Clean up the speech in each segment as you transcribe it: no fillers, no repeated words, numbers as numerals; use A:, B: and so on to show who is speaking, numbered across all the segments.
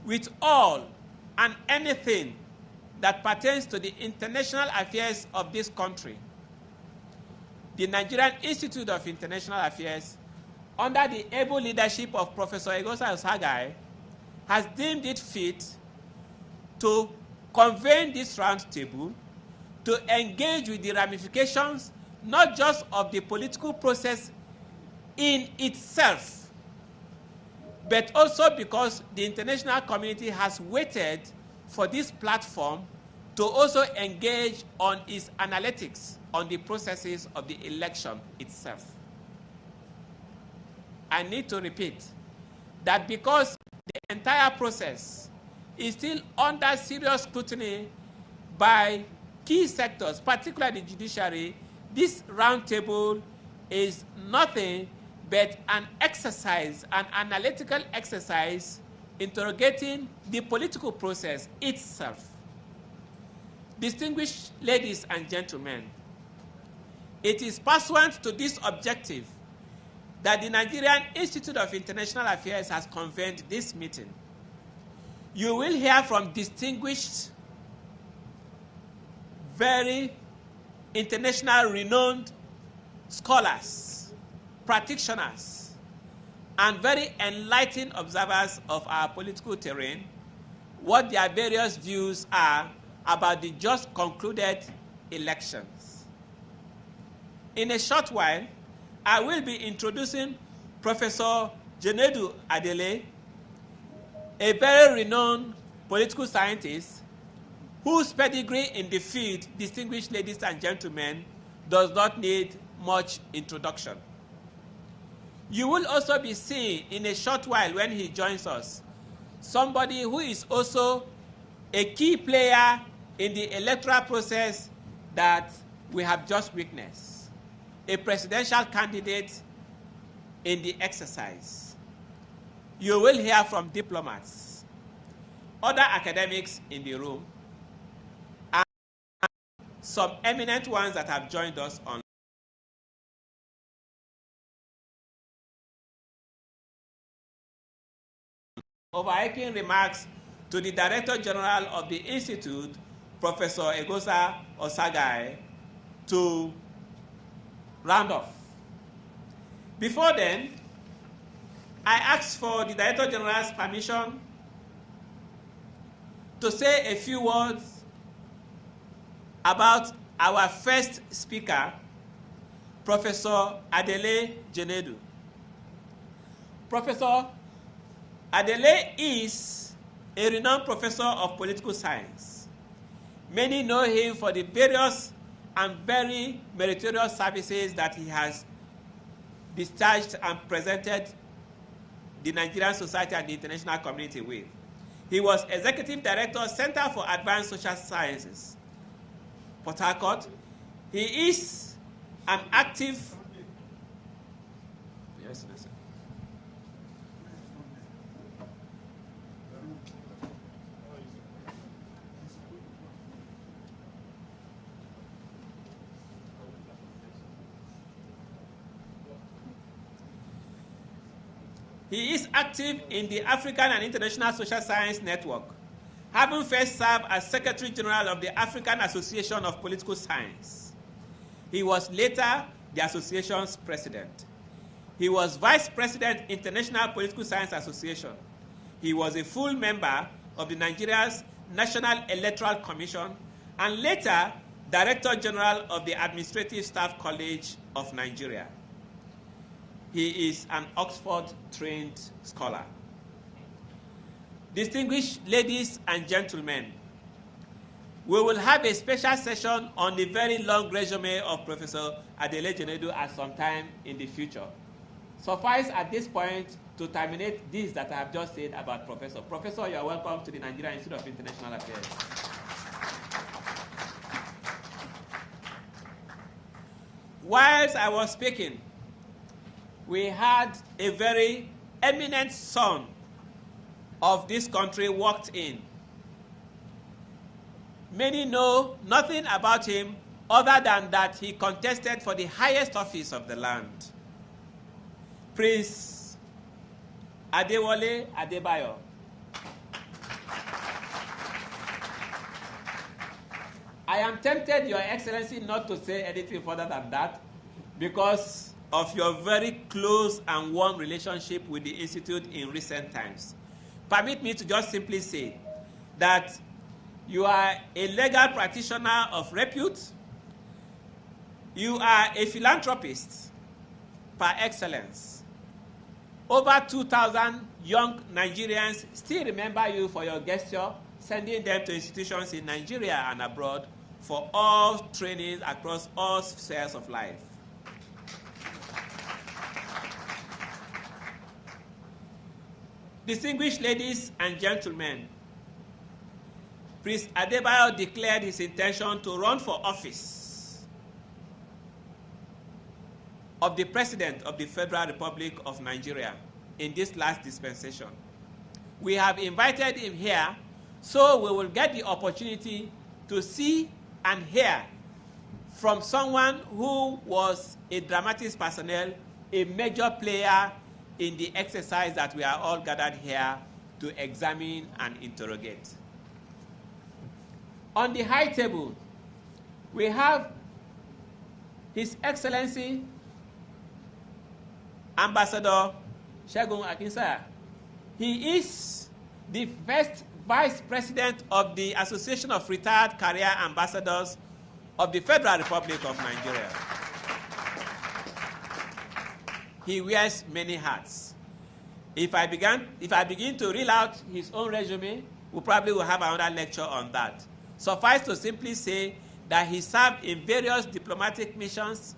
A: with all and anything that pertains to the international affairs of this country, the Nigerian Institute of International Affairs, under the able leadership of Professor Egosa Osagai, has deemed it fit to convene this roundtable to engage with the ramifications not just of the political process in itself, but also because the international community has waited for this platform to also engage on its analytics on the processes of the election itself. I need to repeat that because the entire process is still under serious scrutiny by key sectors, particularly the judiciary, this roundtable is nothing but an exercise, an analytical exercise, interrogating the political process itself. Distinguished ladies and gentlemen, it is pursuant to this objective that the Nigerian Institute of International Affairs has convened this meeting. You will hear from distinguished, very international renowned scholars, practitioners, and very enlightened observers of our political terrain, what their various views are about the just concluded elections. In a short while, I will be introducing Professor Jenedu Adele, a very renowned political scientist whose pedigree in the field, distinguished ladies and gentlemen, does not need much introduction. You will also be seeing in a short while when he joins us somebody who is also a key player in the electoral process that we have just witnessed, a presidential candidate in the exercise. You will hear from diplomats, other academics in the room, and some eminent ones that have joined us on. Overarching remarks to the Director General of the Institute, Professor Egosa Osagai, to round off. Before then, I asked for the Director General's permission to say a few words about our first speaker, Professor Adele Jenedu. Professor Adele is a renowned professor of political science. Many know him for the various and very meritorious services that he has discharged and presented the Nigerian society and the international community with. He was Executive Director, Center for Advanced Social Sciences, Port Harcourt. He is an active... Yes, yes, sir. He is active in the African and International Social Science Network, having first served as Secretary General of the African Association of Political Science. He was later the association's president. He was Vice President, International Political Science Association. He was a full member of the Nigeria's National Electoral Commission and later Director General of the Administrative Staff College of Nigeria. He is an Oxford-trained scholar. Distinguished ladies and gentlemen, we will have a special session on the very long resume of Professor Adele Jenedu at some time in the future. Suffice at this point to terminate this that I have just said about Professor. Professor, you are welcome to the Nigerian Institute of International Affairs. Whilst I was speaking, we had a very eminent son of this country walked in. Many know nothing about him other than that he contested for the highest office of the land. Prince Adewale Adebayo. I am tempted, Your Excellency, not to say anything further than that because of your very close and warm relationship with the Institute in recent times. Permit me to just simply say that you are a legal practitioner of repute. You are a philanthropist par excellence. Over 2,000 young Nigerians still remember you for your gesture, sending them to institutions in Nigeria and abroad for all trainings across all spheres of life. Distinguished ladies and gentlemen, Prince Adebayo declared his intention to run for office of the President of the Federal Republic of Nigeria in this last dispensation. We have invited him here so we will get the opportunity to see and hear from someone who was a dramatics personnel, a major player in the exercise that we are all gathered here to examine and interrogate. On the high table, we have His Excellency Ambassador Segun Akinsanya. He is the first Vice President of the Association of Retired Career Ambassadors of the Federal Republic of Nigeria. He wears many hats. If I begin to reel out his own resume, we probably will have another lecture on that. Suffice to simply say that he served in various diplomatic missions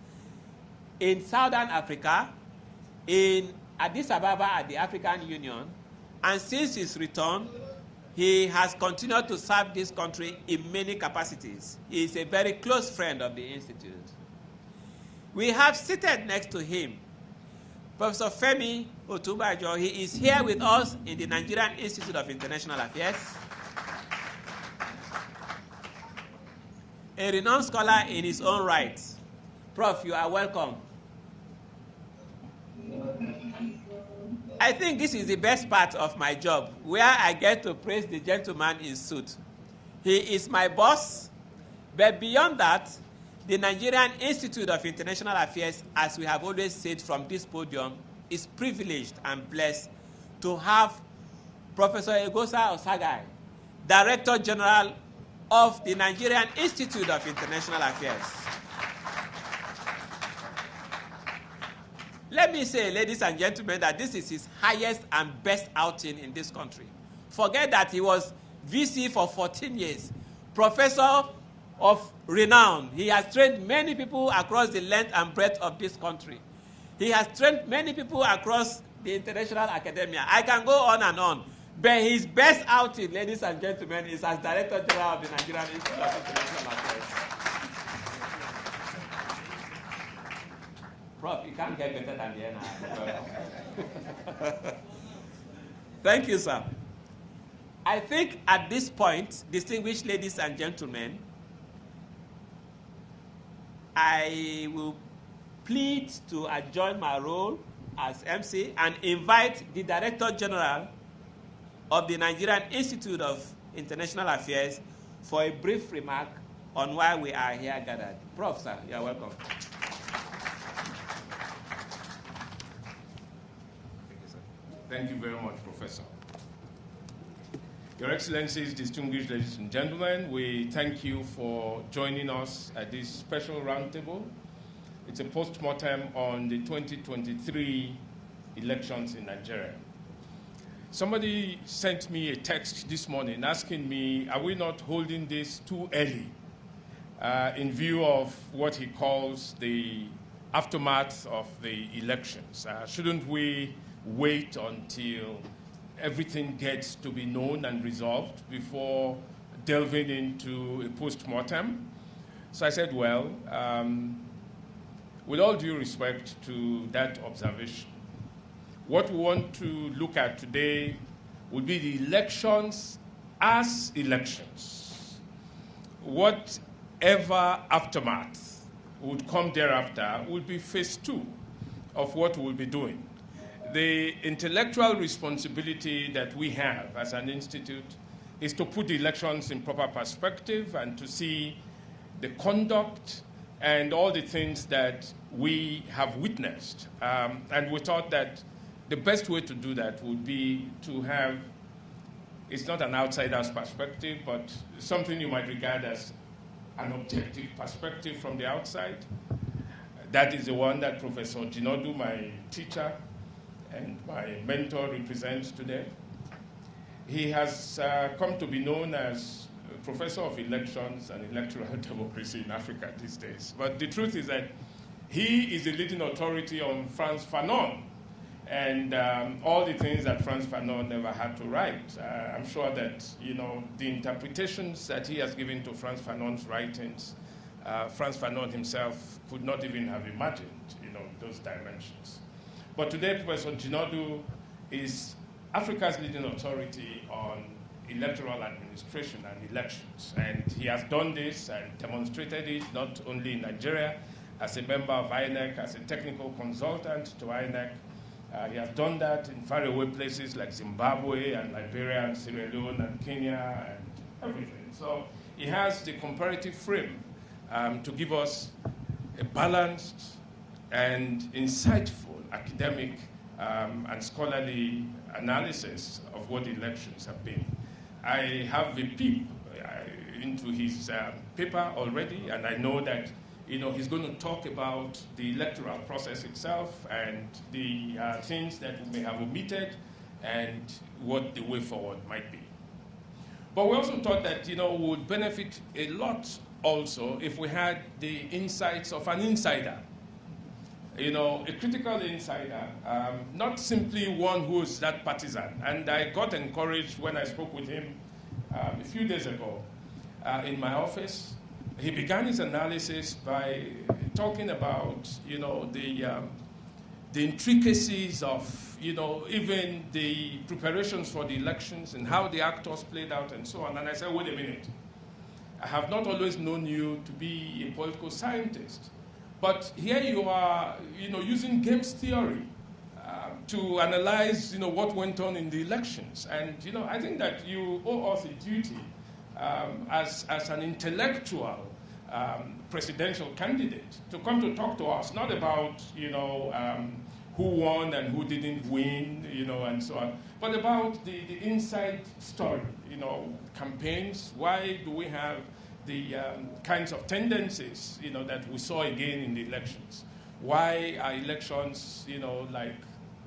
A: in Southern Africa, in Addis Ababa at the African Union, and since his return, he has continued to serve this country in many capacities. He is a very close friend of the Institute. We have seated next to him Professor Femi Otunbajo. He is here with us in the Nigerian Institute of International Affairs. A renowned scholar in his own right. Prof, you are welcome. I think this is the best part of my job, where I get to praise the gentleman in suit. He is my boss, but beyond that, the Nigerian Institute of International Affairs, as we have always said from this podium, is privileged and blessed to have Professor Egosa Osagai, Director General of the Nigerian Institute of International Affairs. Let me say, ladies and gentlemen, that this is his highest and best outing in this country. Forget that he was VC for 14 years, professor of renown. He has trained many people across the length and breadth of this country. He has trained many people across the international academia. I can go on and on. But his best outing, ladies and gentlemen, is as Director General of the Nigerian Institute of International Affairs. Prof, you can't get better than the NI. Thank you, sir. I think at this point, distinguished ladies and gentlemen, I will plead to adjourn my role as MC and invite the Director General of the Nigerian Institute of International Affairs for a brief remark on why we are here gathered. Prof, sir, you're welcome.
B: Thank you, sir. Thank you very much, Professor. Your Excellencies, distinguished ladies and gentlemen, we thank you for joining us at this special roundtable. It's a postmortem on the 2023 elections in Nigeria. Somebody sent me a text this morning asking me, are we not holding this too early in view of what he calls the aftermath of the elections? Shouldn't we wait until everything gets to be known and resolved before delving into a post-mortem? So I said, well, with all due respect to that observation, what we want to look at today would be the elections as elections. Whatever aftermath would come thereafter will be phase 2 of what we'll be doing. The intellectual responsibility that we have as an institute is to put the elections in proper perspective and to see the conduct, and all the things that we have witnessed. And we thought that the best way to do that would be to have, it's not an outsider's perspective, but something you might regard as an objective perspective from the outside. That is the one that Professor Jinodu, my teacher and my mentor, represents today. He has come to be known as Professor of Elections and Electoral Democracy in Africa these days. But the truth is that he is the leading authority on Frantz Fanon and all the things that Frantz Fanon never had to write. I'm sure that, the interpretations that he has given to Frantz Fanon's writings, Frantz Fanon himself could not even have imagined, those dimensions. But today, Professor Jinodu is Africa's leading authority on electoral administration and elections. And he has done this and demonstrated it not only in Nigeria, as a member of INEC, as a technical consultant to INEC. He has done that in faraway places like Zimbabwe and Liberia and Sierra Leone and Kenya and everything. So he has the comparative frame to give us a balanced and insightful academic and scholarly analysis of what elections have been. I have a peep into his paper already, and I know that he's going to talk about the electoral process itself and the things that we may have omitted and what the way forward might be. But we also thought that we would benefit a lot also if we had the insights of an insider. A critical insider, not simply one who is that partisan. And I got encouraged when I spoke with him a few days ago in my office. He began his analysis by talking about, the intricacies of, even the preparations for the elections and how the actors played out and so on. And I said, wait a minute. I have not always known you to be a political scientist. But here you are, using games theory to analyze, what went on in the elections. And, I think that you owe us a duty as an intellectual presidential candidate to come to talk to us, not about, who won and who didn't win, and so on, but about the inside story, campaigns. Why do we have the kinds of tendencies, that we saw again in the elections? Why are elections, like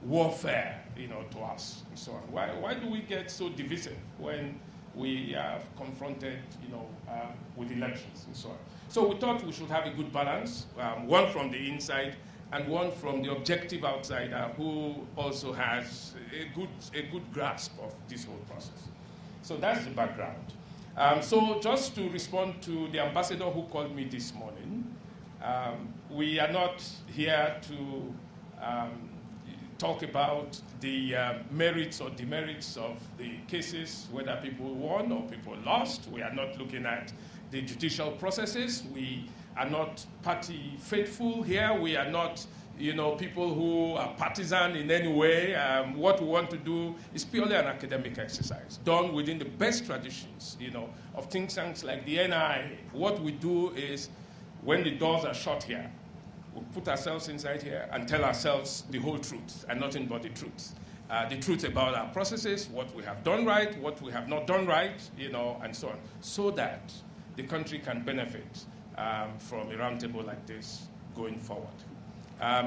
B: warfare, to us, and so on? Why do we get so divisive when we are confronted, with elections and so on? So we thought we should have a good balance, one from the inside and one from the objective outsider who also has a good grasp of this whole process. So that's the background. So just to respond to the ambassador who called me this morning, we are not here to talk about the merits or demerits of the cases, whether people won or people lost. We are not looking at the judicial processes. We are not party faithful here. We are not, people who are partisan in any way. What we want to do is purely an academic exercise, done within the best traditions, of think tanks like the NI. What we do is, when the doors are shut here, we put ourselves inside here and tell ourselves the whole truth and nothing but the truth. The truth about our processes, what we have done right, what we have not done right, and so on, so that the country can benefit from a roundtable like this going forward.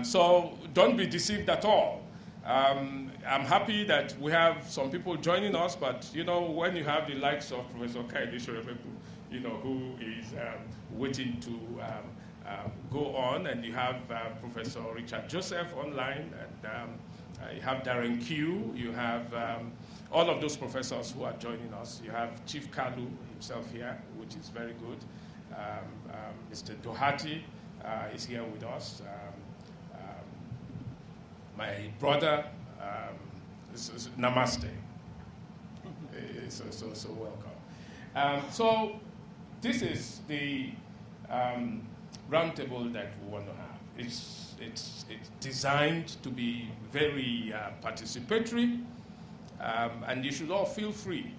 B: So don't be deceived at all. I'm happy that we have some people joining us, but when you have the likes of Professor Kaide Shoremeku, who is waiting to go on, and you have Professor Richard Joseph online, and you have Darren Q, you have all of those professors who are joining us. You have Chief Kalu himself here, which is very good. Mr. Doherty is here with us. My brother, Namaste. So welcome. So this is the roundtable that we want to have. It's designed to be very participatory, and you should all feel free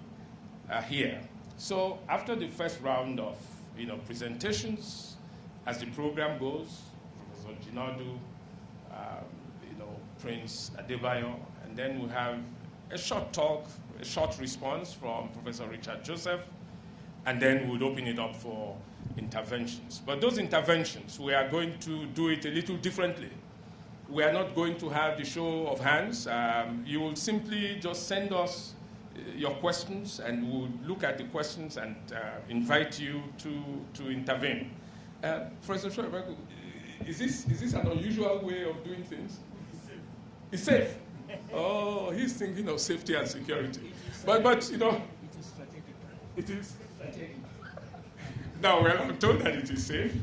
B: here. So after the first round of presentations as the program goes. Professor Jinadu, Prince Adebayo, and then we have a short talk, a short response from Professor Richard Joseph, and then we'll open it up for interventions. But those interventions, we are going to do it a little differently. We are not going to have the show of hands. You will simply just send us your questions, and we'll look at the questions and invite you to intervene. Professor Shoaib, is this an unusual way of doing things? It's safe. Oh, he's thinking of safety and security. But it is strategic. It is strategic. Now, well, I'm told that it is safe.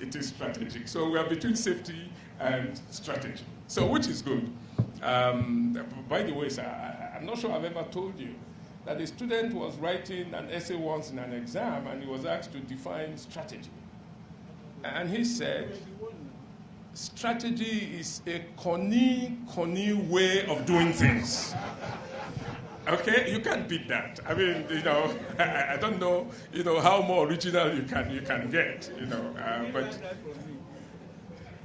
B: It is strategic. So we are between safety and strategy. So which is good. By the way, sir, I'm not sure I've ever told you that a student was writing an essay once in an exam, and he was asked to define strategy. And he said, strategy is a corny way of doing things. Okay, you can't beat that. I mean, I don't know, how more original you can get, but.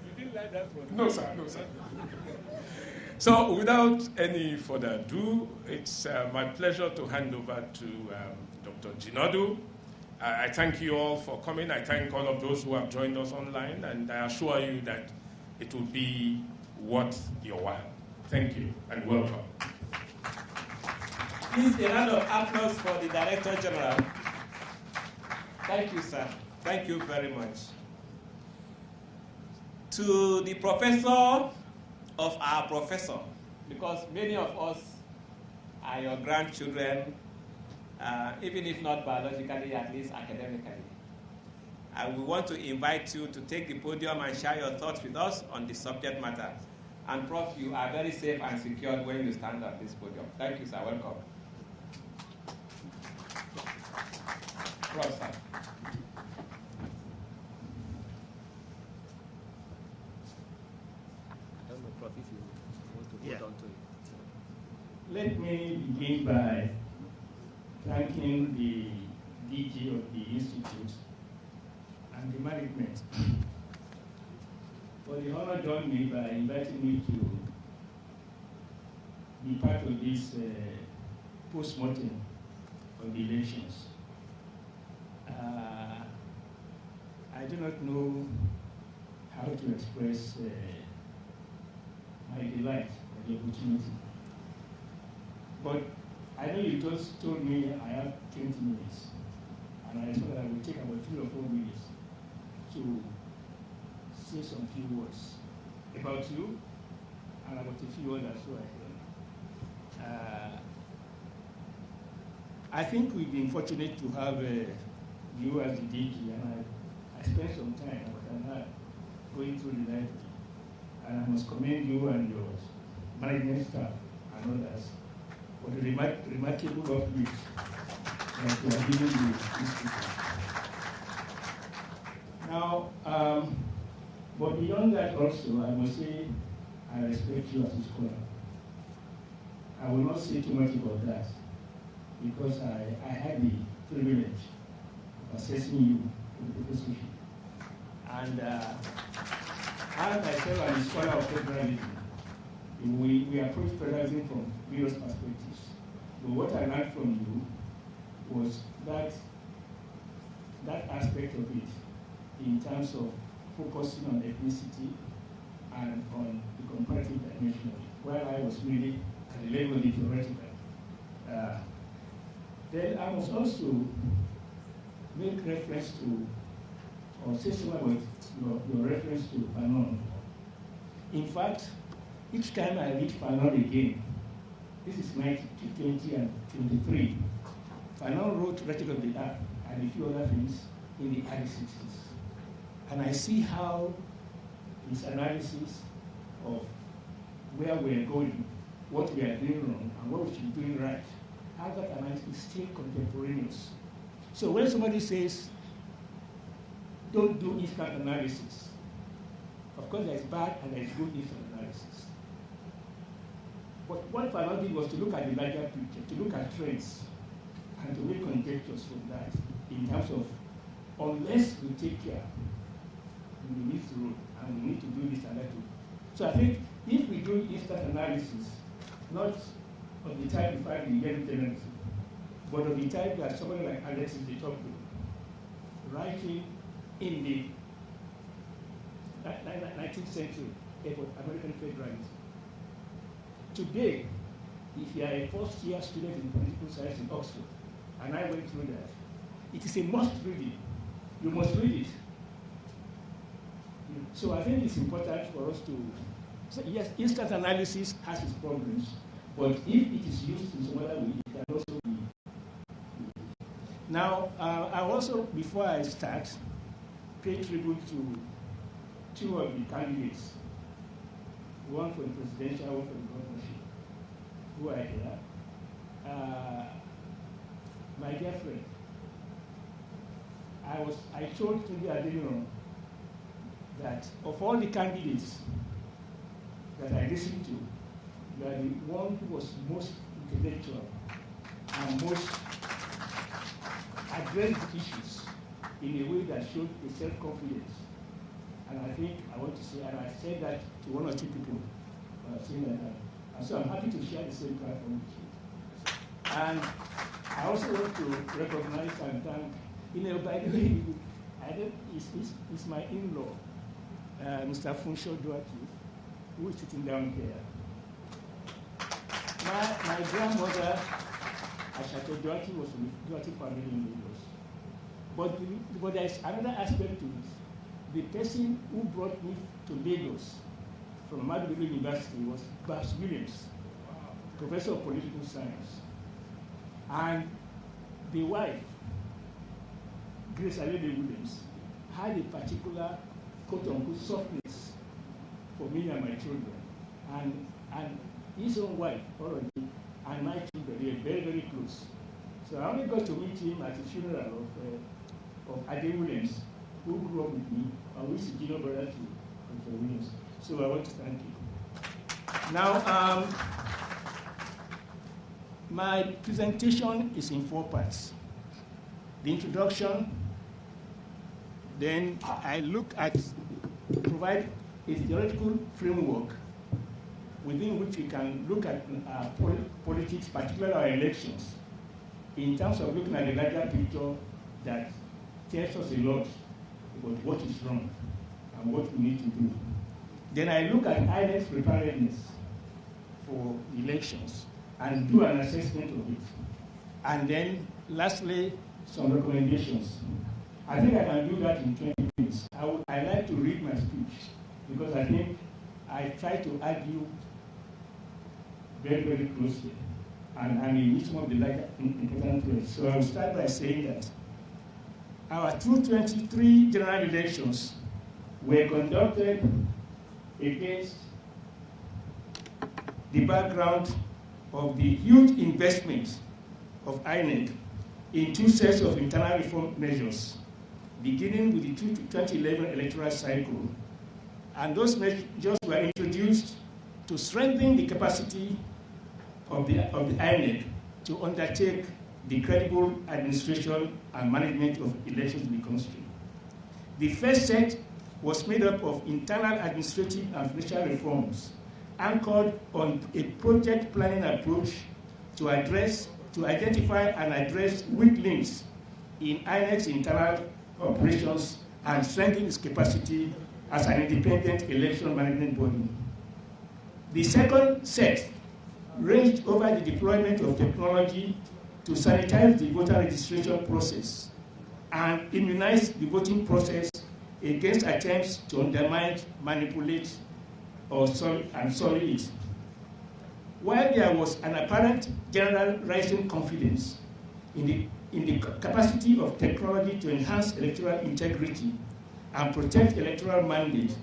B: You didn't like that from me? No, sir. So, without any further ado, it's my pleasure to hand over to Dr. Jinadu. I thank you all for coming. I thank all of those who have joined us online, and I assure you that it will be worth your while. Thank you, and welcome.
A: Please, a round of applause for the Director General. Thank you, sir. Thank you very much. To the professor of our professor, because many of us are your grandchildren, even if not biologically, at least academically. We want to invite you to take the podium and share your thoughts with us on the subject matter. And Prof, you are very safe and secured when you stand on this podium. Thank you, sir. Welcome. Prof, sir.
C: I don't know, Prof, if you want to hold on to it.
D: Let me begin by thanking the DG of the Institute and the management for the honor done me by inviting me to be part of this postmortem on the elections. I do not know how to express my delight at the opportunity. But I know you just told me I have 20 minutes, and I thought that I would take about 3 or 4 minutes to say some few words about you and about a few others who are here. I think we've been fortunate to have you as the DG, and I spent some time going through the library, and I must commend you and your management staff and others for the remarkable outreach that you are giving to these people. Now, but beyond that also, I must say I respect you as a scholar. I will not say too much about that, because I had the privilege of assessing you for the professorship. And I myself am a scholar of federalism. We approach federalism from various perspectives. But what I learned from you was that aspect of it, in terms of focusing on ethnicity and on the comparative dimension of it, while I was really at the level of the theoretical. Then I must also make reference to, or say something about your reference to Fanon. In fact, each time I read Fanon again, this is 1920 and 23, Fanon wrote Rhetoric of the Earth and a few other things in the early 60s. And I see how his analysis of where we're going, what we are doing wrong, and what we should be doing right, how that analysis is still contemporaneous. So when somebody says, don't do instant analysis, of course there is bad and there is good instant analysis. But what Fanon did was to look at the larger picture, to look at trends, and to make conjectures from that in terms of unless we take care, we miss the road, and we need to do this and that. So I think if we do instant analysis, not of the type we find in very journalism, but of the type that somebody like Alexis de Tocqueville, writing in the 19th century about American federalism. Today, if you are a first-year student in political science in Oxford, and I went through that, it is a must reading. You must read it. So I think it's important for us to, so yes, instant analysis has its problems, but if it is used in some other way, it can also be. Now, I also, before I start, pay tribute to two of the candidates, one for the presidential, one for the governorship, who are here. My dear friend, I told Tunde Adeniran that of all the candidates that I listened to, you are the one who was most intellectual and most addressed issues in a way that showed a self-confidence. And I think I want to say, and I said that to one or two people, saying that, and so I'm happy to share the same platform with you. And I also want to recognize and thank, by the way, it's my in-law, Mr. Funsho Duaki, who is sitting down here. My grandmother, Ashate Duaki, was from the Duaki family in Lagos. But there's another aspect to it. The person who brought me to Lagos from Ahmadu Bello University was Babs Williams, professor of political science. And the wife, Grace Alede Williams, had a particular quote-unquote softness for me and my children. And his own wife, already, and my children, they were very, very close. So I only got to meet him at the funeral of Ade Williams, who grew up with me, and we is a junior brother to Dr. Williams. So I want to thank you. Now, my presentation is in 4 parts. The introduction, then I provide a theoretical framework within which we can look at politics, particularly our elections, in terms of looking at the larger picture that tells us a lot about what is wrong and what we need to do. Then I look at INEC's preparedness for elections and do an assessment of it. And then, lastly, some recommendations. I think I can do that in 20 minutes. I like to read my speech because I think I try to argue very, very closely. And in each one of the important ways. So I will start by saying that our 2023 general elections were conducted against the background of the huge investment of INEC in 2 sets of internal reform measures, beginning with the 2011 electoral cycle. And those measures were introduced to strengthen the capacity of the INEC to undertake the credible administration and management of elections in the country. The first set was made up of internal administrative and financial reforms anchored on a project planning approach to identify and address weak links in INEC's internal operations and strengthen its capacity as an independent election management body. The second set ranged over the deployment of technology to sanitize the voter registration process and immunize the voting process against attempts to undermine, manipulate, or sully it. While there was an apparent general rising confidence in the capacity of technology to enhance electoral integrity and protect electoral mandate,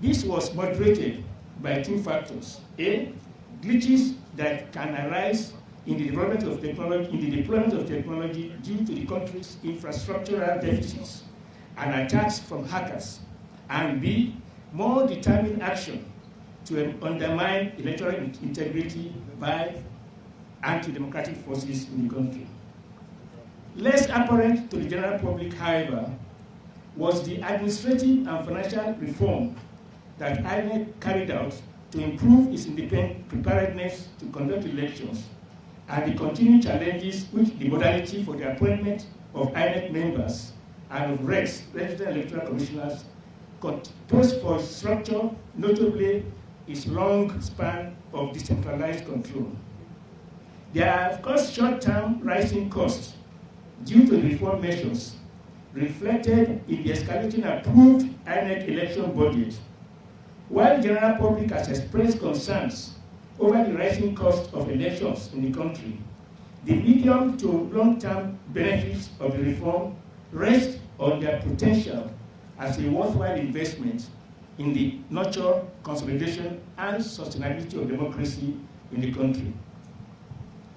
D: this was moderated by 2 factors. A, glitches that can arise in the deployment of technology due to the country's infrastructural deficits and attacks from hackers. And B, more determined action to undermine electoral integrity by anti-democratic forces in the country. Less apparent to the general public, however, was the administrative and financial reform that INEC carried out to improve its independent preparedness to conduct elections, and the continuing challenges which the modality for the appointment of INEC members and of RECs, Registered Electoral Commissioners, posed for structure, notably its long span of decentralized control. There are, of course, short-term rising costs due to the reform measures reflected in the escalating approved INEC election budget. While the general public has expressed concerns over the rising cost of elections in the country, the medium to long-term benefits of the reform rest on their potential as a worthwhile investment in the nurture, consolidation, and sustainability of democracy in the country.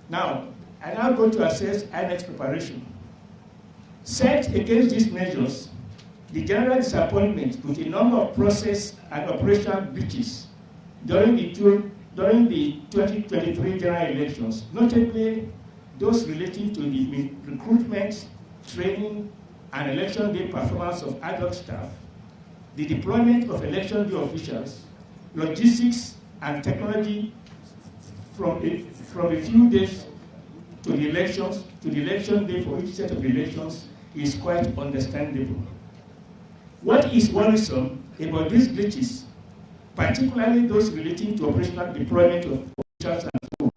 D: Now, I now go to assess INEC's preparation. Set against these measures, the general disappointment with a number of process and operational breaches during the 2023 general elections, notably those relating to the recruitment, training, and election day performance of ad hoc staff, the deployment of election day officials, logistics and technology from a few days to the elections, to the election day for each set of elections is quite understandable. What is worrisome about these glitches, particularly those relating to operational deployment of officials and so on,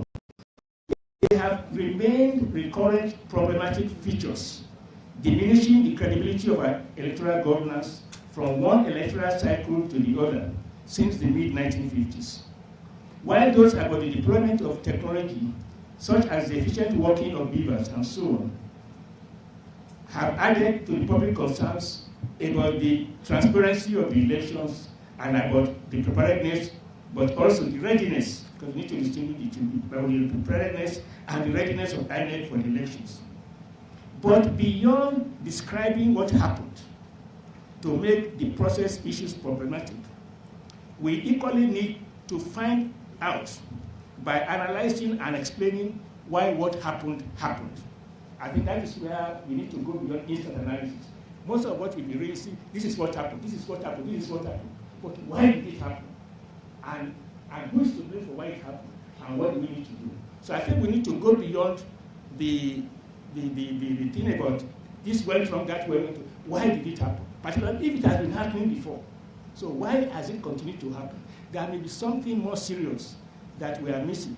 D: they have remained recurrent problematic features, diminishing the credibility of our electoral governance from one electoral cycle to the other since the mid-1950s. While those about the deployment of technology, such as the efficient working of beavers and so on, have added to the public concerns about the transparency of the elections and about the preparedness, but also the readiness, because we need to distinguish between the preparedness and the readiness of INEC for the elections. But beyond describing what happened to make the process issues problematic, we equally need to find out by analyzing and explaining why what happened. I think that is where we need to go beyond instant analysis. Most of what we be really see, this is what happened, this is what happened, this is what happened. But why did it happen? And who is to blame for why it happened? And what do we need to do? So I think we need to go beyond the thing about this went wrong, that went wrong. Why did it happen? Particularly if it has been happening before. So why has it continued to happen? There may be something more serious that we are missing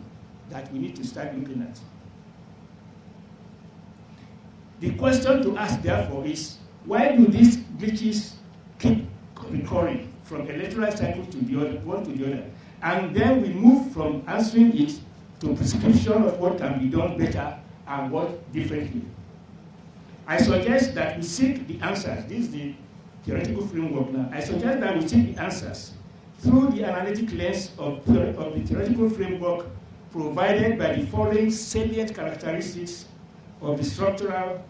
D: that we need to start looking at. The question to ask, therefore, is why do these glitches keep recurring from electoral cycle to the other, one to the other? And then we move from answering it to prescription of what can be done better and what differently. I suggest that we seek the answers. This is the theoretical framework now. I suggest that we seek the answers through the analytic lens of the theoretical framework provided by the following salient characteristics of the structural,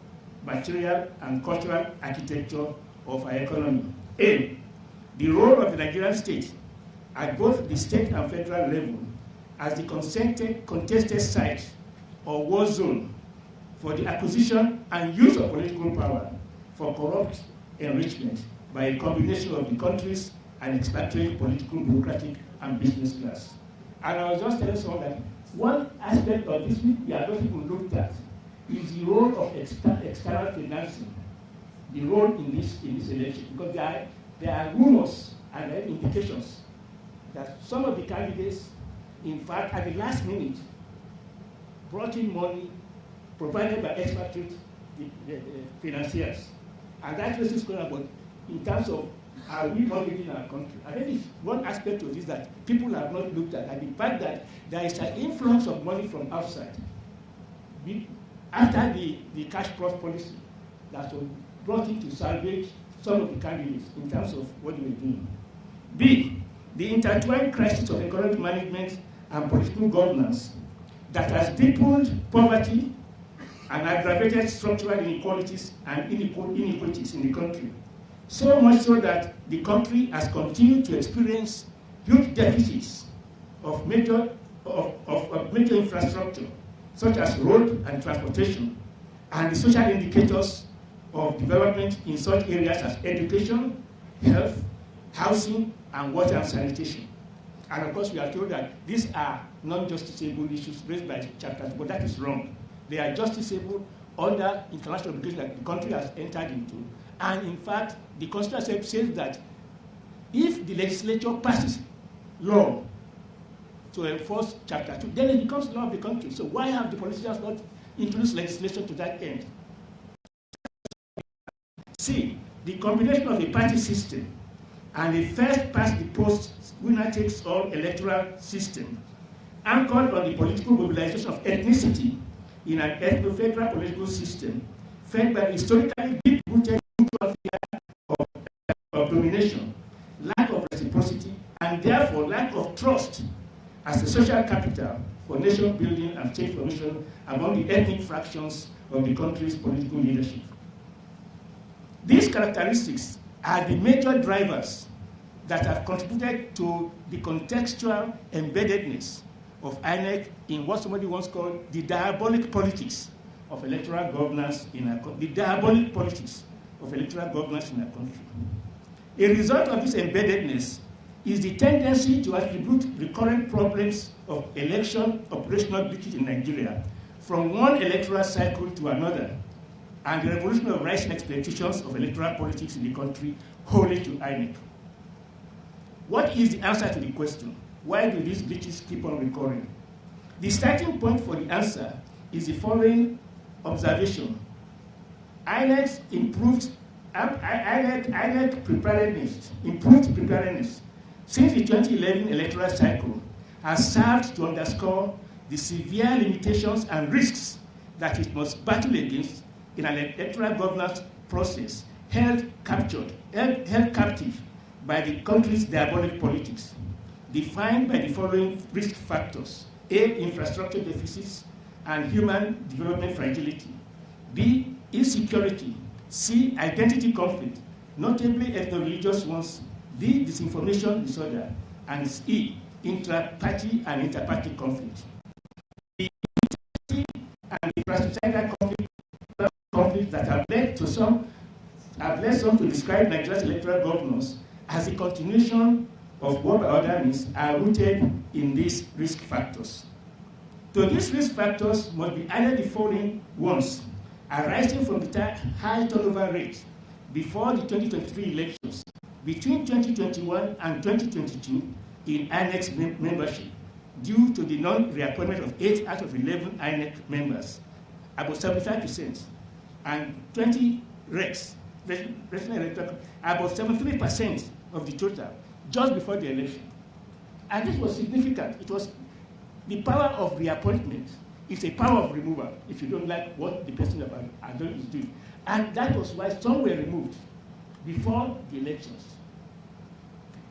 D: material, and cultural architecture of our economy. A, the role of the Nigerian state at both the state and federal level as the contested site or war zone for the acquisition and use of political power for corrupt enrichment by a combination of the country's and expatriate political, bureaucratic, and business class. And I was just telling someone that one aspect of this we are not even looked at is the role of external financing, the role in this election, because there are rumors and there are indications that some of the candidates, in fact, at the last minute, brought in money provided by expatriate financiers. And that raises question about in terms of are we mortgaging our country? I think one aspect of this that people have not looked at, and the fact that there is an influx of money from outside. After the cash cross policy that was brought in to salvage some of the candidates in terms of what they were doing. B, the intertwined crisis of economic management and political governance that has deepened poverty and aggravated structural inequalities and inequities in the country. So much so that the country has continued to experience huge deficits of major infrastructure, such as road and transportation, and the social indicators of development in such areas as education, health, housing, and water and sanitation. And of course, we are told that these are non-justiciable issues raised by the chapters, but that is wrong. They are justiciable under international obligations that the country has entered into. And in fact, the Constitution says that if the legislature passes law to enforce Chapter 2, then it becomes law of the country. So why have the politicians not introduced legislation to that end? See, the combination of a party system and a first-past-the-post winner-takes-all electoral system anchored on the political mobilization of ethnicity in an ethno-federal political system fed by historically deep-rooted mutual fear of domination, lack of reciprocity, and therefore lack of trust as a social capital for nation building and state formation among the ethnic fractions of the country's political leadership. These characteristics are the major drivers that have contributed to the contextual embeddedness of INEC in what somebody once called the diabolic politics of electoral governance in our country. The diabolic politics of electoral governance in our country. A result of this embeddedness is the tendency to attribute recurrent problems of election operational glitches in Nigeria from one electoral cycle to another, and the revolution of rising expectations of electoral politics in the country wholly to INEC. What is the answer to the question? Why do these glitches keep on recurring? The starting point for the answer is the following observation. INEC's improved preparedness since the 2011 electoral cycle has served to underscore the severe limitations and risks that it must battle against in an electoral governance process held captive by the country's diabolic politics, defined by the following risk factors: A, infrastructure deficits and human development fragility; B, insecurity; C, identity conflict, notably ethno-religious ones; D, disinformation disorder; and E, intra-party and inter-party conflict. The and infrastructural conflicts that have led some to describe Nigeria's electoral governance as a continuation of what by other means are rooted in these risk factors. So these risk factors must be either the following ones: arising from the high turnover rate before the 2023 elections, between 2021 and 2022 in INEC's membership, due to the non-reappointment of 8 out of 11 INEC members, about 75%, and 20 recs, about 73% of the total, just before the election. And this was significant. It was the power of reappointment. It's a power of removal if you don't like what the person is doing. And that was why some were removed before the elections,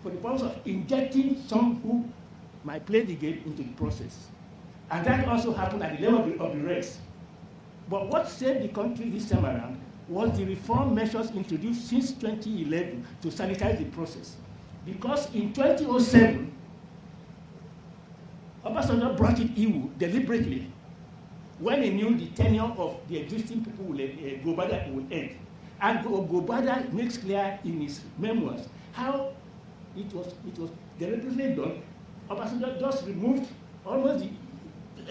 D: for the purpose of injecting some who might play the game into the process. And that also happened at the level of the race. But what saved the country this time around was the reform measures introduced since 2011 to sanitize the process. Because in 2007, Obasanjo brought it EU deliberately when he knew the tenure of the existing people Gobada would end. And Gobada makes clear in his memoirs how it was deliberately done. Obasanjo just removed almost the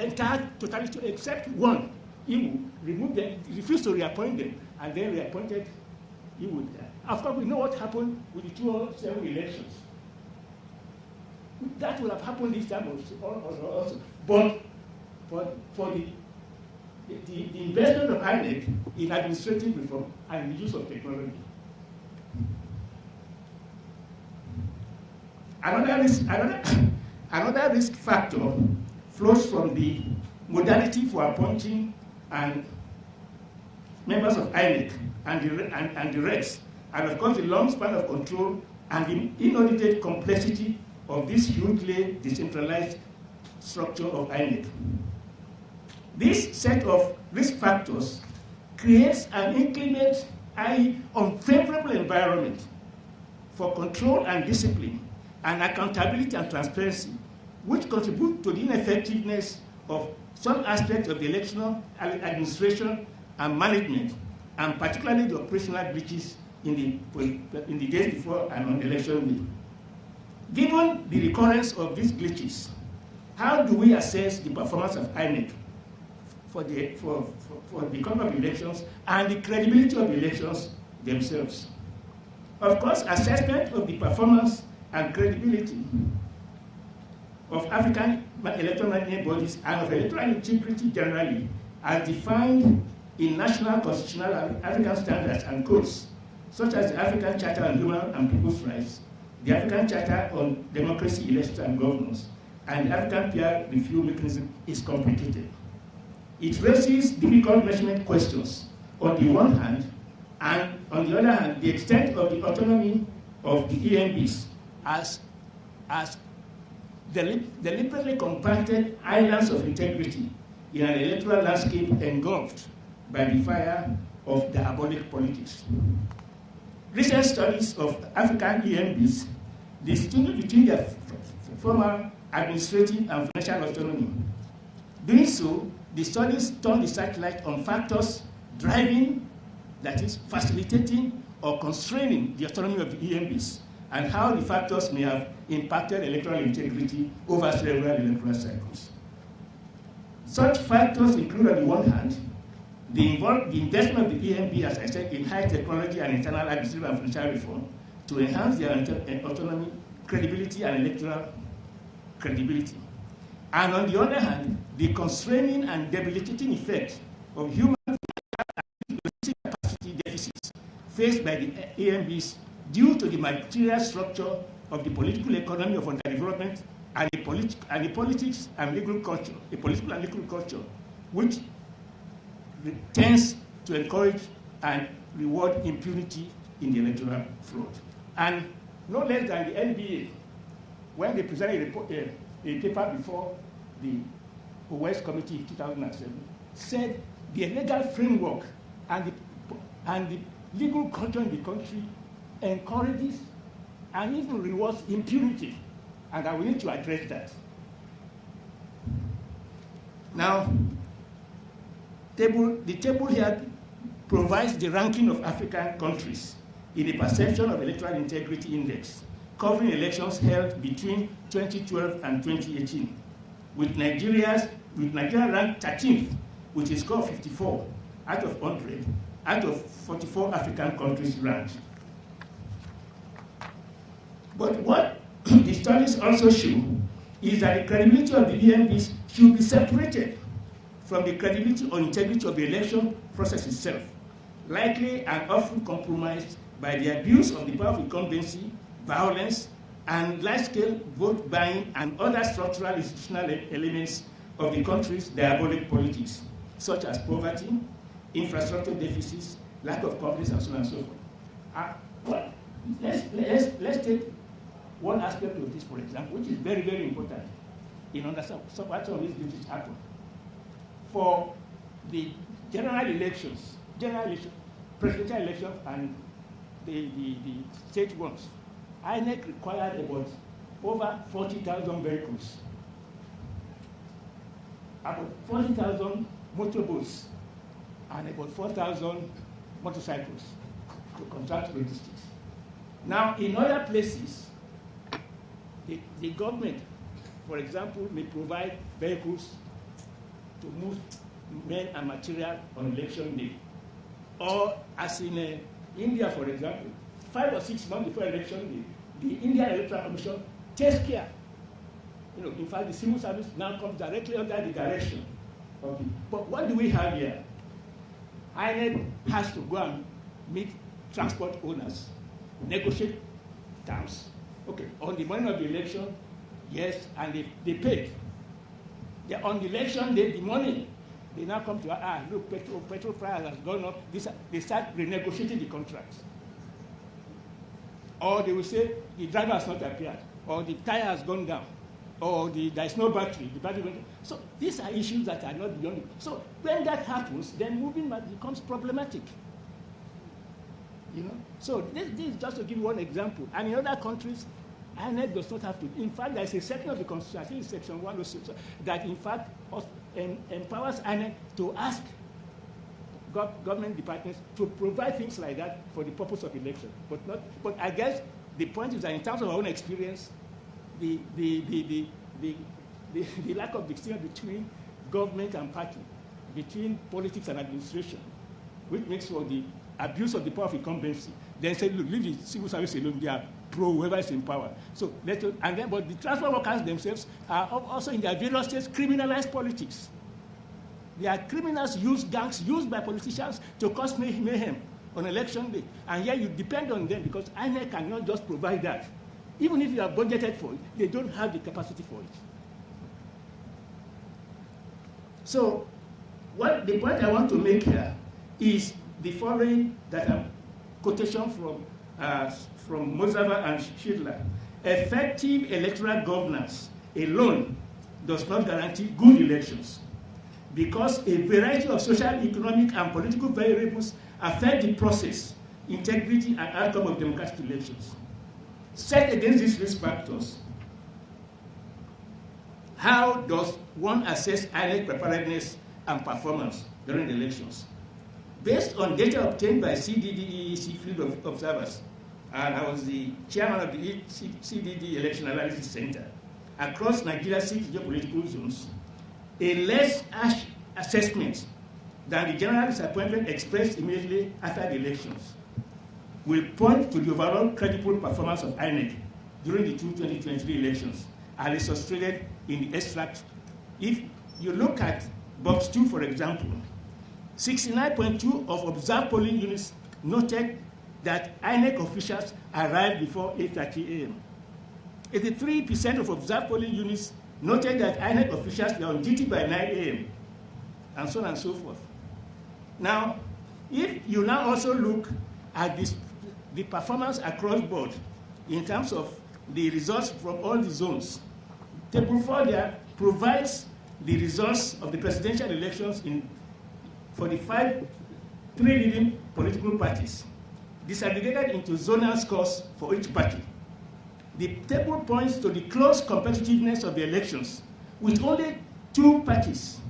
D: entire totality except one. EU removed them, refused to reappoint them, and then reappointed EU. Of course, we know what happened with the 2007 elections. That would have happened this time also. But for the investment of INEC in administrative reform and the use of technology. Another risk factor flows from the modality for appointing and members of INEC and the regs, and of course the long span of control and the inaudited complexity of this hugely decentralized structure of INEC. This set of risk factors creates an inclement, i.e. unfavorable environment for control and discipline and accountability and transparency, which contribute to the ineffectiveness of some aspects of the electoral administration and management, and particularly the operational glitches in the days before and on election day. Given the recurrence of these glitches, how do we assess the performance of INEC for the conduct of elections and the credibility of the elections themselves? Of course, assessment of the performance and credibility of African electoral bodies and of electoral integrity generally, as defined in national constitutional and African standards and codes, such as the African Charter on Human and People's Rights, the African Charter on Democracy, Elections and Governance, and the African Peer Review Mechanism, is complicated. It raises difficult measurement questions on the one hand, and on the other hand, the extent of the autonomy of the EMBs as deliberately compacted islands of integrity in an electoral landscape engulfed by the fire of diabolic politics. Recent studies of African EMBs distinguish between their former administrative and financial autonomy. Doing so, the studies turn the searchlight on factors driving, that is, facilitating or constraining the autonomy of the EMBs, and how the factors may have impacted electoral integrity over several electoral cycles. Such factors include, on the one hand, the investment of the EMB, as I said, in high technology and internal administrative and financial reform to enhance their autonomy, credibility, and electoral credibility. And on the other hand, the constraining and debilitating effect of human capacity deficits faced by the EMBs due to the material structure of the political economy of underdevelopment and a politics and legal culture, a political and legal culture, which tends to encourage and reward impunity in the electoral fraud. And no less than the NBA, when they presented a paper before the West Committee in 2007, said the legal framework and the legal culture in the country encourages and even rewards impunity, and that we need to address that. Now, the table here provides the ranking of African countries in the perception of electoral integrity index, covering elections held between 2012 and 2018, with Nigeria ranked 13th, with a score of 54 out of 100, out of 44 African countries ranked. But what the studies also show is that the credibility of the EMBs should be separated from the credibility or integrity of the election process itself, likely and often compromised by the abuse of the power of incumbency, violence, and large-scale vote buying and other structural institutional elements of the country's diabolic politics, such as poverty, infrastructure deficits, lack of confidence, and so on and so forth. Well, let's take one aspect of this, for example, which is very, very important in understanding what some of these glitches happen. For the general elections, presidential elections, and the state ones, INEC required about over 40,000 vehicles, about 40,000 motorboats, and about 4,000 motorcycles to conduct logistics. Now, in other places, the government, for example, may provide vehicles to move men and material on election day. Or, as in India, for example, 5 or 6 months before election day, the Indian Electoral Commission takes care. In fact, the civil service now comes directly under the direction of it. But what do we have here? INEC has to go and meet transport owners, negotiate terms. Okay, on the morning of the election, yes, and they paid. On the election day, the money, they now come to, look, petrol price has gone up. They start renegotiating the contracts. Or they will say, the driver has not appeared, or the tire has gone down, or there is no battery. The battery went down. So these are issues that are not beyond it. So when that happens, then moving becomes problematic. So this is just to give you one example. And in other countries, INEC does not have to. In fact, there is a section of the Constitution, I think it's section 106, that in fact empowers INEC to ask government departments to provide things like that for the purpose of election. But I guess the point is that in terms of our own experience, the lack of distinction between government and party, between politics and administration, which makes for the abuse of the power of incumbency. Then say, look, leave the civil service alone. They are pro whoever is in power. So but the transport workers themselves are also in their various states criminalized politics. They are criminals, gangs used by politicians to cause mayhem on election day. And yet you depend on them because INEC cannot just provide that. Even if you have budgeted for it, they don't have the capacity for it. So the point I want to make here is the following quotation from Mozava and Schindler. Effective electoral governance alone does not guarantee good elections because a variety of social, economic, and political variables affect the process, integrity, and outcome of democratic elections. Set against these risk factors, how does one assess INEC preparedness and performance during the elections? Based on data obtained by CDD-EEC field observers, and I was the chairman of the CDD Election Analysis Center, across Nigeria's 6 geopolitical zones, a less harsh assessment than the general disappointment expressed immediately after the elections will point to the overall credible performance of INEC during the 2023 elections, as is illustrated in the extract. If you look at box 2, for example, 69.2% of observed polling units noted that INEC officials arrived before 8:30 a.m. 83% of observed polling units noted that INEC officials were on duty by 9 a.m., and so on and so forth. Now, if you now also look at the performance across board in terms of the results from all the zones, Table 4 there provides the results of the presidential elections for the 3 leading political parties, disaggregated into zonal scores for each party. The table points to the close competitiveness of the elections, with only 3 parties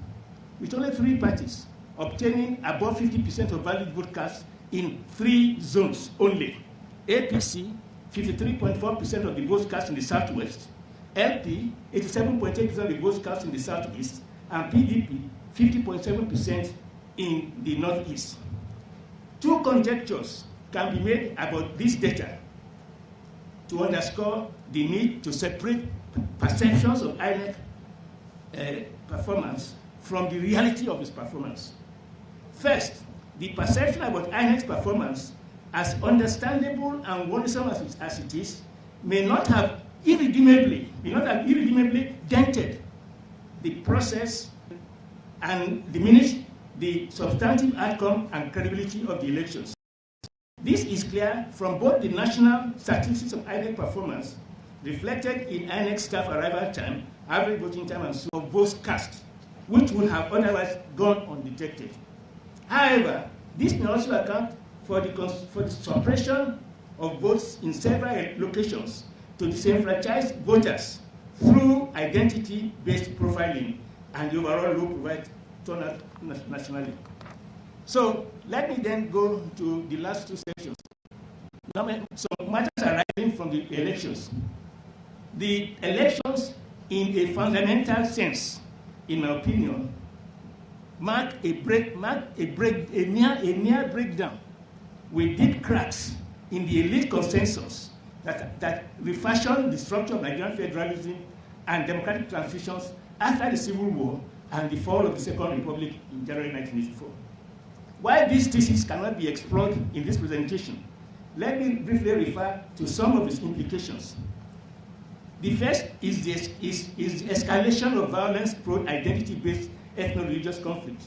D: obtaining above 50% of valid vote cast in 3 zones only. APC, 53.4% of the votes cast in the Southwest, LP, 87.8% of the votes cast in the Southeast, and PDP, 50.7% in the Northeast. 2 conjectures can be made about this data to underscore the need to separate perceptions of INEC performance from the reality of its performance. First, the perception about INEC's performance, as understandable and worrisome as it is, may not have irredeemably dented the process and diminished the substantive outcome and credibility of the elections. This is clear from both the national statistics of INEC performance, reflected in INEC staff arrival time, average voting time, and so on, votes cast, which would have otherwise gone undetected. However, this may also account for the suppression of votes in several locations to disenfranchise voters through identity-based profiling and the overall low provide turnout nationally. So let me then go to the last 2 sections. Some matters arising from the elections. The elections, in a fundamental sense, in my opinion, mark a near breakdown with deep cracks in the elite consensus that refashioned the structure of Nigerian federalism and democratic transitions after the Civil War and the fall of the Second Republic in January 1984. While this thesis cannot be explored in this presentation, let me briefly refer to some of its implications. The first is the escalation of violence pro-identity-based ethno-religious conflict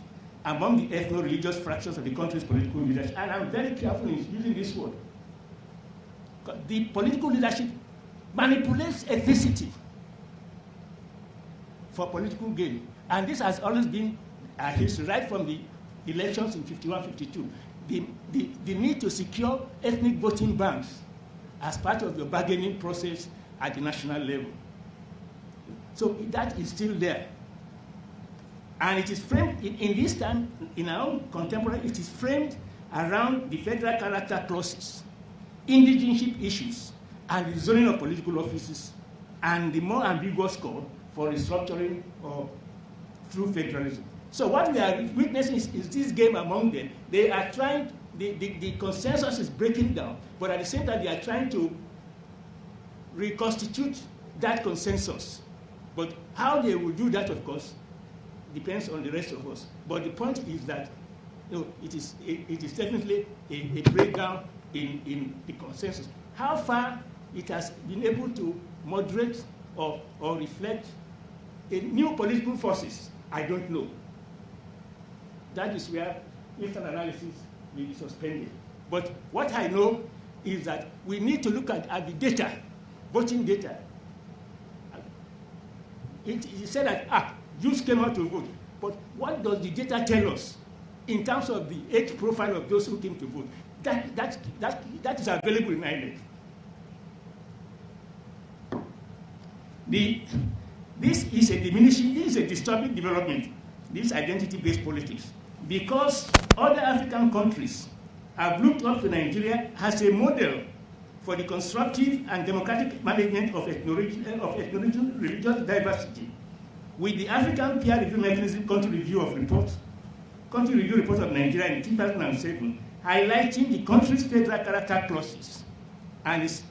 D: among the ethno-religious fractions of the country's political leadership. And I'm very careful in using this word. The political leadership manipulates ethnicity for political gain. And this has always been a history, right from the elections in 51-52. The need to secure ethnic voting banks as part of your bargaining process at the national level. So that is still there. And it is framed, in this time, in our own contemporary, it is framed around the federal character clauses, indigenship issues, and the zoning of political offices, and the more ambiguous call for restructuring or through federalism. So what we are witnessing is this game among them. They are trying, the consensus is breaking down, but at the same time they are trying to reconstitute that consensus. But how they will do that, of course, depends on the rest of us. But the point is that it is definitely a breakdown in the consensus. How far it has been able to moderate or reflect new political forces, I don't know. That is where instant analysis will be suspended. But what I know is that we need to look at the data, voting data. It said that, Jews came out to vote. But what does the data tell us in terms of the age profile of those who came to vote? That is available in INEC. This is a disturbing development, this identity-based politics, because other African countries have looked up to Nigeria as a model for the constructive and democratic management of ethno-religious diversity. With the African peer review mechanism country review report of Nigeria in 2007, highlighting the country's federal character clauses and its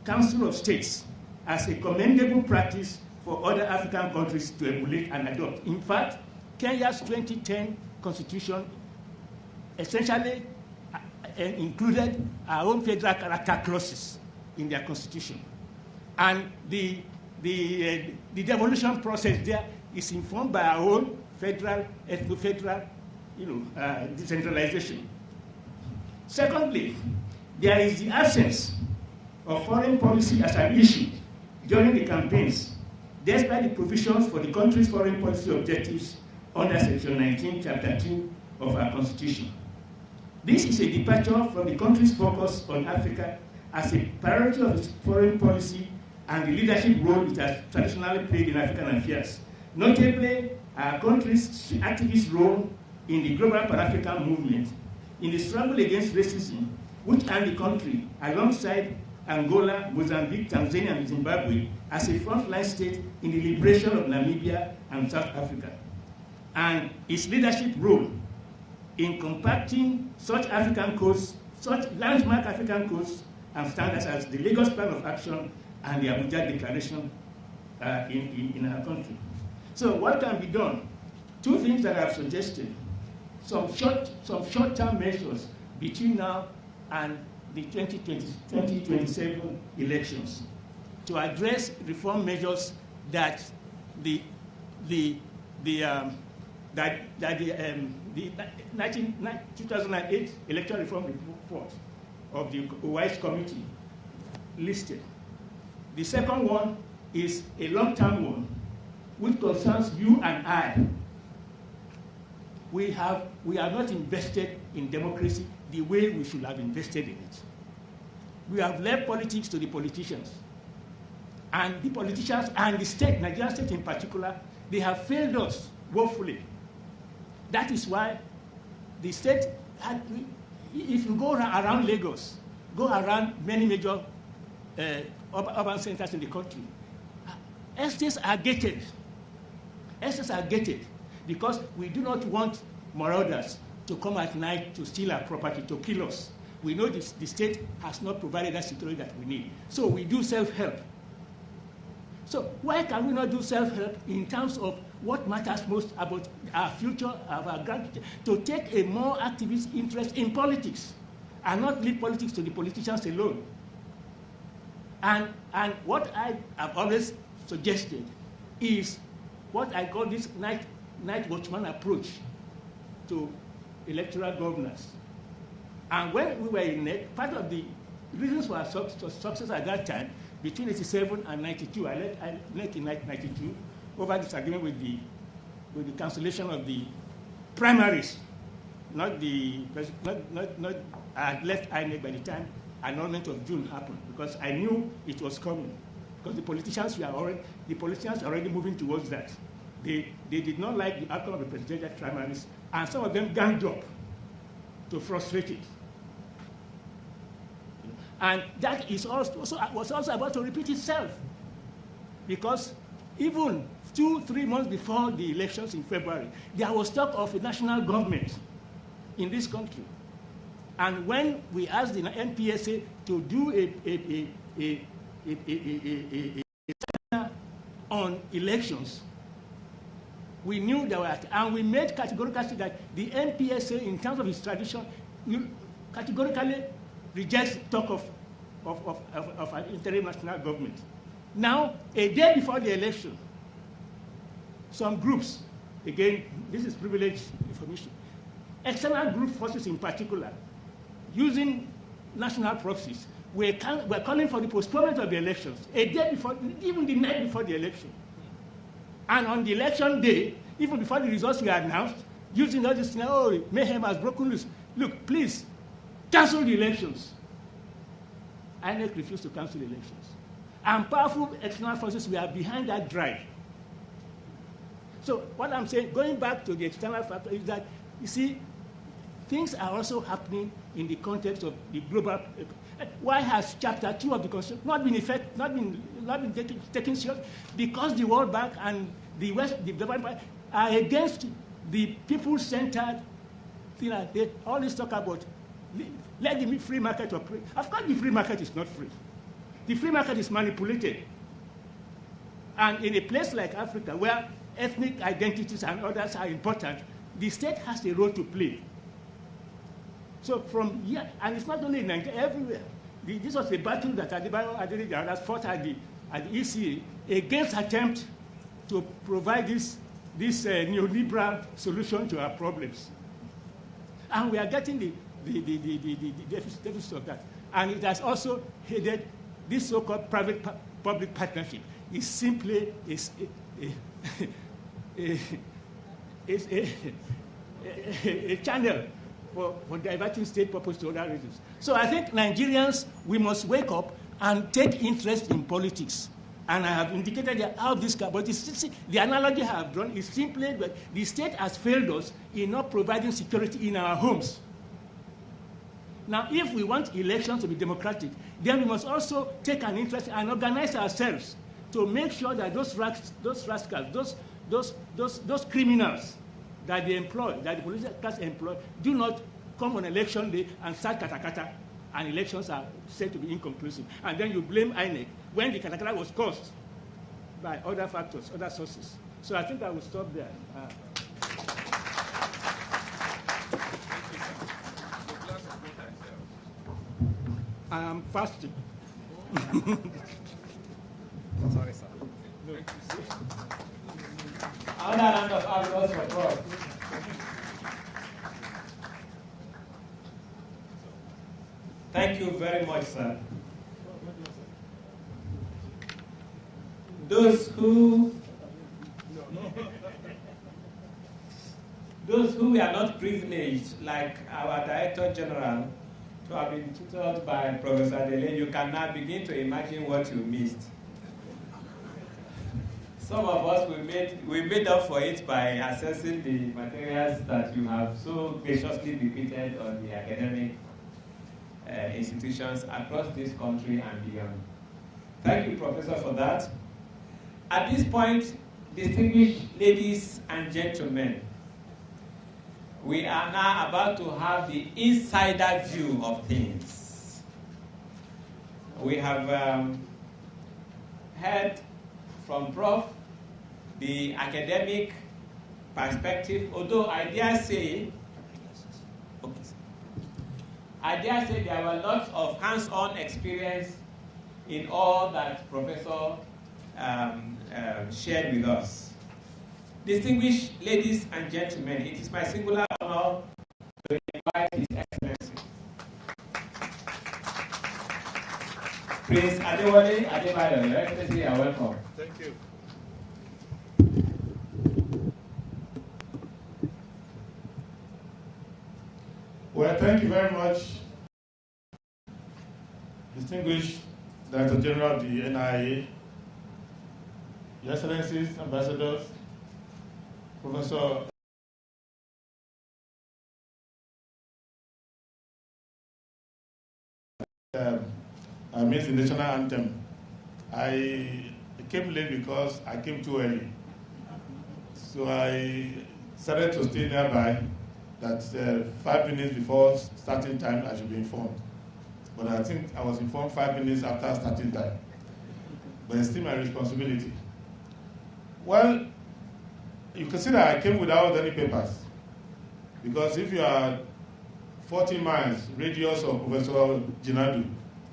D: Council of States as a commendable practice for other African countries to emulate and adopt. In fact, Kenya's 2010 constitution essentially included our own federal character clauses in their constitution. And the devolution process there is informed by our own federal, ethno-federal, decentralization. Secondly, there is the absence of foreign policy as an issue during the campaigns, despite the provisions for the country's foreign policy objectives under Section 19, Chapter 2 of our Constitution. This is a departure from the country's focus on Africa as a priority of its foreign policy and the leadership role it has traditionally played in African affairs. Notably, our country's activist role in the global Pan-African movement, in the struggle against racism, which earned the country, alongside Angola, Mozambique, Tanzania, and Zimbabwe, as a frontline state in the liberation of Namibia and South Africa. And its leadership role in compacting such African codes, such landmark African codes and standards as the Lagos Plan of Action and the Abuja Declaration in our country. So what can be done? Two things that I've suggested. Some short-term measures between now and the 2027 elections to address reform measures that the 2008 electoral reform report of the Wise Committee listed. The second one is a long-term one, which concerns you and I. We have not invested in democracy the way we should have invested in it. We have left politics to the politicians. And the politicians and the state, Nigerian state in particular, they have failed us woefully. That is why the state, if you go around Lagos, go around many major urban centers in the country, estates are gated. Estates are gated because we do not want marauders to come at night to steal our property, to kill us. We know the state has not provided that security that we need. So we do self-help. So why can we not do self-help in terms of what matters most about our future, our grandchildren, to take a more activist interest in politics and not leave politics to the politicians alone? And what I have always suggested is what I call this night watchman approach to electoral governance. And when we were in NEC, part of the reasons for our success at that time, between 87 and 92, I left NEC in 92 over disagreement with the cancellation of the primaries. I had left INEC by the time annulment of June happened because I knew it was coming because the politicians were already moving towards that. they did not like the outcome of the presidential primaries, and some of them ganged up to frustrate it. And that is was also about to repeat itself, because even 2-3 months before the elections in February, there was talk of a national government in this country. And when we asked the NPSA to do a seminar on elections, we knew there were, and we made categorical statement that the NPSA, in terms of its tradition, categorically rejects talk of an interim national government. Now, a day before the election, some groups, again, this is privileged information, external group forces in particular, using national proxies, we're calling for the postponement of the elections, a day before, even the night before the election. And on the election day, even before the results were announced, using all this, oh, mayhem has broken loose. Look, please, cancel the elections. INEC refused to cancel the elections. And powerful external forces were behind that drive. So what I'm saying, going back to the external factor, is that, you see, things are also happening in the context of the global. Why has Chapter 2 of the Constitution not been taken serious? Because the World Bank and the West Development are against the people-centered thing. They always talk about let the free market operate. Of course, the free market is not free. The free market is manipulated. And in a place like Africa, where ethnic identities and others are important, the state has a role to play. So from here, and it's not only in Nigeria, everywhere. This was a battle that Adebayo Adeniyi fought at the ECA against attempt to provide this neoliberal solution to our problems. And we are getting the deficit of that. And it has also headed this so-called private-public partnership is simply a channel for diverting state purpose to other reasons. So I think Nigerians, we must wake up and take interest in politics. And I have indicated how this can, but the analogy I have drawn is simply that the state has failed us in not providing security in our homes. Now, if we want elections to be democratic, then we must also take an interest and organize ourselves to make sure that those rascals, those criminals that they employ, that the political class employ, do not come on election day and start katakata, and elections are said to be inconclusive. And then you blame INEC when the katakata was caused by other factors, other sources. So I think I will stop there. I am fasting.
C: Sorry, sir.
D: No.
A: Another round of applause for Prof. Thank you very much, sir. Those who are not privileged, like our Director General, to have been tutored by Professor Dele, you can now begin to imagine what you missed. Some of us, we made up for it by assessing the materials that you have so graciously bequeathed on the academic institutions across this country and beyond. Thank you, Professor, for that. At this point, distinguished ladies and gentlemen, we are now about to have the insider view of things. We have heard from Prof the academic perspective, although I dare say there were lots of hands-on experience in all that Professor shared with us. Distinguished ladies and gentlemen, it is my singular honor to invite His Excellency Prince Adewale Adebayo. Your Excellency, you are welcome.
E: Thank you. Well, thank you very much, distinguished Director General of the NIA, Your Excellencies, Ambassadors, Professor I missed the national anthem. I came late because I came too early. So I started to stay nearby that 5 minutes before starting time I should be informed. But I think I was informed 5 minutes after starting time. But it's still my responsibility. Well, you consider I came without any papers. Because if you are 40 miles radius of Professor Jinadu,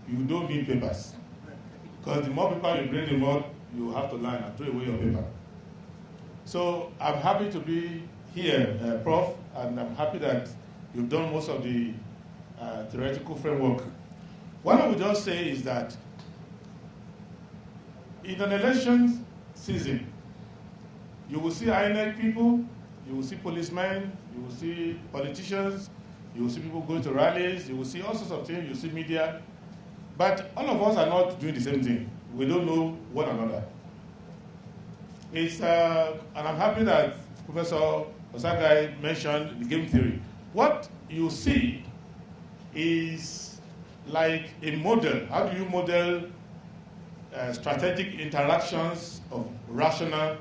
E: you don't need papers. Because the more people you bring, the more you have to learn and throw away your paper. So I'm happy to be here, Prof, and I'm happy that you've done most of the theoretical framework. What I would just say is that in an election season, you will see INEC people, you will see policemen, you will see politicians, you will see people going to rallies, you will see all sorts of things, you will see media. But all of us are not doing the same thing. We don't know one another. And I'm happy that Professor Osagai mentioned the game theory. What you see is like a model. How do you model strategic interactions of rational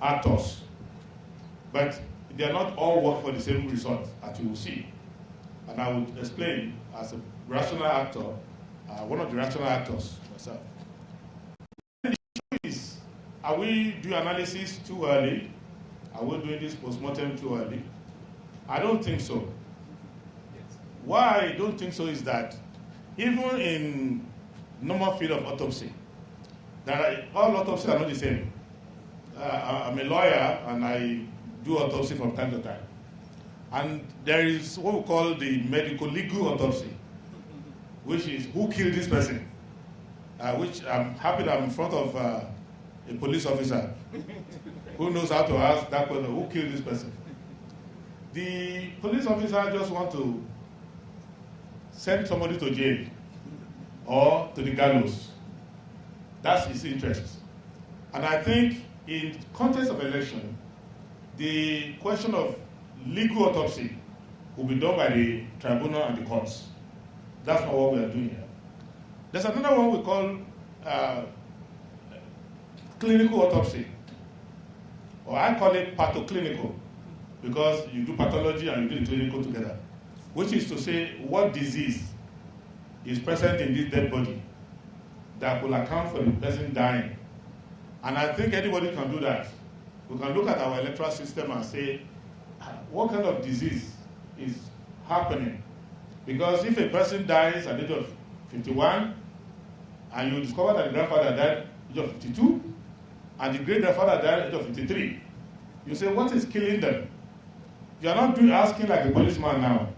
E: actors? But they are not all work for the same result, as you will see. And I would explain as a rational actor, one of the rational actors myself. The issue is, are we doing analysis too early? Are we doing this postmortem too early? I don't think so. Why I don't think so is that even in normal field of autopsy, all autopsies are not the same. I'm a lawyer and I do autopsy from time to time. And there is what we call the medico-legal autopsy, which is who killed this person, which I'm happy that I'm in front of a police officer who knows how to ask that question, who killed this person. The police officer just want to send somebody to jail or to the gallows. That's his interest. And I think in context of election, the question of legal autopsy will be done by the tribunal and the courts. That's not what we are doing here. There's another one we call clinical autopsy, or I call it pathoclinical, because you do pathology and you do the clinical together, which is to say what disease is present in this dead body that will account for the person dying. And I think anybody can do that. We can look at our electoral system and say, what kind of disease is happening? Because if a person dies at the age of 51, and you discover that the grandfather died at the age of 52, and the great-grandfather died at the age of 53, you say, what is killing them? You are not asking like a policeman now.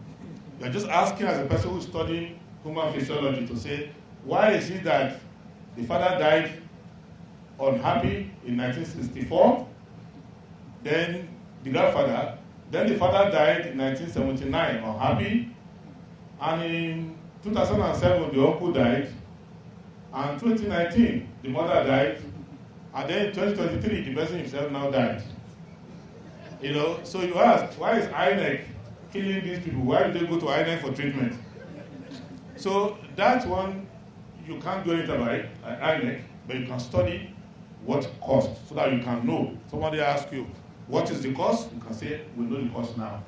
E: You are just asking as a person who is studying human physiology to say, why is it that the father died unhappy in 1964, then the grandfather, then the father died in 1979 unhappy, and in 2007 the uncle died, and 2019 the mother died, and then in 2023 the person himself now died. You know, so you ask, why is INEC killing these people? Why do they go to INEC for treatment? So that one, you can't do anything about it, INEC, but you can study what cost, so that you can know. Somebody asks you, what is the cost? You can say, we know the cost now.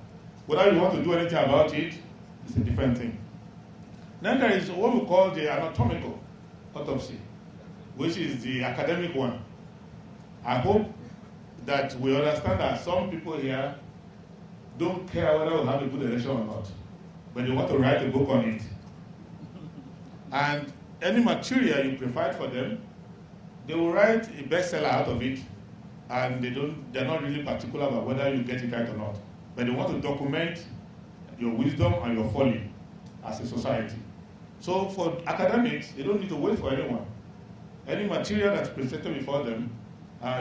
E: Whether you want to do anything about it, it's a different thing. Then there is what we call the anatomical autopsy, which is the academic one. I hope that we understand that some people here don't care whether we have a good election or not, but they want to write a book on it. And any material you provide for them, they will write a bestseller out of it, and they're not really particular about whether you get it right or not. But they want to document your wisdom and your folly as a society. So for academics, they don't need to wait for anyone. Any material that's presented before them,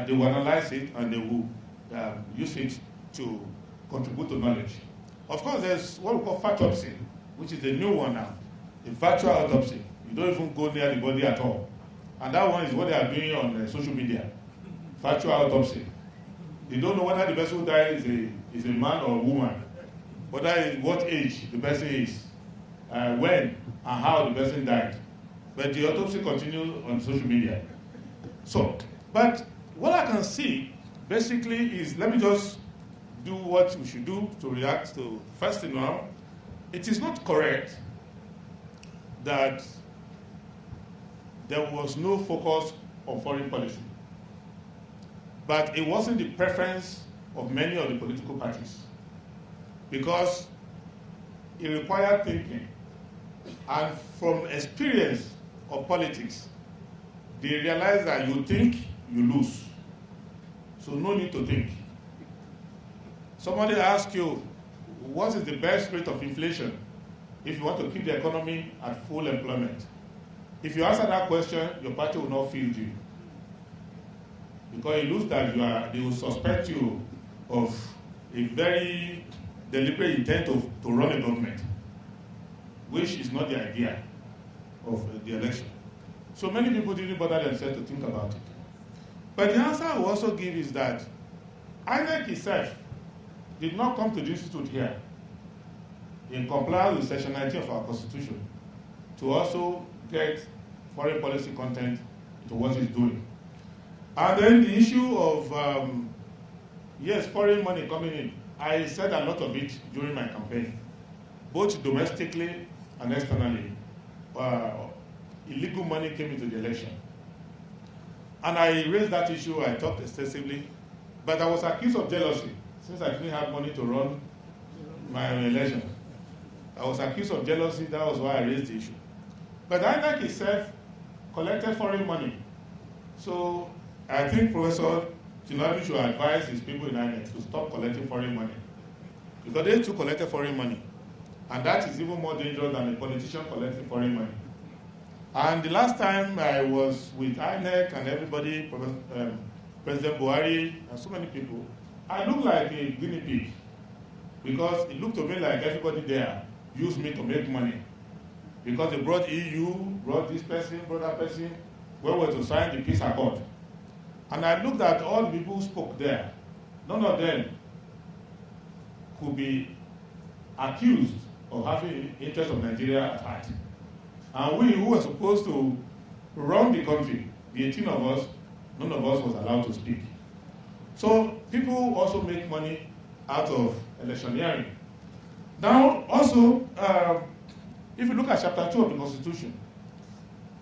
E: they will analyze it and they will use it to contribute to knowledge. Of course, there's what we call factopsy, which is the new one now, the virtual autopsy. You don't even go near the body at all. And that one is what they are doing on social media, virtual autopsy. They don't know whether the person who died is a man or a woman, whether what age the person is, when and how the person died. But the autopsy continues on social media. So, but what I can see basically is, let me just do what we should do to react to first thing now. It is not correct that there was no focus on foreign policy. But it wasn't the preference of many of the political parties, because it required thinking. And from experience of politics, they realize that you think, you lose. So no need to think. Somebody asks you, what is the best rate of inflation if you want to keep the economy at full employment? If you answer that question, your party will not field you. Because it looks that they will suspect you of a very deliberate intent to run a government, which is not the idea of the election. So many people didn't bother themselves to think about it. But the answer I will also give is that INEC itself did not come to the institute here in compliance with Section 19 of our Constitution to also get foreign policy content to what it's doing. And then the issue of, yes, foreign money coming in. I said a lot of it during my campaign, both domestically and externally. Illegal money came into the election. And I raised that issue, I talked extensively, but I was accused of jealousy since I didn't have money to run my election. I was accused of jealousy, that was why I raised the issue. But INEC itself collected foreign money. So I think Professor Tinabi should advise his people in INEC to stop collecting foreign money. Because they too collected foreign money. And that is even more dangerous than a politician collecting foreign money. And the last time I was with INEC and everybody, President Buhari and so many people, I looked like a guinea pig. Because it looked to me like everybody there used me to make money. Because they brought EU, brought this person, brought that person, we were to sign the peace accord. And I looked at all the people who spoke there. None of them could be accused of having the interest of Nigeria at heart. And we who were supposed to run the country, the 18 of us, none of us was allowed to speak. So people also make money out of electioneering. Now, also, if you look at Chapter 2 of the Constitution,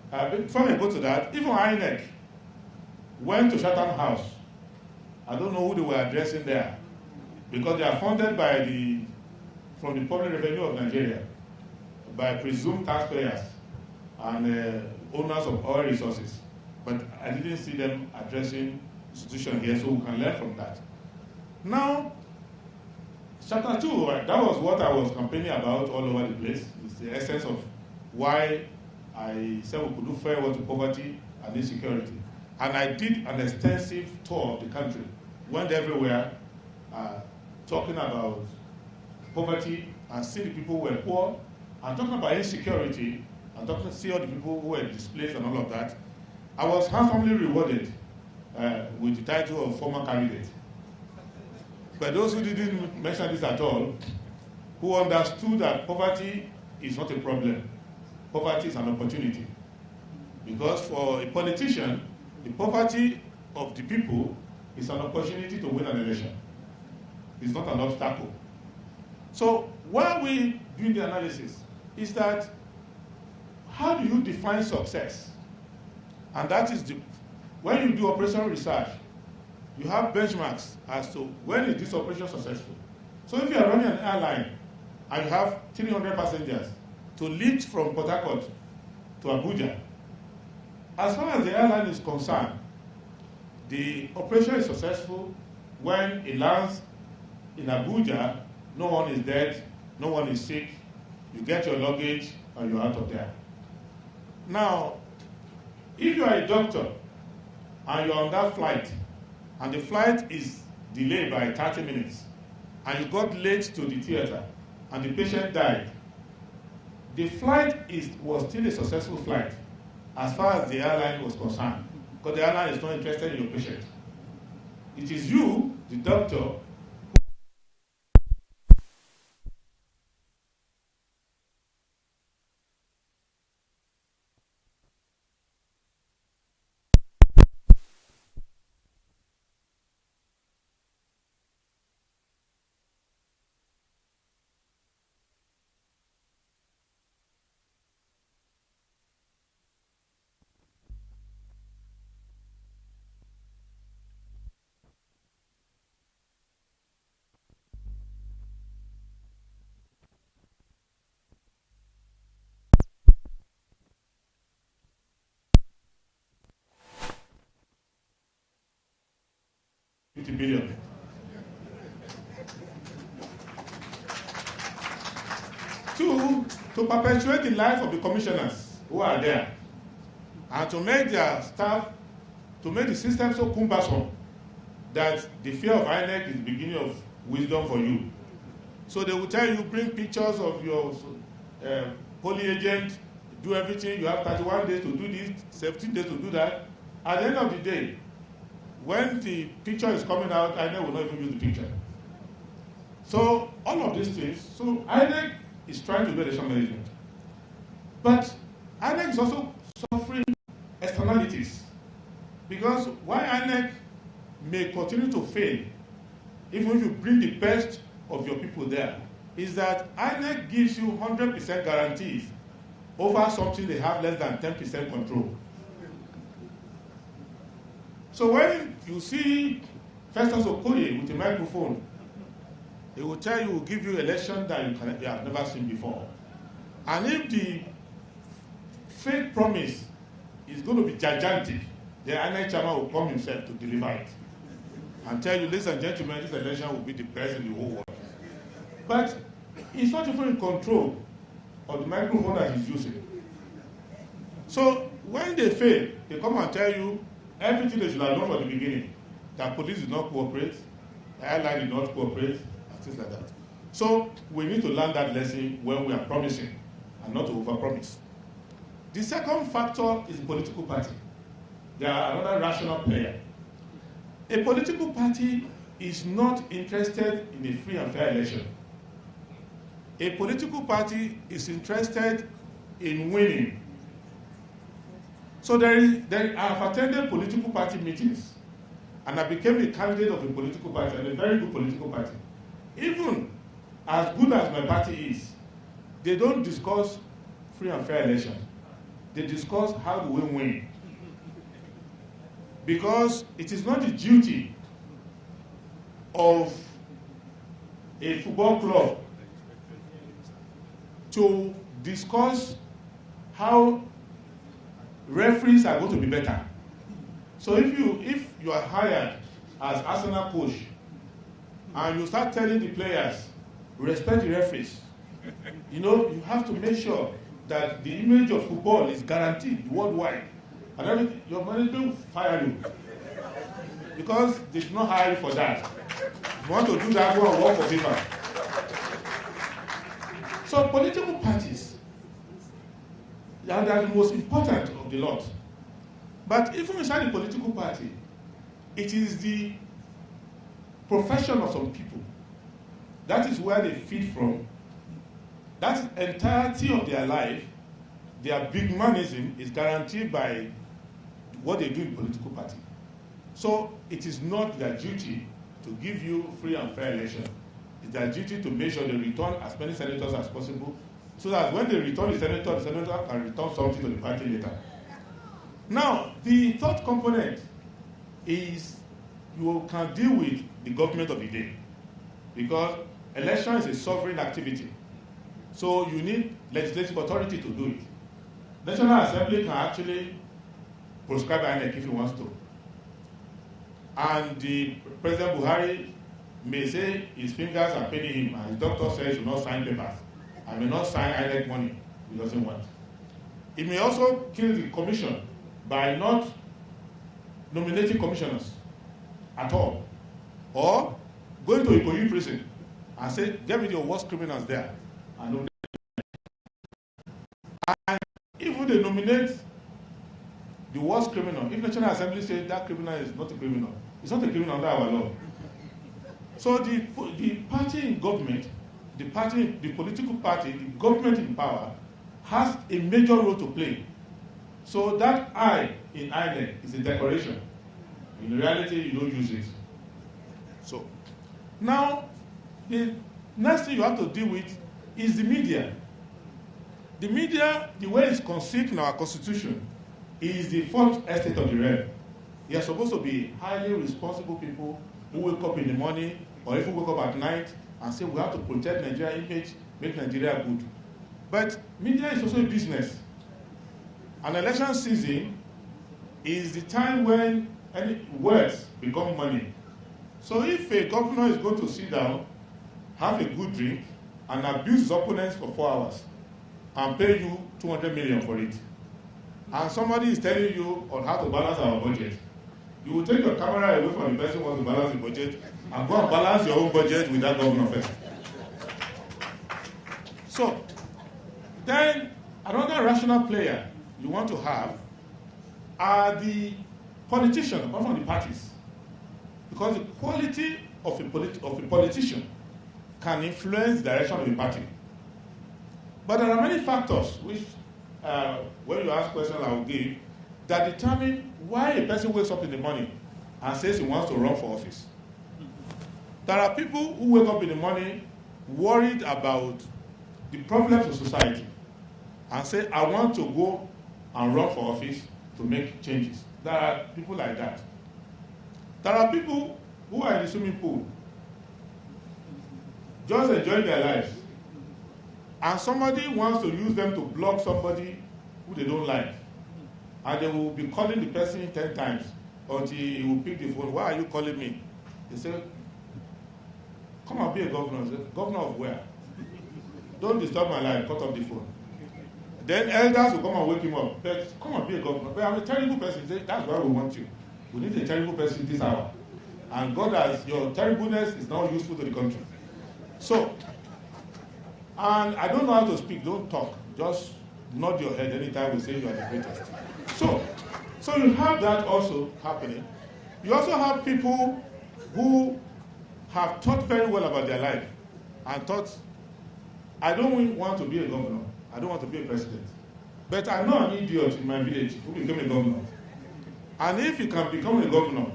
E: before I go to that, even INEC went to Chatham House. I don't know who they were addressing there, because they are funded from the public revenue of Nigeria, by presumed taxpayers and owners of oil resources. But I didn't see them addressing the institution here, so we can learn from that. Now, Chapter 2, that was what I was campaigning about all over the place. It's the essence of why I said we could do farewell to poverty and insecurity. And I did an extensive tour of the country, went everywhere, talking about poverty and see the people who were poor, and talking about insecurity, and talking to see all the people who were displaced and all of that. I was handsomely rewarded with the title of former candidate. But those who didn't mention this at all, who understood that poverty is not a problem, poverty is an opportunity. Because for a politician, the poverty of the people is an opportunity to win an election. It's not an obstacle. So why we do the analysis is that how do you define success? And that is when you do operational research, you have benchmarks as to when is this operation successful. So if you are running an airline and you have 300 passengers to lift from Port Harcourt to Abuja, as far as the airline is concerned, the operation is successful when it lands in Abuja, no one is dead, no one is sick, you get your luggage and you're out of there. Now, if you are a doctor and you're on that flight, and the flight is delayed by 30 minutes, and you got late to the theater, and the patient died, the flight was still a successful flight as far as the airline was concerned, because the airline is not interested in your patient. it is you, the doctor, $50 billion. Two, to perpetuate the life of the commissioners who are there, and to make their staff, to make the system so cumbersome that the fear of INEC is the beginning of wisdom for you. So they will tell you, bring pictures of your polling agent, do everything, you have 31 days to do this, 17 days to do that. At the end of the day, when the picture is coming out, INEC will not even use the picture. So all of these things, so INEC is trying to do election management. But INEC is also suffering externalities. Because why INEC may continue to fail, even if you bring the best of your people there, is that INEC gives you 100% guarantees over something they have less than 10% control. So when you see Festus Okoye with a microphone, he will tell you, will give you election that you have never seen before. And if the fake promise is going to be gigantic, the INEC chairman will come himself to deliver it and tell you, ladies and gentlemen, this election will be the best in the whole world. But he's not even in control of the microphone that he's using. So when they fail, they come and tell you everything they should have known from the beginning, that police did not cooperate, the airline did not cooperate, and things like that. So we need to learn that lesson when we are promising and not to overpromise. The second factor is the political party. They are another rational player. A political party is not interested in a free and fair election. A political party is interested in winning. So I have attended political party meetings, and I became a candidate of a political party, and a very good political party. Even as good as my party is, they don't discuss free and fair elections. They discuss how do we win. Because it is not the duty of a football club to discuss how referees are going to be better. So if you are hired as Arsenal coach and you start telling the players, respect the referees, you have to make sure that the image of football is guaranteed worldwide. And everything, your manager will fire you. Because they did not hire you for that. If you want to do that, go and work for FIFA. So political parties, they are the most important of the lot. But even inside the political party, it is the profession of some people. That is where they feed from. That entirety of their life, their big manism is guaranteed by what they do in political party. So it is not their duty to give you free and fair election. It's their duty to make sure they return as many senators as possible, so that when they return the senator can return something to the party later. Now, the third component is you can deal with the government of the day, because election is a sovereign activity. So you need legislative authority to do it. National Assembly can actually proscribe INEC if he wants to. And the President Buhari may say his fingers are paining him, and his doctor says he should not sign papers. I may not sign INEC money he doesn't want. He may also kill the commission by not nominating commissioners at all, or going to Ikoyi prison and say, get me your worst criminals there, and nominate. And even they nominate the worst criminal, if National Assembly says that criminal is not a criminal, It's not a criminal under our law. So the party in government, the political party, the government in power, has a major role to play. So that I in INEC is a decoration. In reality, you don't use it. So now, the next thing you have to deal with is the media. The media, the way it's conceived in our constitution, is the fourth estate of the realm. They are supposed to be highly responsible people who wake up in the morning or even wake up at night and say we have to protect Nigeria image, make Nigeria good. But media is also a business. An election season is the time when any words become money. So if a governor is going to sit down, have a good drink, and abuse his opponents for 4 hours, and pay you 200 million for it, and somebody is telling you on how to balance our budget, you will take your camera away from the person who wants to balance the budget and go and balance your own budget with that governor first. So, then another rational player you want to have are the politicians, apart from the parties. Because the quality of a politician can influence the direction of a party. But there are many factors which, when you ask questions I will give, that determine why a person wakes up in the morning and says he wants to run for office. There are people who wake up in the morning worried about the problems of society and say, I want to go and run for office to make changes. There are people like that. There are people who are in the swimming pool, just enjoying their lives, and somebody wants to use them to block somebody who they don't like, and they will be calling the person 10 times until he will pick the phone. Why are you calling me? They say, come and be a governor. Say, governor of where? Don't disturb my life, cut off the phone. Then elders will come and wake him up. But come and be a governor. But I'm a terrible person. Say, that's why we want you. We need a terrible person this hour. And God has, your terribleness is now useful to the country. So, and I don't know how to speak, don't talk. Just nod your head anytime we say you are the greatest. So you have that also happening. You also have people who have thought very well about their life and thought, I don't want to be a governor. I don't want to be a president. But I know an idiot in my village who became a governor. And if you can become a governor,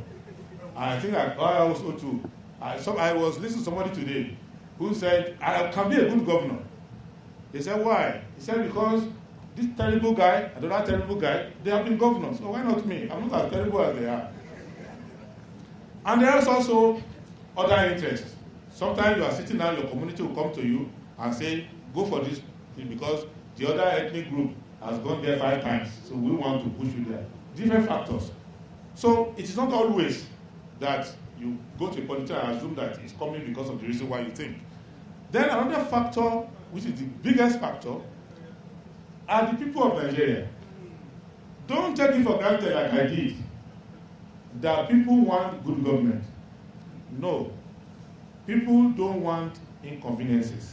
E: I think I also too. I was listening to somebody today who said, I can be a good governor. They said, why? He said, because this terrible guy, another terrible guy, they have been governors. So why not me? I'm not as terrible as they are. And there is also other interests. Sometimes you are sitting down, your community will come to you and say, go for this thing because the other ethnic group has gone there 5 times. So we want to push you there. Different factors. So it is not always that you go to a politician and assume that it's coming because of the reason why you think. Then another factor, which is the biggest factor, are the people of Nigeria. Don't take it for granted like I did, that people want good government. No. People don't want inconveniences.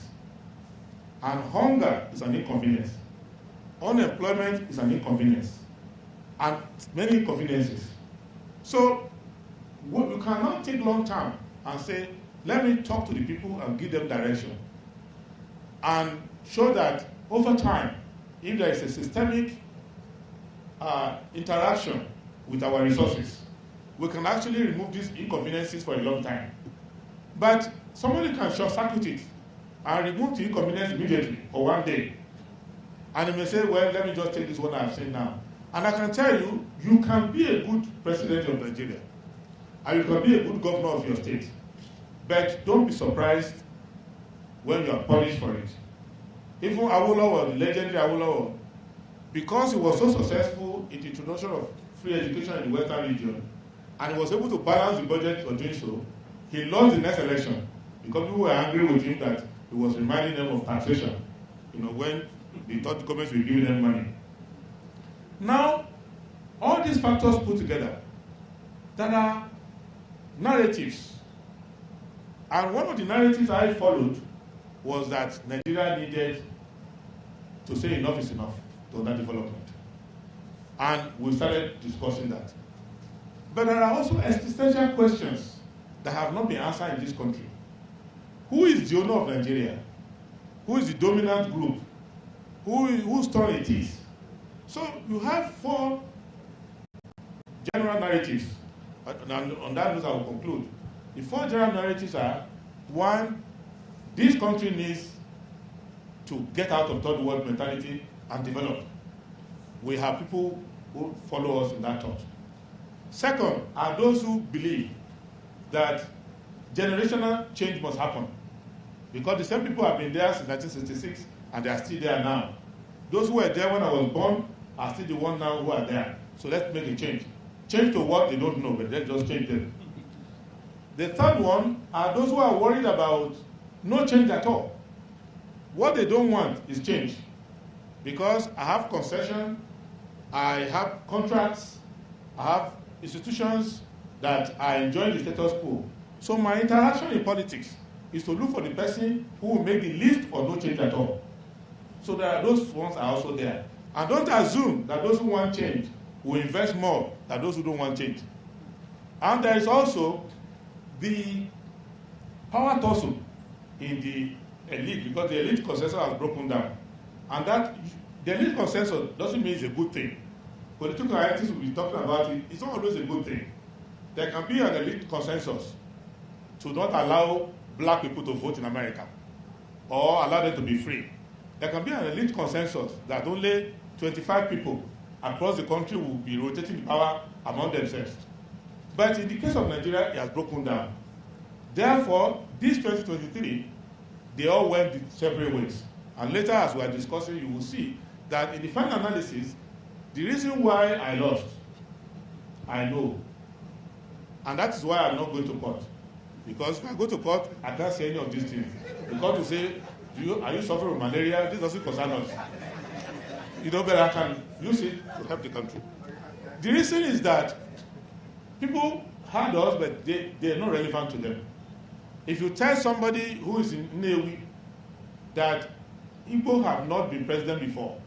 E: And hunger is an inconvenience. Unemployment is an inconvenience. And many inconveniences. So, you cannot take long time and say, let me talk to the people and give them direction. And show that over time, if there is a systemic interaction with our resources, we can actually remove these inconveniences for a long time. But somebody can short-circuit it and remove the inconvenience immediately for 1 day. And you may say, well, let me just take this one I've seen now. And I can tell you, you can be a good president of Nigeria. And you can be a good governor of your state. But don't be surprised when you are punished for it. Even Awolowo, the legendary Awolowo, because he was so successful in the introduction of free education in the Western region, and he was able to balance the budget for doing so, he lost the next election because people were angry with him that he was reminding them of taxation, when they thought the government were giving them money. Now, all these factors put together, there are narratives. And one of the narratives I followed was that Nigeria needed to say enough is enough to that development. And we started discussing that. But there are also existential questions that have not been answered in this country. Who is the owner of Nigeria? Who is the dominant group? Whose turn it is? So you have 4 general narratives. And on that note, I will conclude. The 4 general narratives are: 1, this country needs to get out of third world mentality and develop. We have people who follow us in that thought. Second are those who believe that generational change must happen, because the same people have been there since 1966 and they are still there now. Those who were there when I was born are still the ones now who are there. So let's make a change. Change to what they don't know, but let's just change them. The third one are those who are worried about no change at all. What they don't want is change. Because I have concession, I have contracts, I have institutions that are enjoying the status quo. So my interaction in politics is to look for the person who will make the least or no change at all. So there are those ones are also there. And don't assume that those who want change will invest more than those who don't want change. And there is also the power tussle in the elite, because the elite consensus has broken down. And that the elite consensus doesn't mean it's a good thing. Political scientists will be talking about it. It's not always a good thing. There can be an elite consensus to not allow black people to vote in America or allow them to be free. There can be an elite consensus that only 25 people across the country will be rotating the power among themselves. But in the case of Nigeria, it has broken down. Therefore, this 2023, they all went separate ways. And later, as we are discussing, you will see that in the final analysis, the reason why I lost, I know. And that is why I'm not going to court. Because if I go to court, I can't say any of these things. The court will say, are you suffering from malaria? This doesn't concern us. But I can use it to help the country. The reason is that people heard us, but they are not relevant to them. If you tell somebody who is in Nnewi that Igbo have not been president before,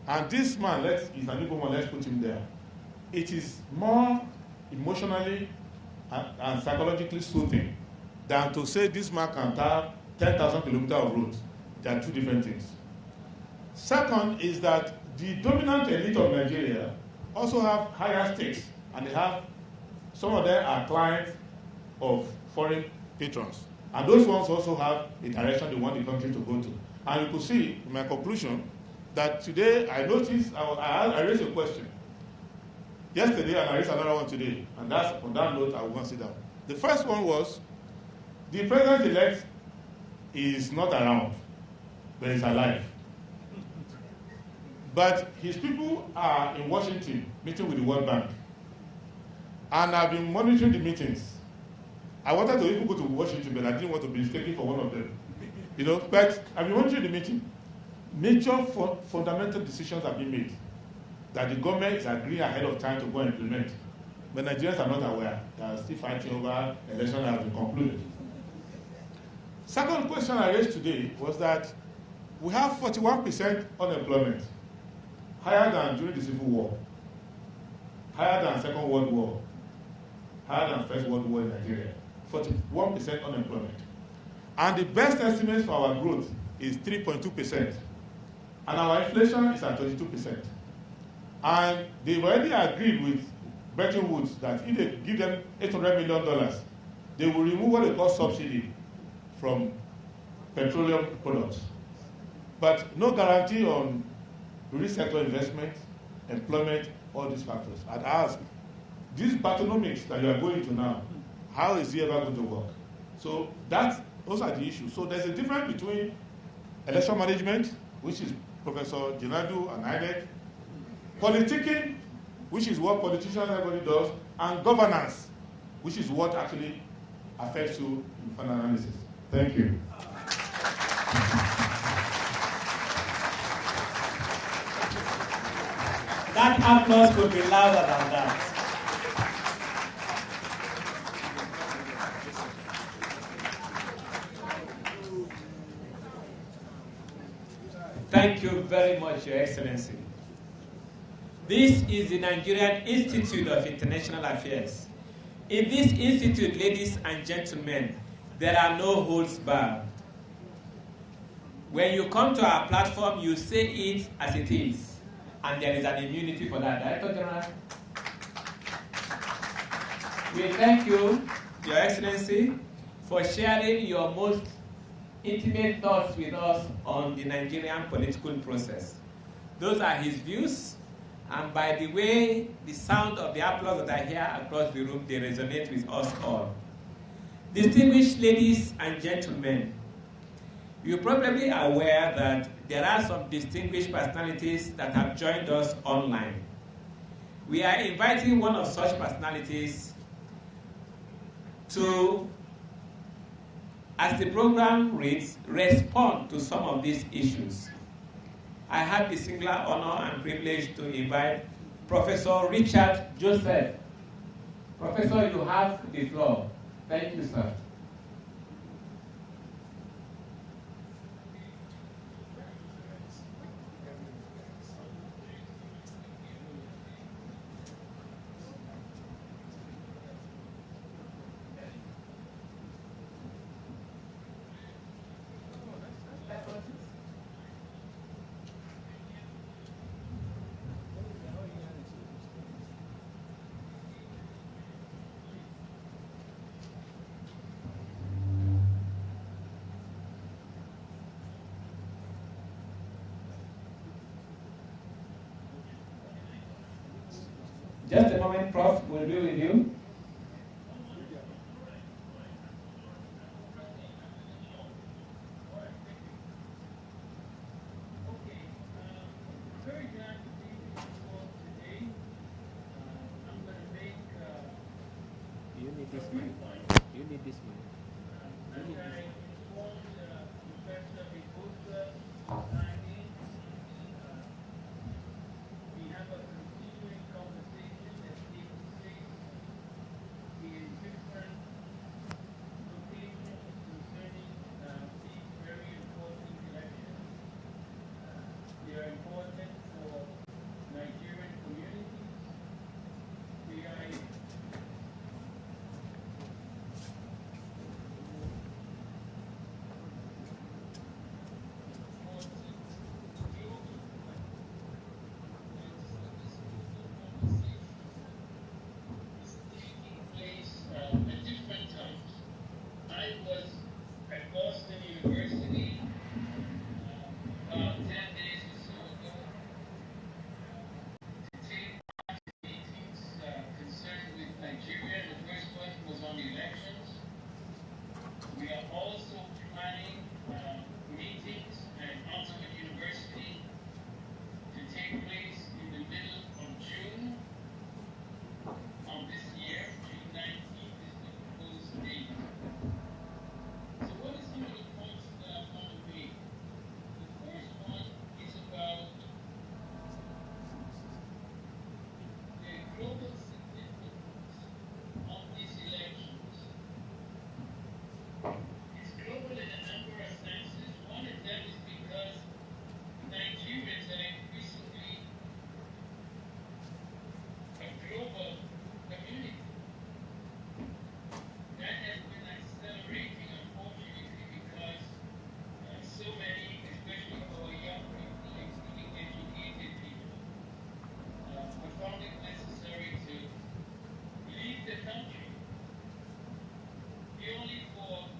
E: and this man is an Igbo man, let's put him there, it is more emotionally and psychologically soothing than to say this man can tar 10,000 kilometers of roads. They are two different things. Second is that the dominant elite of Nigeria also have higher stakes, and some of them are clients of foreign patrons. And those ones also have a direction they want the country to go to. And you could see in my conclusion that today I noticed, I raised a question yesterday and I raised another one today. And that's on that note I will go and sit down. The first one was, the president-elect is not around, but is alive. But his people are in Washington meeting with the World Bank. And I've been monitoring the meetings. I wanted to even go to Washington, but I didn't want to be mistaken for one of them. But I've been monitoring the meeting. Major fundamental decisions have been made that the government is agreeing ahead of time to go and implement. But Nigerians are not aware. They are still fighting over election that has been concluded. Second question I raised today was that we have 41% unemployment, higher than during the Civil War, higher than Second World War, higher than First World War in Nigeria. 41% unemployment. And the best estimate for our growth is 3.2%. And our inflation is at 22%. And they've already agreed with Bretton Woods that if they give them $800 million, they will remove what they call subsidy from petroleum products. But no guarantee on real sector investment, employment, all these factors. I'd ask, this Batonomics that you are going to now, how is it ever going to work? So those are the issues. So there's a difference between election management, which is Professor Jinadu and INEC, politicking, which is what politicians everybody does, and governance, which is what actually affects you in final analysis. Thank you.
A: That applause could be louder than that. Thank you very much, Your Excellency. This is the Nigerian Institute of International Affairs. In this institute, ladies and gentlemen, there are no holds barred. When you come to our platform, you say it as it is, and there is an immunity for that. Director General, we thank you, Your Excellency, for sharing your most intimate thoughts with us on the Nigerian political process. Those are his views, and by the way, the sound of the applause that I hear across the room, they resonate with us all. Distinguished ladies and gentlemen, you're probably aware that there are some distinguished personalities that have joined us online. We are inviting one of such personalities to, as the program reads, respond to some of these issues. I have the singular honor and privilege to invite Professor Richard Joseph. Professor, you have the floor. Thank you, sir. Just a moment, Prof. We'll be with you.
F: Very glad to be with you all today. I'm going to make
C: You need this mic. You need this mic.
F: as I informed Professor Iguta we have a continuing conversation that takes place in different locations concerning these very important elections. They are important for Nigerian communities. They are taking place at different times. I was at Boston University about 10 days or so ago to take part in meetings concerned with Nigeria. The first one was on elections. We are also planning meetings at Oxford University to take place in the middle of June of this year. June 19th is the proposed date. So what are some of the points that I want to make? The first one is about the global significance of these elections. It's global in a number of senses. One of them is because Nigerians are increasingly a global community. That has been accelerating, unfortunately, because so many, especially for young people, including educated people, have found it necessary to leave the country purely for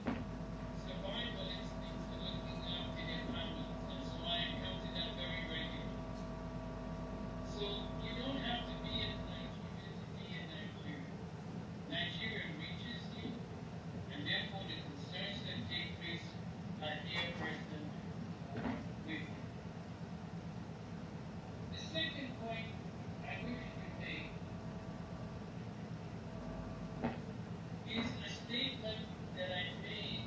F: survival instincts and looking after their families. And so I encounter that very regularly. So you don't have to be in Nigeria to be in Nigeria. Nigeria reaches you, and therefore the concerns that take place are here present with you. The second point I wish to make is a statement that I made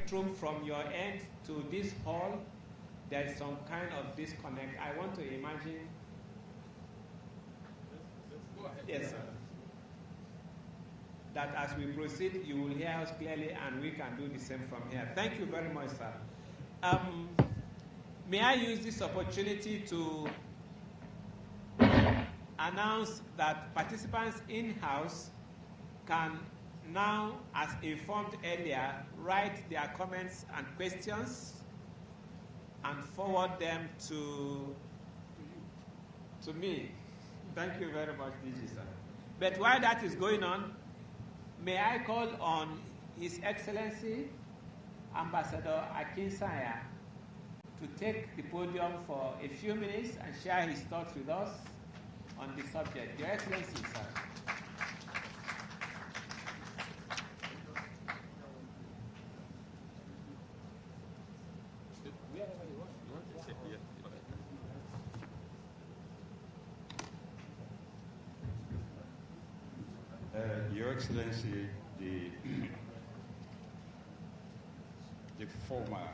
A: spectrum from your end to this hall, there is some kind of disconnect. I want to imagine. Yes, sir. That as we proceed, you will hear us clearly, and we can do the same from here. Thank you very much, sir. May I use this opportunity to announce that participants in-house can now, as informed earlier, write their comments and questions and forward them to me. Thank you very much, DG, sir. But while that is going on, may I call on His Excellency Ambassador Akinsanya to take the podium for a few minutes and share his thoughts with us on the subject. Your Excellency, sir.
G: Your Excellency, the former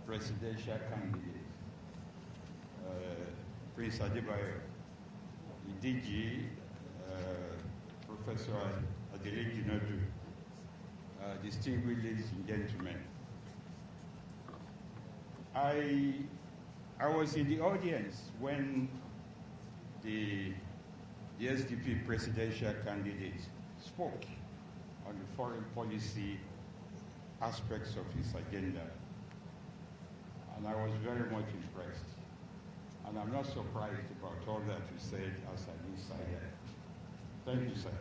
G: presidential candidate, Prince Adebayo, the DG, Professor Adele Jinadu, distinguished ladies and gentlemen. I was in the audience when the SDP presidential candidate spoke on the foreign policy aspects of his agenda. And I was very much impressed. And I'm not surprised about all that you said as an insider. Thank you, sir.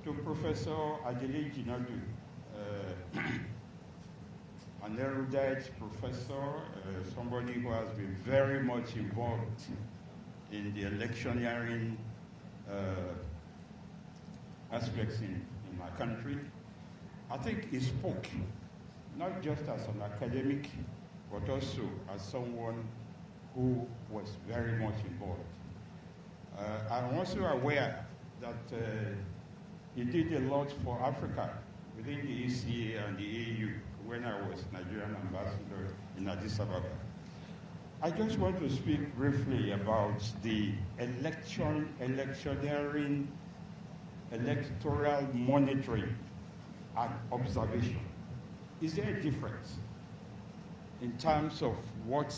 G: To Professor Adele Jinadu, an erudite professor, somebody who has been very much involved in the electioneering aspects in my country. I think he spoke, not just as an academic, but also as someone who was very much involved. I'm also aware that he did a lot for Africa within the ECA and the EU when I was Nigerian ambassador in Addis Ababa. I just want to speak briefly about the electioneering, electoral monitoring and observation. Is there a difference in terms of what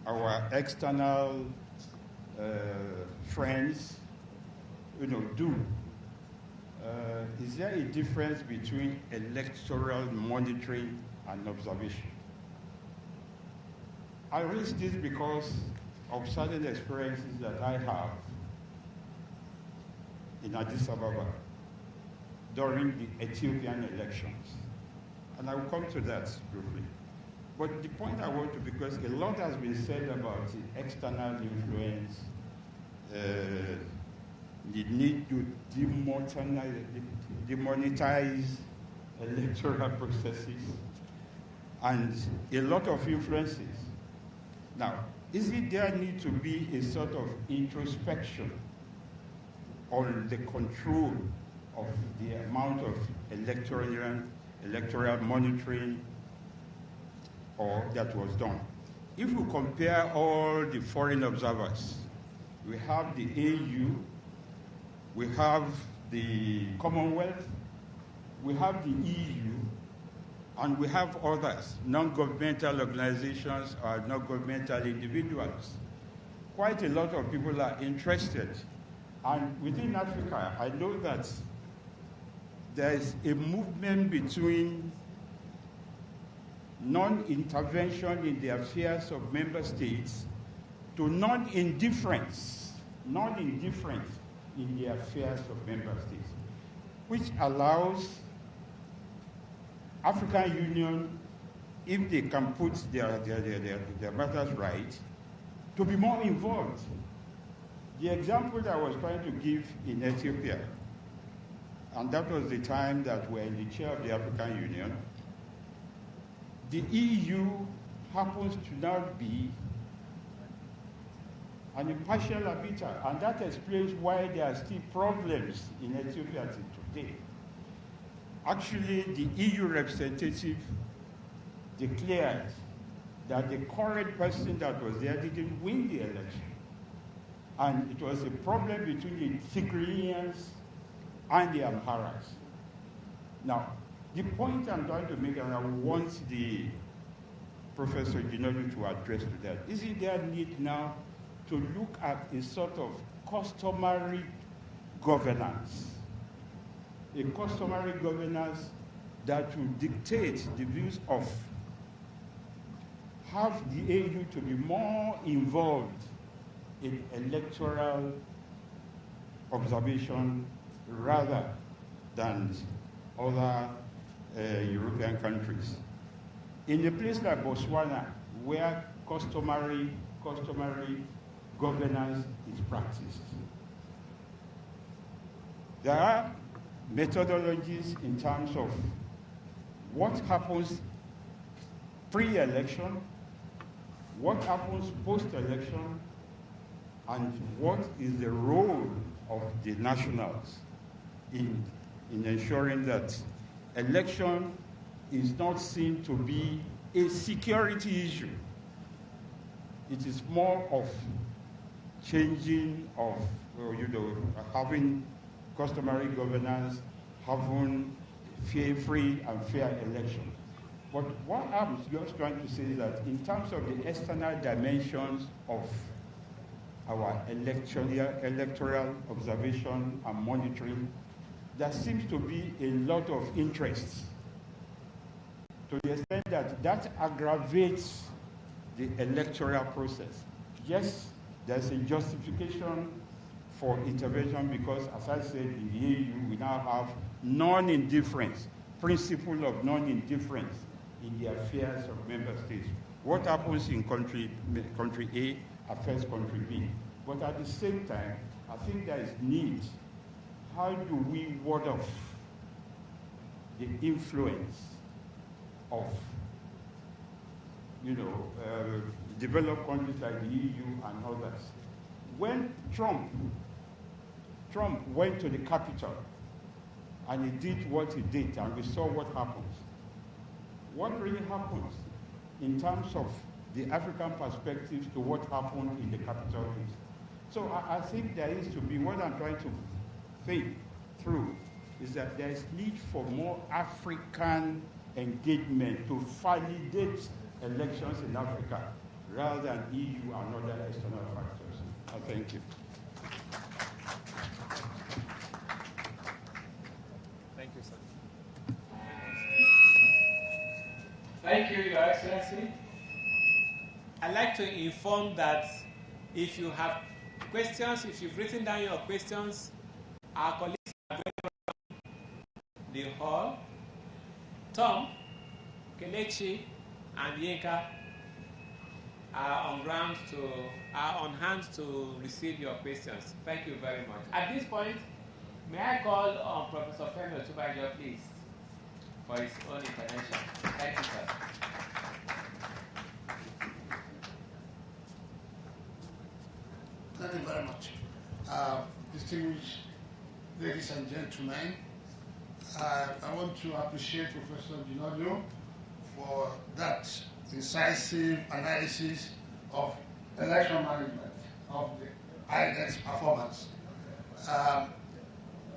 G: our external friends, do? Is there a difference between electoral monitoring and observation? I raise this because of certain experiences that I have in Addis Ababa during the Ethiopian elections. And I will come to that briefly. But the point I want to, because a lot has been said about the external influence, the need to demonetize electoral processes, and a lot of influences. Now, is it there need to be a sort of introspection on the control of the amount of electoral monitoring or that was done? If we compare all the foreign observers, we have the AU, we have the Commonwealth, we have the EU, and we have others, non-governmental organizations or non-governmental individuals. Quite a lot of people are interested. And within Africa, I know that there is a movement between non-intervention in the affairs of member states to non-indifference in the affairs of member states, which allows African Union, if they can put their matters right, to be more involved. The example that I was trying to give in Ethiopia, and that was the time that we're in the chair of the African Union, the EU happens to now be an impartial arbiter, and that explains why there are still problems in Ethiopia today. Actually, the EU representative declared that the current person that was there didn't win the election. And it was a problem between the Tigrayans and the Amharas. Now, the point I'm trying to make, and I want the Professor Ginolu to address to that, isn't there a need now to look at a sort of customary governance? A customary governance that will dictate the views of, have the AU to be more involved in electoral observation rather than other European countries. In a place like Botswana, where customary governance is practiced, there are methodologies in terms of what happens pre-election, what happens post-election, and what is the role of the nationals in ensuring that election is not seen to be a security issue. It is more of changing of, having customary governance, having free and fair election. But what I'm just trying to say is that in terms of the external dimensions of our electoral observation and monitoring, there seems to be a lot of interest, to the extent that that aggravates the electoral process. Yes, there's a justification for intervention because, as I said, in the EU, we now have non-indifference, principle of non-indifference in the affairs of member states. What happens in country A affects country B. But at the same time, I think there is need. How do we ward off the influence of, developed countries like the EU and others? When Trump went to the Capitol and he did what he did, and we saw what happens. What really happens in terms of the African perspective to what happened in the Capitol Hill? So I think there is to be, what I'm trying to think through is that there is need for more African engagement to validate elections in Africa rather than EU and other external factors. Thank you.
A: Thank you, sir. Thank you, Your Excellency. I'd like to inform that if you have questions, if you've written down your questions, our colleagues are going around the hall. Tom, Kelechi, and Yinka are on hand to receive your questions. Thank you very much. At this point, may I call on Professor Femi Otunbajo, please, for his own intervention. Thank you, sir.
H: Thank you very much. Distinguished ladies and gentlemen, I want to appreciate Professor Ginolu for that incisive analysis of election management, of the INEC's performance.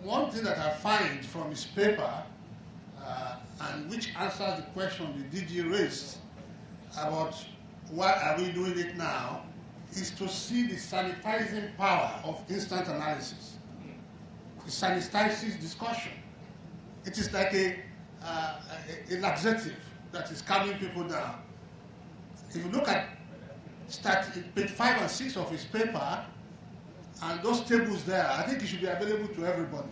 H: One thing that I find from his paper, and which answers the question the DG raised about why are we doing it now, is to see the sanitizing power of instant analysis. It sanitizes discussion. It is like a laxative that is calming people down. If you look at page 5 and 6 of his paper, and those tables there, I think it should be available to everybody,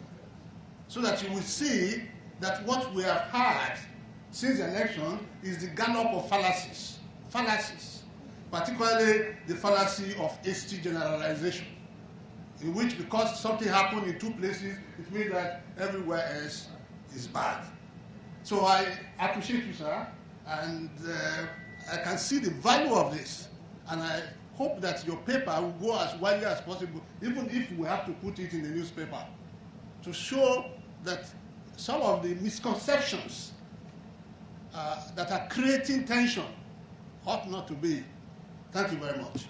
H: so that you will see that what we have had since the election is the gallop of fallacies, particularly the fallacy of hasty generalization, in which because something happened in two places, it means that everywhere else is bad. So I appreciate you, sir, and I can see the value of this, and I hope that your paper will go as widely as possible, even if we have to put it in the newspaper, to show that some of the misconceptions that are creating tension ought not to be. Thank you very much.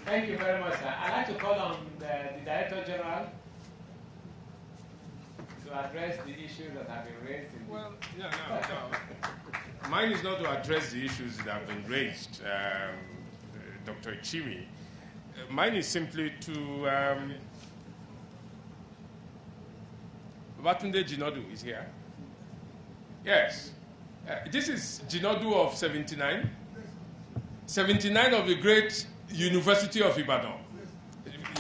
A: Thank you very much, sir. I'd like to call on the Director General to address the issues that have been raised.
B: Well, no. Mine is not to address the issues that have been raised, Dr. Chimi. Mine is simply to Batunde Jinodu is here. Yes. This is Jinodu of 79. 79 of the great University of Ibadan.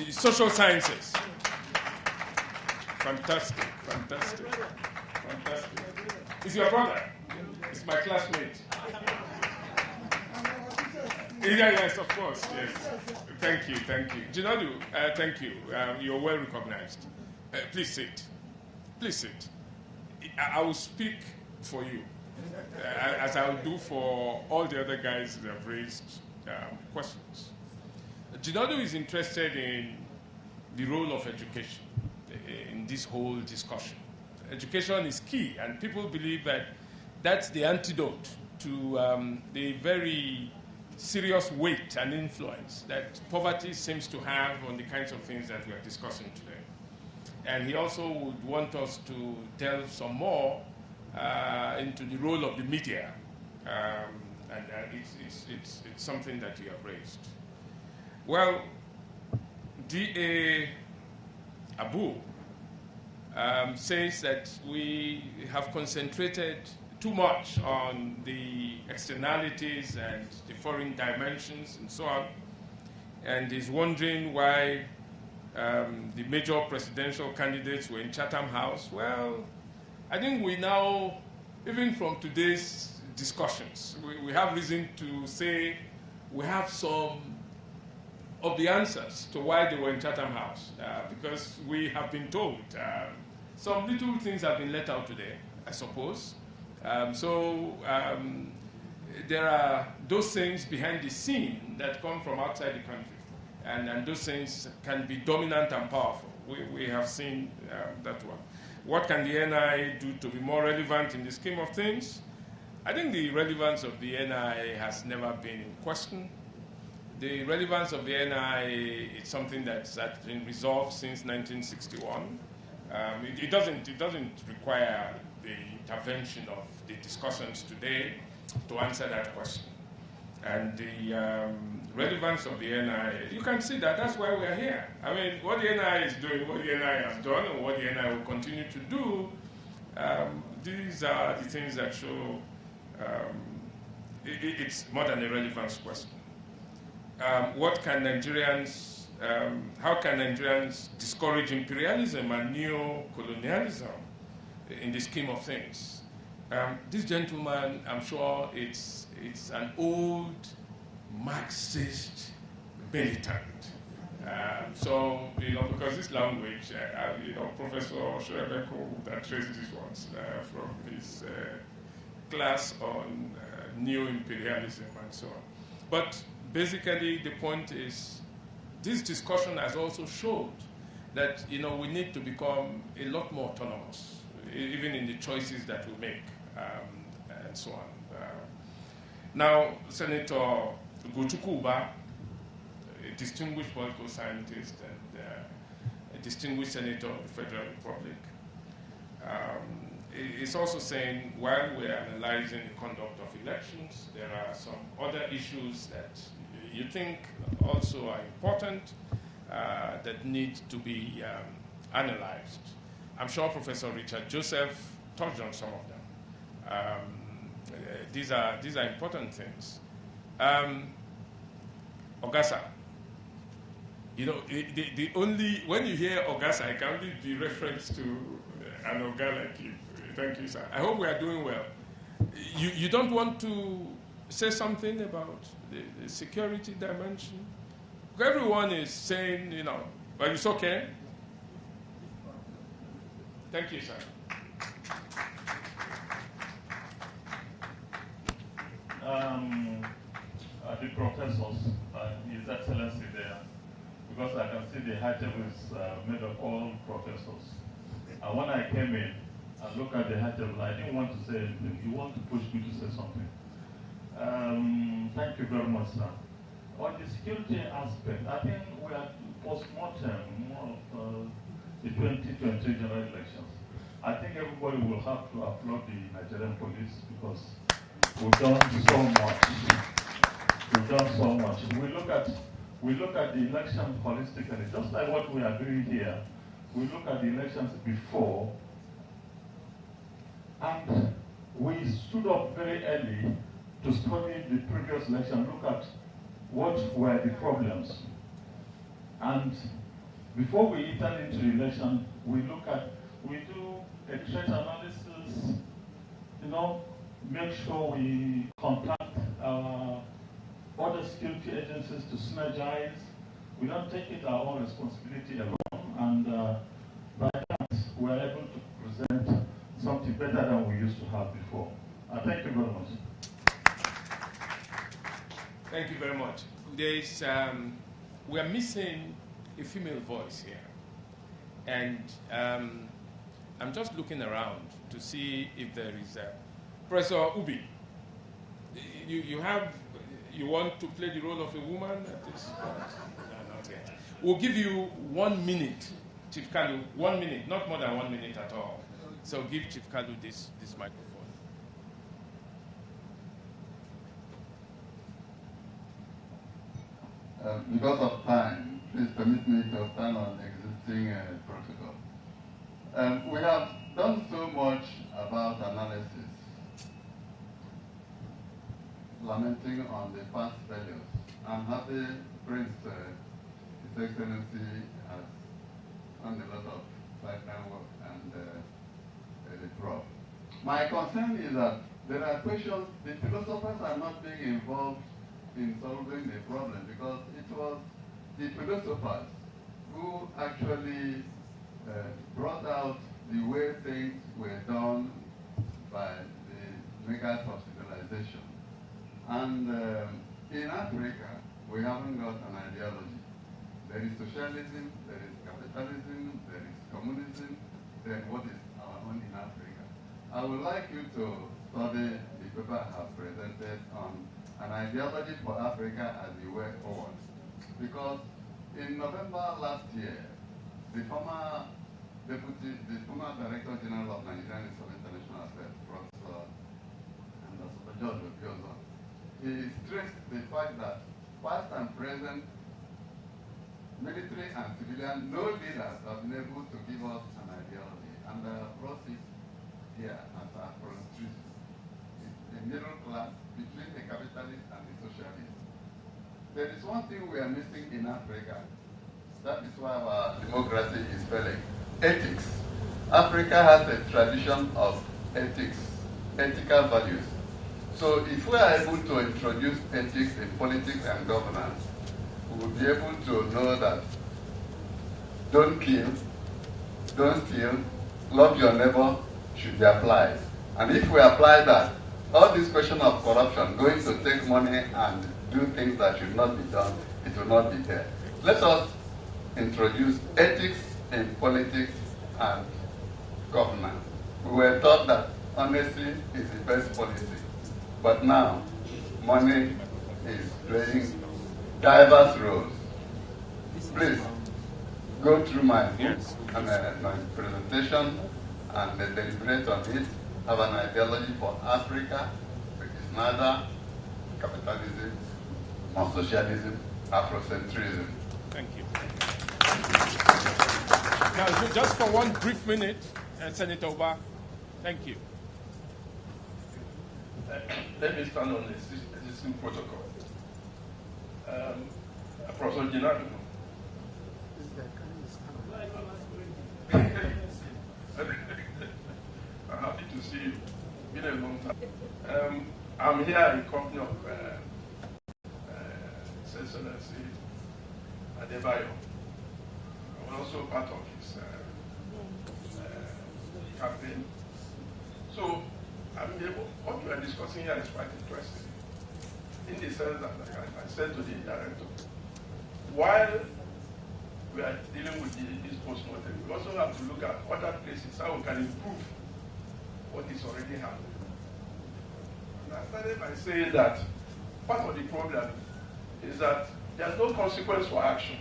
B: Social sciences. Fantastic, fantastic, fantastic. It's your brother. It's my classmate. Yes, of course, yes. Thank you, thank you. Jinodu, thank you. You're well recognized. Please sit. Please sit. I will speak for you, as I will do for all the other guys that have raised questions. Jinodu is interested in the role of education in this whole discussion. Education is key, and people believe that that's the antidote to the very serious weight and influence that poverty seems to have on the kinds of things that we are discussing today. And he also would want us to delve some more into the role of the media, and it's something that you have raised. Well, D.A. Abu says that we have concentrated too much on the externalities and the foreign dimensions and so on, and is wondering why the major presidential candidates were in Chatham House. Well, I think we now, even from today's discussions, we have reason to say we have some of the answers to why they were in Chatham House, because we have been told some little things have been let out today, I suppose. There are those things behind the scene that come from outside the country, and those things can be dominant and powerful. We have seen that one. What can the NI do to be more relevant in the scheme of things? I think the relevance of the NI has never been in question. The relevance of the NI is something that's been resolved since 1961. It doesn't require the intervention of the discussions today to answer that question. And the relevance of the NI, you can see that that's why we are here. I mean, what the NI is doing, what the NI has done, and what the NI will continue to do, these are the things that show it's more than a relevance question. What can Nigerians, how can Nigerians discourage imperialism and neo-colonialism in the scheme of things? This gentleman, I'm sure it's an old Marxist militant. Because this language, Professor Sherebeko that raised this once from his class on neo-imperialism and so on. But basically, the point is, this discussion has also showed that we need to become a lot more autonomous, even in the choices that we make, and so on. Now, Senator Gochukwuba, a distinguished political scientist and a distinguished senator of the Federal Republic, is also saying, while we're analyzing the conduct of elections, there are some other issues that you think also are important that need to be analyzed. I'm sure Professor Richard Joseph touched on some of them. These are important things. Ogasa, the only, when you hear Ogasa, it can only be reference to an Oga like you. Thank you, sir. I hope we are doing well. You don't want to say something about the security dimension? Everyone is saying, but it's okay. Thank you, sir.
I: The professors, His Excellency there, because I can see the high table is made of all professors. And when I came in and looked at the high table, I didn't want to say anything. You want to push me to say something. Thank you very much, sir. On the security aspect, I think we are post-mortem of the 2020 general elections. I think everybody will have to applaud the Nigerian police because we've done so much. We've done so much. We look at the election holistically, just like what we are doing here. We look at the elections before, and we stood up very early to study the previous election, look at what were the problems. And before we enter into the election, we do a threat analysis, make sure we contact our other security agencies to synergize. We don't take it our own responsibility alone, and by that, we're able to present something better than we used to have before. Thank you very much.
B: Thank you very much. We are missing a female voice here. And I'm just looking around to see if there is a... Professor Ubi, you want to play the role of a woman at this point? No, not yet. We'll give you 1 minute, Chief Kalu, 1 minute, not more than 1 minute at all. So give Chief Kalu this microphone.
J: Because of time, please permit me to stand on existing protocol. We have done so much about analysis, lamenting on the past failures. I'm happy Prince, His Excellency, has done a lot of pipeline work and the probe. My concern is that there are questions, the philosophers are not being involved in solving the problem because it was the philosophers who actually brought out the way things were done by the makers of civilization. And in Africa, we haven't got an ideology. There is socialism, there is capitalism, there is communism, then what is our own in Africa? I would like you to study the paper I have presented on an ideology for Africa as the way forward. Because in November last year, the former Director General of Nigerian Institute of International Affairs, Professor George Obiozo, he stressed the fact that past and present military and civilian, no leaders have been able to give us an ideology. And I brought it here as a construct. The middle class between the capitalist and the socialist. There is one thing we are missing in Africa. That is why our democracy is failing. Ethics. Africa has a tradition of ethics, ethical values. So if we are able to introduce ethics in politics and governance, we will be able to know that don't kill, don't steal, love your neighbor should be applied. And if we apply that, all this question of corruption, going to take money and do things that should not be done, it will not be there. Let us introduce ethics in politics and governance. We were taught that honesty is the best policy. But now, money is playing diverse roles. Please, go through my book and my presentation and deliberate on it. Have an ideology for Africa, which is neither capitalism nor socialism, Afrocentrism.
B: Thank you. Now, just for 1 brief minute, Senator Oba, thank you.
K: Let me stand on existing protocol. Professor Ginadu. I'm happy to see you. Been a long time. I'm here in company of His Excellency Adebayo. I'm also part of his campaign. So, what we are discussing here is quite interesting. In the sense that, like I said to the director, while we are dealing with this postmortem, we also have to look at other places, how we can improve what is already happening. And I started by saying that part of the problem is that there's no consequence for action.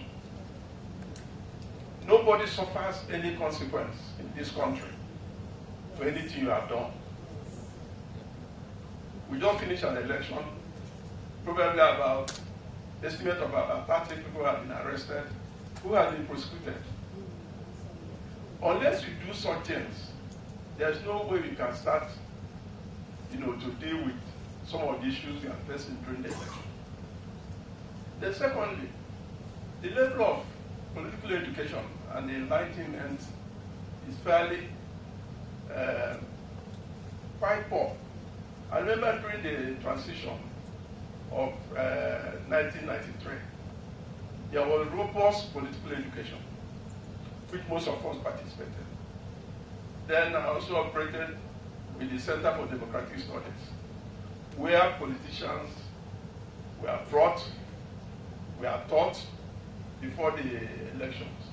K: Nobody suffers any consequence in this country for anything you have done. We just finished an election, probably about, estimate of about 30 people have been arrested, who have been prosecuted. Unless you do such things, there's no way we can start, to deal with some of the issues we are facing during the election. Then secondly, the level of political education and the enlightenment is fairly quite poor. I remember during the transition of 1993, there was robust political education, which most of us participated. Then I also operated with the Center for Democratic Studies, where politicians were taught before the elections.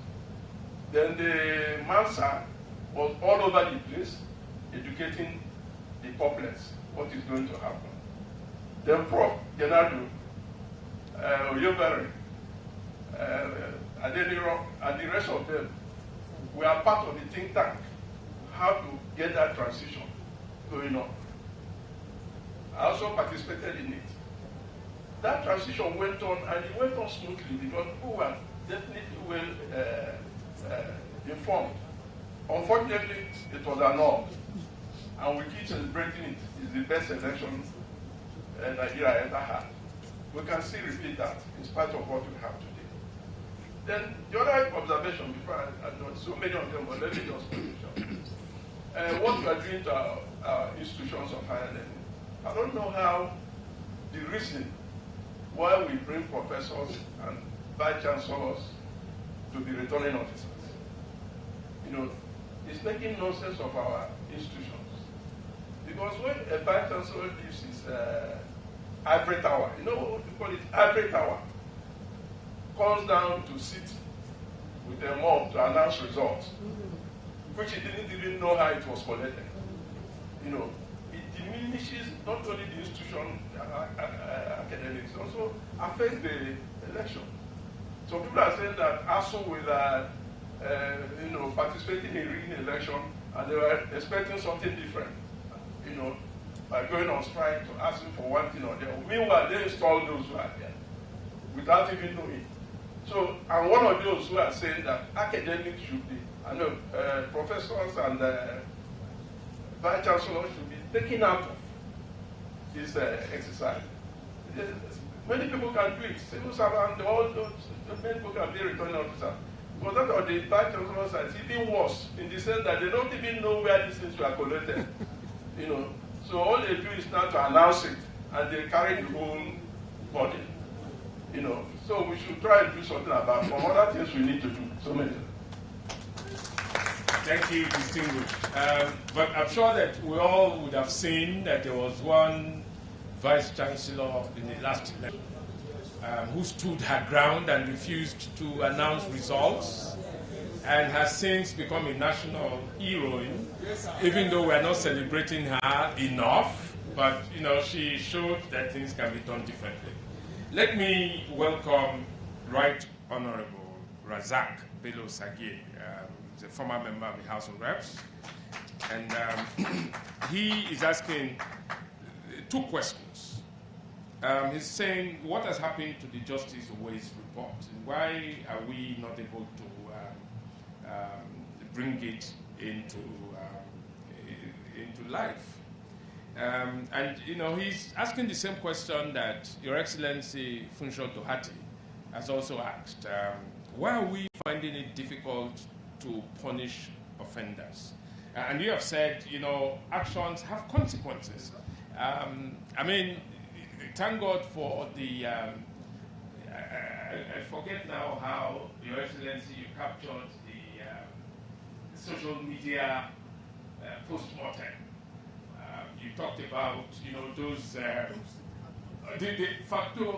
K: Then the MANSA was all over the place, educating the populace what is going to happen. Then Prof. Genado, Oyobere, Adeniro, and the rest of them were part of the think tank, how to get that transition going on. I also participated in it. That transition went on, and it went on smoothly because people were definitely well informed. Unfortunately, it was annulled, and we keep celebrating it. It's the best election Nigeria ever had. We can still repeat that in spite of what we have today. Then the other observation, before I know so many of them, but let me just mention. What we are doing to our institutions of higher learning, I don't know how the reason why we bring professors and vice chancellors to be returning officers. It's making nonsense of our institutions. Because when a vice chancellor leaves his ivory tower, you know what we call it, ivory tower, comes down to sit with a mob to announce results, which he didn't even know how it was collected. It diminishes not only the institution, academics, also affects the election. So people are saying that ASU will, participating in rigging election, and they were expecting something different, by going on strike to ask for one thing or the other. Meanwhile, they installed those who are there without even knowing. So, and one of those who are saying that academics should be, professors and vice chancellors should be taken out of this exercise. Many people can do it. Civil servants, all those, many people can be returning officers. But that of the vice chancellors is even worse in the sense that they don't even know where these things were collected. So all they do is now to announce it, and they carry the whole body. So we should try and do something about it. From other things we need to do. So many.
B: Thank you, distinguished. But I'm sure that we all would have seen that there was one vice chancellor in the last election who stood her ground and refused to announce results, and has since become a national heroine, even though we are not celebrating her enough. But she showed that things can be done differently. Let me welcome Right Honorable Razak Bello Sagir. He's a former member of the House of Reps, and he is asking two questions. He's saying, what has happened to the Justice Ways report? And why are we not able to bring it into life? And he's asking the same question that Your Excellency Funsho Tohati has also asked. Why are we finding it difficult to punish offenders? And you have said, actions have consequences. Thank God for the, I forget now how, Your Excellency, you captured the social media postmortem. You talked about, those, the factor,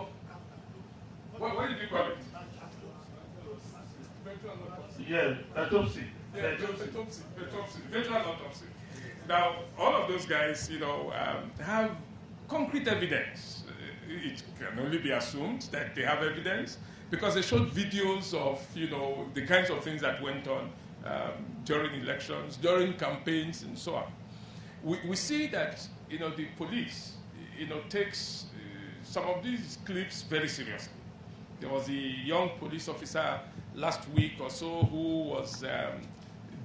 B: what did you call it?
K: Yeah, autopsy.
B: Yeah, virtual autopsy. Now, all of those guys, have concrete evidence. It can only be assumed that they have evidence because they showed videos of, the kinds of things that went on during elections, during campaigns, and so on. We see that, the police, takes some of these clips very seriously. There was a young police officer last week or so who was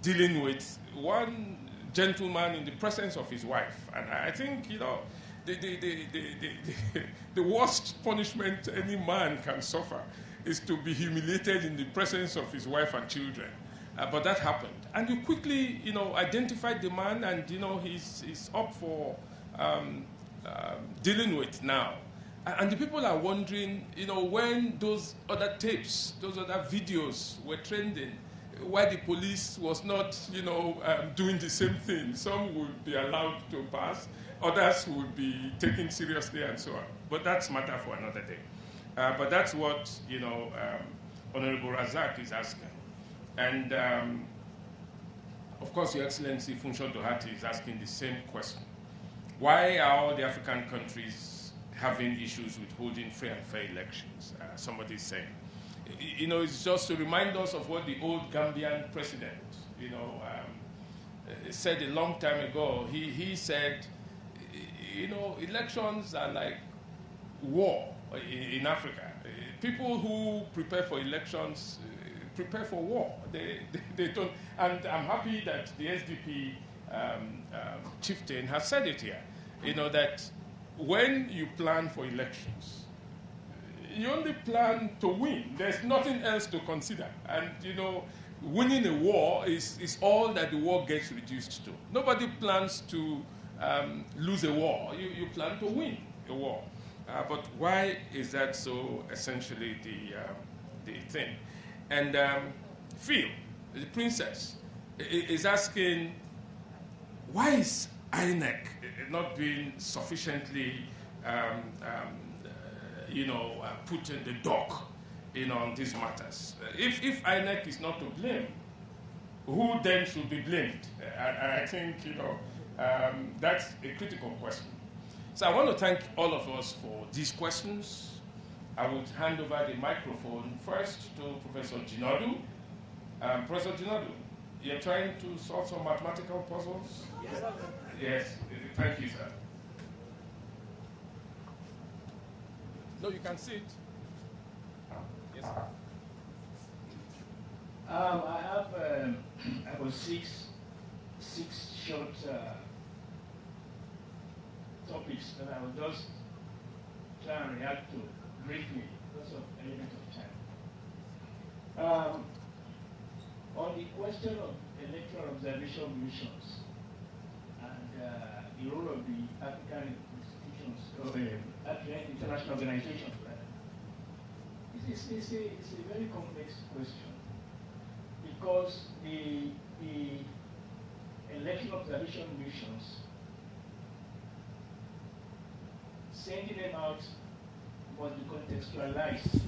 B: dealing with one gentleman in the presence of his wife. And I think, the worst punishment any man can suffer is to be humiliated in the presence of his wife and children. But that happened. And you quickly, identified the man, and, he's up for dealing with now. And the people are wondering, when those other tapes, those other videos were trending, why the police was not, doing the same thing. Some would be allowed to pass, others would be taken seriously, and so on. But that's matter for another day. But that's what, Honorable Razak is asking. And, of course, Your Excellency Funsho Dohati is asking the same question. Why are all the African countries having issues with holding free and fair elections? Somebody is saying. It's just to remind us of what the old Gambian president, said a long time ago. He said, elections are like war in Africa. People who prepare for elections prepare for war. They don't. And I'm happy that the SDP chieftain has said it here, that when you plan for elections, you only plan to win. There's nothing else to consider. And, winning a war is all that the war gets reduced to. Nobody plans to lose a war. You plan to win a war. But why is that so essentially the thing? And Phil, the princess, is asking, why is INEC not being sufficiently put in the dock, on these matters? If INEC is not to blame, who then should be blamed? I think, that's a critical question. So I want to thank all of us for these questions. I would hand over the microphone first to Professor Jinadu. Professor Jinadu, you're trying to solve some mathematical puzzles? Yes. Yes, thank you, sir. No, you can sit. Yes, sir.
D: I have about six short topics that I will just try and react to briefly because of element of time. On the question of electoral observation missions and the role of the African institutions, international organizations, it's a very complex question because the election observation missions, sending them out must be contextualized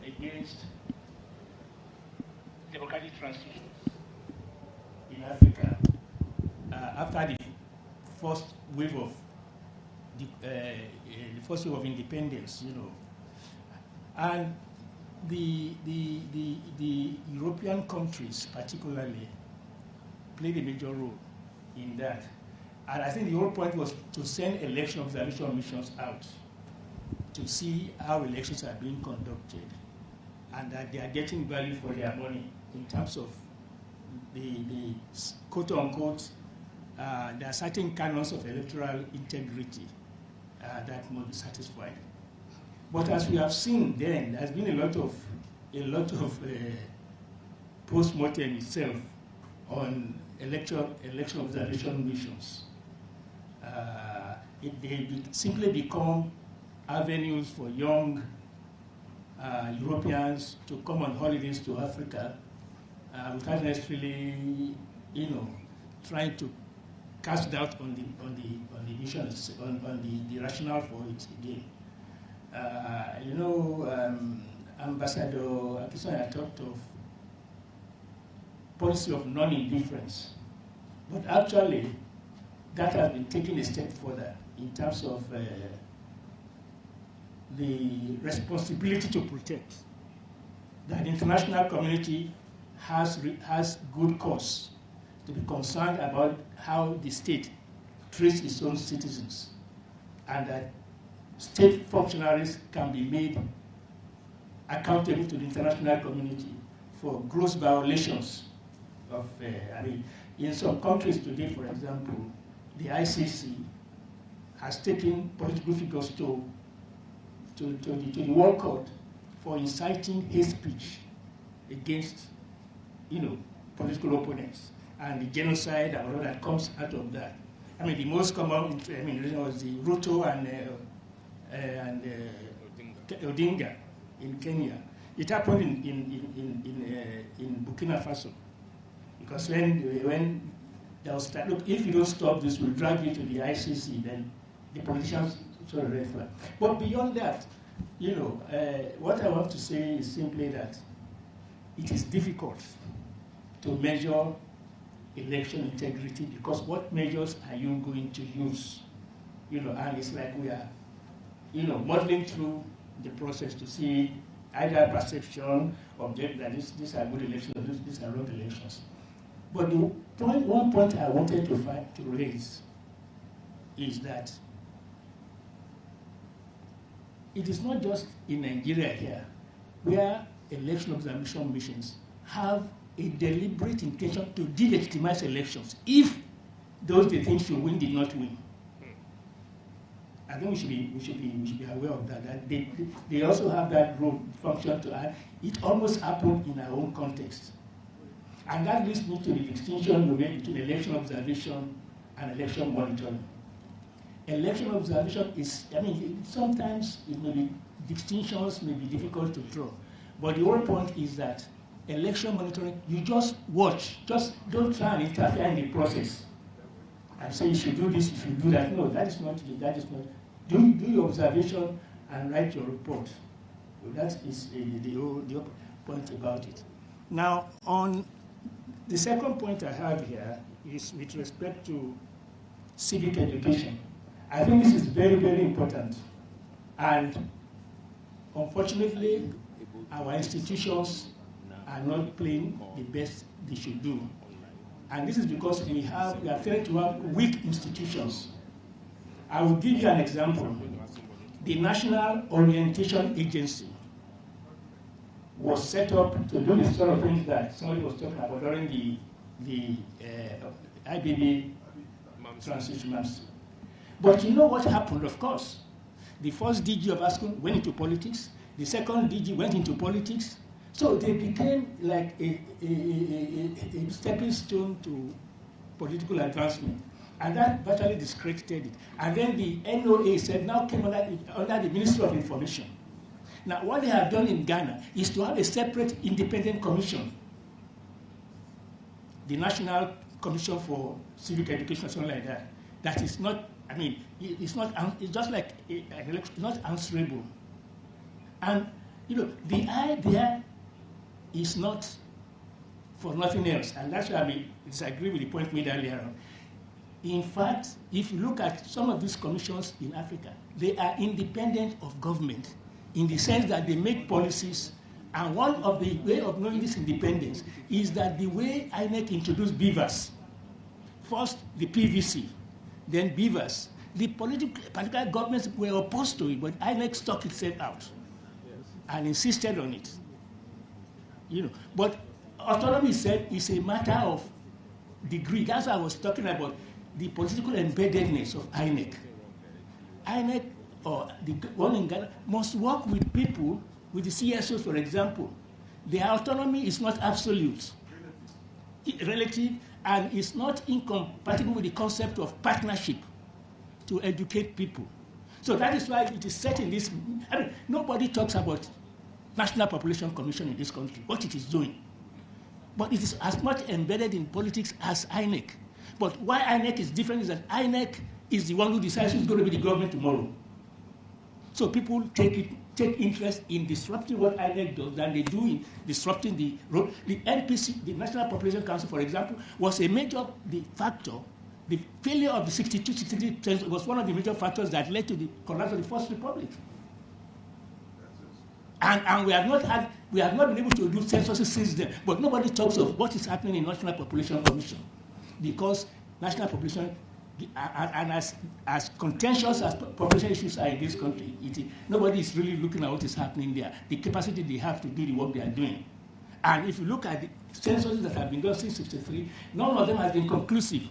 D: against democratic transitions in Africa after the first wave of independence, and the European countries particularly played a major role in that. And I think the whole point was to send election observation missions out to see how elections are being conducted and that they are getting value for their money in terms of the quote-unquote, there are certain canons of electoral integrity that must be satisfied. But as we have seen then, there's been a lot of postmortem itself on election observation missions. They simply become avenues for young Europeans to come on holidays to Africa without necessarily, trying to cast doubt on the missions, on the rationale for it again. Ambassador Akisanya talked of policy of non-indifference. But actually, that has been taken a step further in terms of the responsibility to protect. That the international community has good cause to be concerned about how the state treats its own citizens, and that state functionaries can be made accountable to the international community for gross violations of, in some countries today, for example, the ICC has taken political figures to the World Court for inciting hate speech against, political opponents, and the genocide and all that comes out of that. The most common, was the Ruto and Odinga in Kenya. It happened in Burkina Faso, because when there was look, if you don't stop this, we'll drag you to the ICC. Then the politicians sort of red flag. But beyond that, what I want to say is simply that it is difficult to measure election integrity, because what measures are you going to use? And it's like we are, modeling through the process to see either perception of that these are good elections or these are wrong elections. But one point I wanted to raise is that it is not just in Nigeria here where election observation missions have a deliberate intention to delegitimize elections if those they think should win did not win. I think we should be aware of that. That they also have that role function to add. It almost happened in our own context, and that leads me to the distinction we made between election observation and election monitoring. Election observation is, sometimes distinctions may be difficult to draw, but the whole point is that election monitoring, you just watch, just don't try and interfere in the process and say you should do this, you should do that. No, that is not. Do your observation and write your report. So that is the point about it. Now, on the second point I have here is with respect to civic education. I think this is very, very important. And unfortunately, our institutions are not playing the best they should do. And this is because we are failing to have weak institutions. I will give you an example. The National Orientation Agency was set up to do the sort of things that somebody was talking about during the IBB transition maps. But you know what happened, of course? The first DG of ASCON went into politics. The second DG went into politics. So they became like a stepping stone to political advancement. And that virtually discredited it. And then the NOA said now came under the Ministry of Information. Now what they have done in Ghana is to have a separate independent commission. The National Commission for Civic Education or something like that. That is not, it's just like an election, not answerable. And, the idea is not for nothing else. And that's why I disagree with the point made earlier on. In fact, if you look at some of these commissions in Africa, they are independent of government in the sense that they make policies. And one of the way of knowing this independence is that the way INEC introduced beavers, first the PVC, then beavers, the political governments were opposed to it, but INEC stuck itself out and insisted on it. But autonomy said is a matter of degree. That's what I was talking about, the political embeddedness of INEC. INEC, or the one in Ghana, must work with people, with the CSOs, for example. Their autonomy is not absolute, relative, and is not incompatible with the concept of partnership to educate people. So that is why it is set in this. Nobody talks about National Population Commission in this country, what it is doing. But it is as much embedded in politics as INEC. But why INEC is different is that INEC is the one who decides who's going to be the government tomorrow. So people take interest in disrupting what INEC does than they do in disrupting the road. The NPC, the National Population Council, for example, was a major factor. The failure of the 62-63 was one of the major factors that led to the collapse of the First Republic. And we have not been able to do censuses since then. But nobody talks of what is happening in National Population Commission, because national population, and as contentious as population issues are in this country, nobody is really looking at what is happening there, the capacity they have to do the work they are doing. And if you look at the censuses that have been done since 1963, none of them has been conclusive,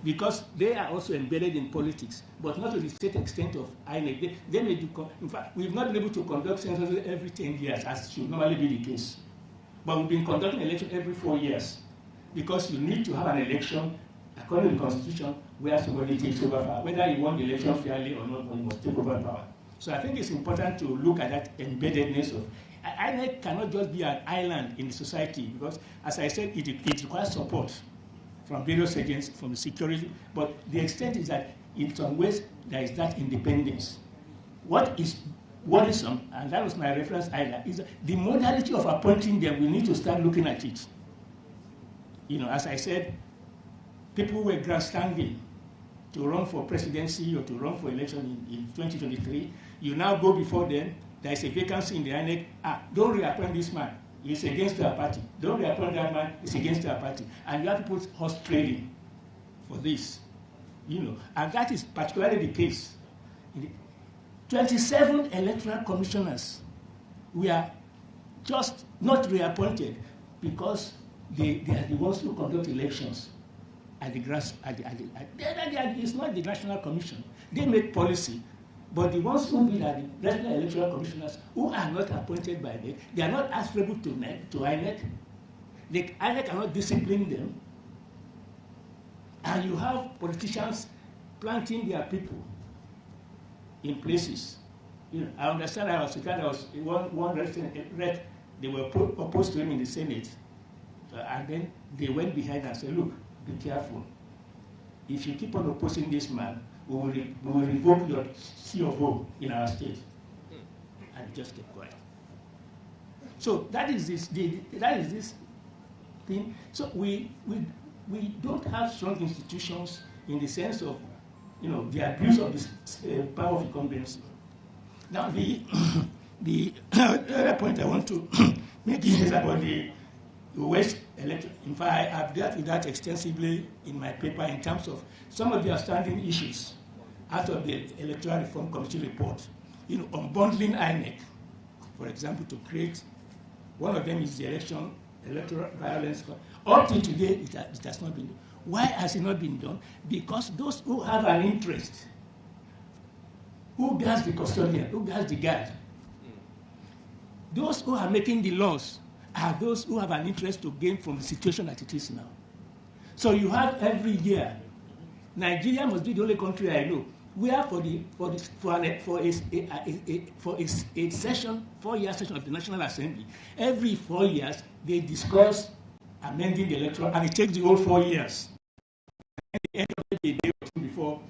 D: because they are also embedded in politics, but not to the same extent of INEC. They may do, in fact, we've not been able to conduct censuses every 10 years, as should normally be the case. But we've been conducting elections every 4 years, because you need to have an election according to the Constitution where somebody takes over power. Whether you won the election fairly or not, you must take over power. So I think it's important to look at that embeddedness of INEC cannot just be an island in the society, because, as I said, it requires support from various agencies, from the security, but the extent is that in some ways there is that independence. What is worrisome, and that was my reference earlier, is the modality of appointing them. We need to start looking at it. As I said, people were grandstanding to run for presidency or to run for election in 2023. You now go before them, there is a vacancy in the INEC. Don't reappoint this man. It's against our party. Don't reappoint that man. It's against our party. And you have people horse trading for this, And that is particularly the case. 27 electoral commissioners were just not reappointed because they are the ones who conduct elections at the grass. It's not the National Commission. They make policy. But the ones who be the national electoral commissioners who are not appointed by them, they are not answerable to INEC. INEC cannot discipline them. And you have politicians planting their people in places. I understand one resident read they were opposed to him in the Senate. And then they went behind and said, look, be careful. If you keep on opposing this man, we will revoke your C of O in our state. And he just kept quiet. So that is this thing. So we don't have strong institutions in the sense of the abuse of this power of incumbency. Now the other point I want to make is about the West election. In fact, I have dealt with that extensively in my paper in terms of some of the outstanding issues out of the Electoral Reform Commission report. Unbundling INEC, for example, to create, one of them is the electoral violence. Up to today, it has not been done. Why has it not been done? Because those who have an interest, who guards the custodian, who guards the guard, those who are making the laws are those who have an interest to gain from the situation that it is now. So you have every year, Nigeria must be the only country I know where for a session, 4-year session of the National Assembly, every 4 years they discuss amending the electoral, and it takes the whole 4 years. And the end of the day or two before,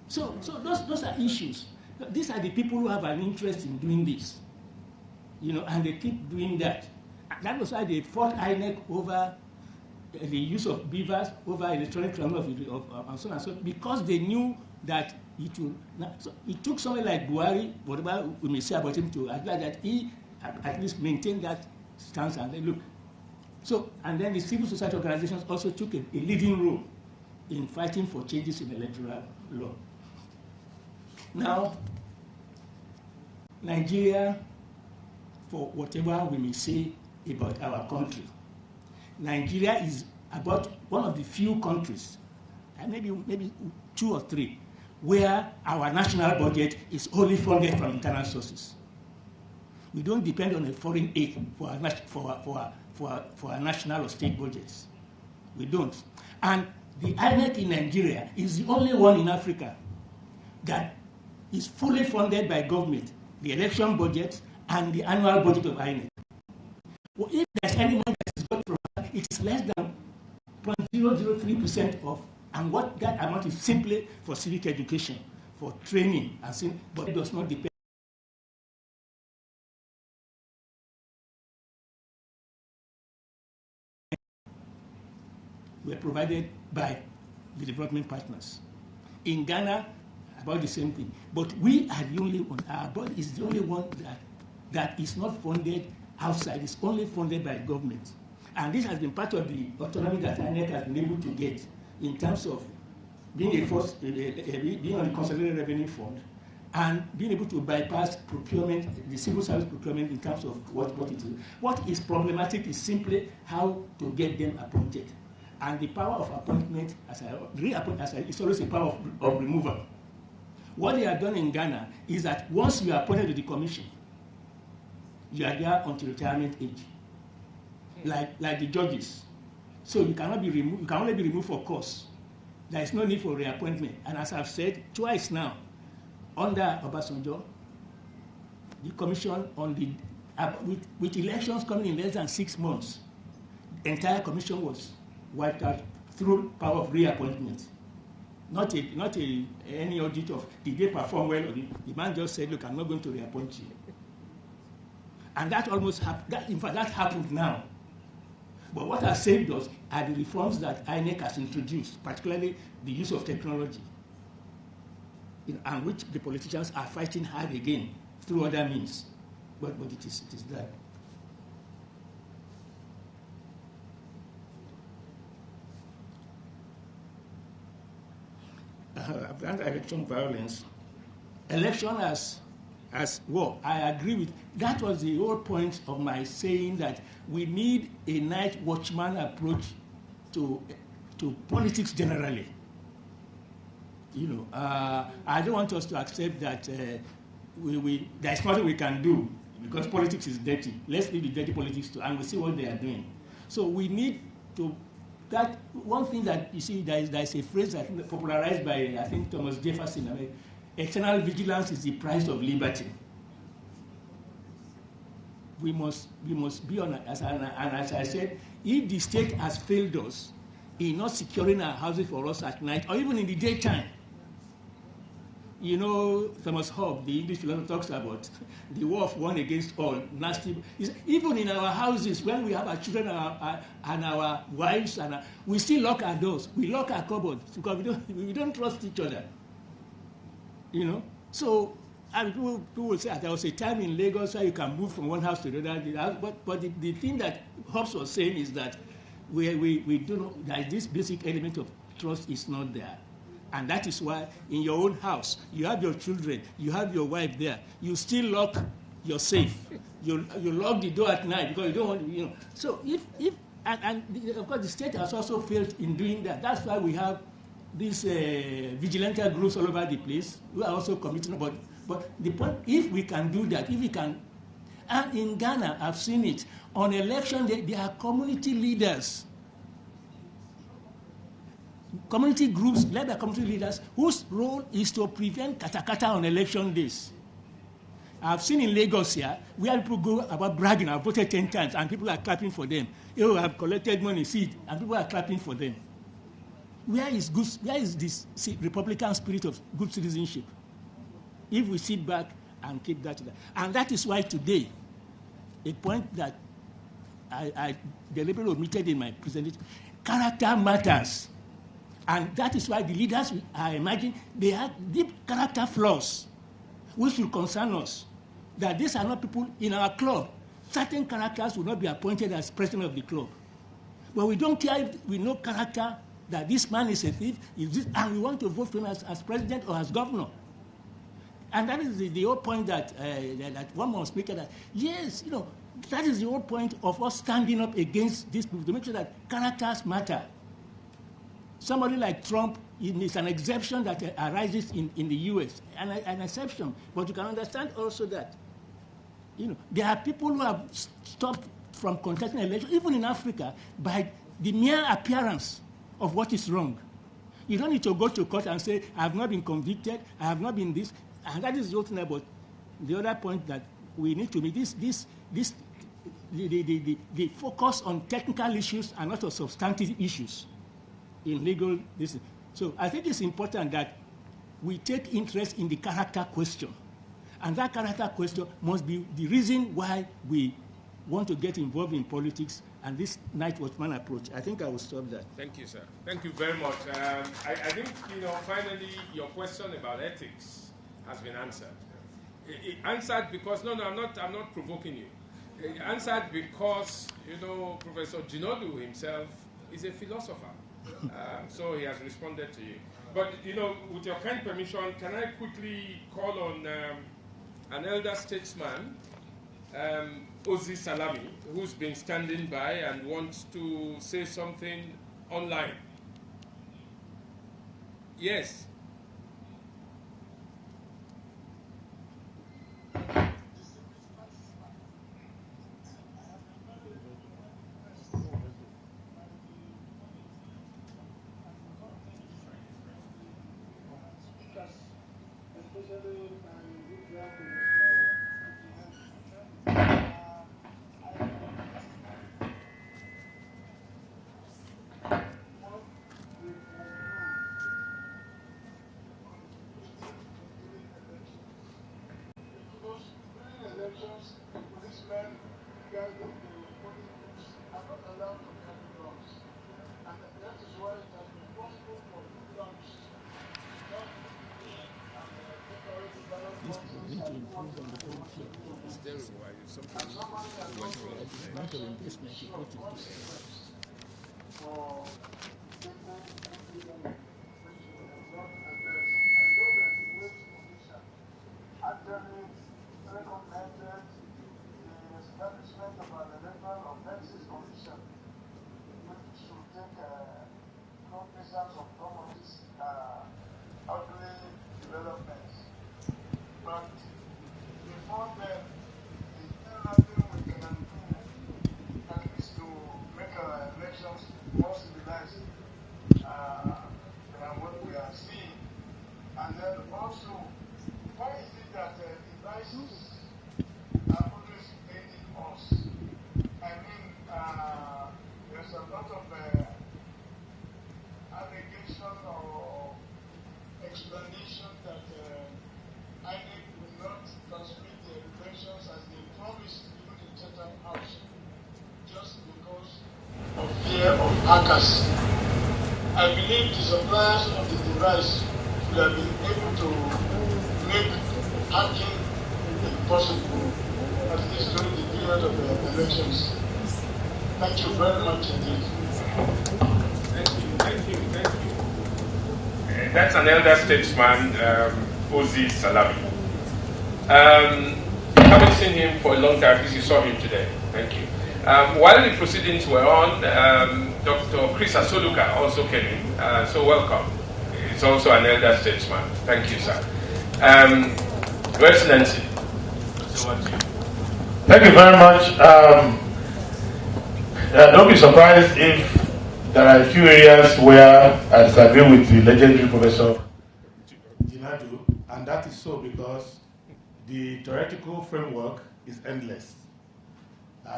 D: so those are issues. These are the people who have an interest in doing this, and they keep doing that. That was why they fought INEC over the use of beavers, over electronic transfer and so on and so on, because they knew that it would. So it took someone like Buhari, whatever we may say about him, to admit that he at least maintained that stance and then look. So, and then the civil society organizations also took a leading role in fighting for changes in electoral law. Now, Nigeria, for whatever we may say about our country, Nigeria is about one of the few countries, and maybe 2 or 3, where our national budget is wholly funded from internal sources. We don't depend on a foreign aid for our national or state budgets. We don't. And the INEC in Nigeria is the only one in Africa that is fully funded by government, the election budget and the annual budget of INEC. Well, if there's any money that is got from that, it is less than 0.003% of, and what that amount is simply for civic education, for training, but it does not depend. Were provided by the development partners. In Ghana, about the same thing. But we are the only one, our board is the only one that is not funded outside, it's only funded by government. And this has been part of the autonomy that INEC has been able to get in terms of being being on the consolidated revenue fund and being able to bypass procurement, the civil service procurement in terms of what it is. What is problematic is simply how to get them appointed. And the power of appointment, it's always a power of removal. What they have done in Ghana is that once you are appointed to the commission, you are there until retirement age, like the judges. So you cannot be removed. You can only be removed for cause. There is no need for reappointment. And as I've said twice now, under Obasanjo, the commission on the with elections coming in less than 6 months, the entire commission was wiped out through power of reappointment. Not any audit of did they perform well or the man just said, look, I'm not going to reappoint you. And that almost happened. In fact, that happened now. But what has saved us are the reforms that INEC has introduced, particularly the use of technology, and which the politicians are fighting hard again through other means. But it is there. Election violence. Election as war. I agree with that. Was the whole point of my saying that we need a night watchman approach to politics generally. You know, I don't want us to accept that there's nothing we can do because politics is dirty. Let's leave the dirty politics to, and we'll see what they are doing. So we need to. That one thing that you see, there is a phrase that popularized by I think Thomas Jefferson. External vigilance is the price of liberty. We must be on, and as I said, if the state has failed us in not securing our houses for us at night or even in the daytime, you know, Thomas Hobbes, the English philosopher, talks about the war of one against all, nasty. Even in our houses, when we have our children and our wives, we still lock our doors, we lock our cupboards because we don't trust each other. You know, so people will say there was a time in Lagos where you can move from one house to the other. But the thing that Hobbes was saying is that we don't know that this basic element of trust is not there. And that is why in your own house, you have your children, you have your wife there, you still lock your safe. You lock the door at night because you don't want, you know. So of course the state has also failed in doing that. That's why we have these vigilante groups all over the place who are also committing. But the point, if we can do that, if we can, and in Ghana, I've seen it, on election day, there are community leaders, community groups led by community leaders whose role is to prevent katakata on election days. I've seen in Lagos here, where people go about bragging, I've voted 10 times, and people are clapping for them. You have collected money, seed, and people are clapping for them. Where is this Republican spirit of good citizenship? If we sit back and keep that. And that is why today, a point that I deliberately omitted in my presentation, character matters. And that is why the leaders, I imagine, they have deep character flaws, which should concern us. That these are not people in our club. Certain characters will not be appointed as president of the club. But we don't care if we know character, that this man is a thief, and we want to vote for him as president or as governor. And that is the whole point that one must make that, yes, you know, that is the whole point of us standing up against these people, to make sure that characters matter. Somebody like Trump is an exception that arises in the U.S., an exception. But you can understand also that, you know, there are people who have stopped from contesting elections, even in Africa, by the mere appearance of what is wrong. You don't need to go to court and say, I have not been convicted, I have not been this. And that is the other thing about the other point that we need to make the focus on technical issues and not on substantive issues in legal. So I think it's important that we take interest in the character question. And that character question must be the reason why we want to get involved in politics and this night watchman approach. I think I will stop that.
B: Thank you, sir. Thank you very much. I think, finally, your question about ethics has been answered. It answered because, no, I'm not provoking you. It answered because, Professor Ginodu himself is a philosopher. So he has responded to you. But, with your kind permission, can I quickly call on an elder statesman, Ozi Salami, who's been standing by and wants to say something online. Yes.
L: Hackers. I believe the suppliers of the device will have been able to make hacking impossible, at least during the period of the elections. Thank you very much indeed.
B: Thank you. That's an elder statesman, Ozi Salami. Haven't seen him for a long time because you saw him today. Thank you. While the proceedings were on, Dr. Chris Asoluka also came in, so welcome. He's also an elder statesman. Thank you, sir. Your Excellency.
M: Thank you very much. Don't be surprised if there are a few areas where I disagree with the legendary Professor
E: Ginadu, and that is so because the theoretical framework is endless.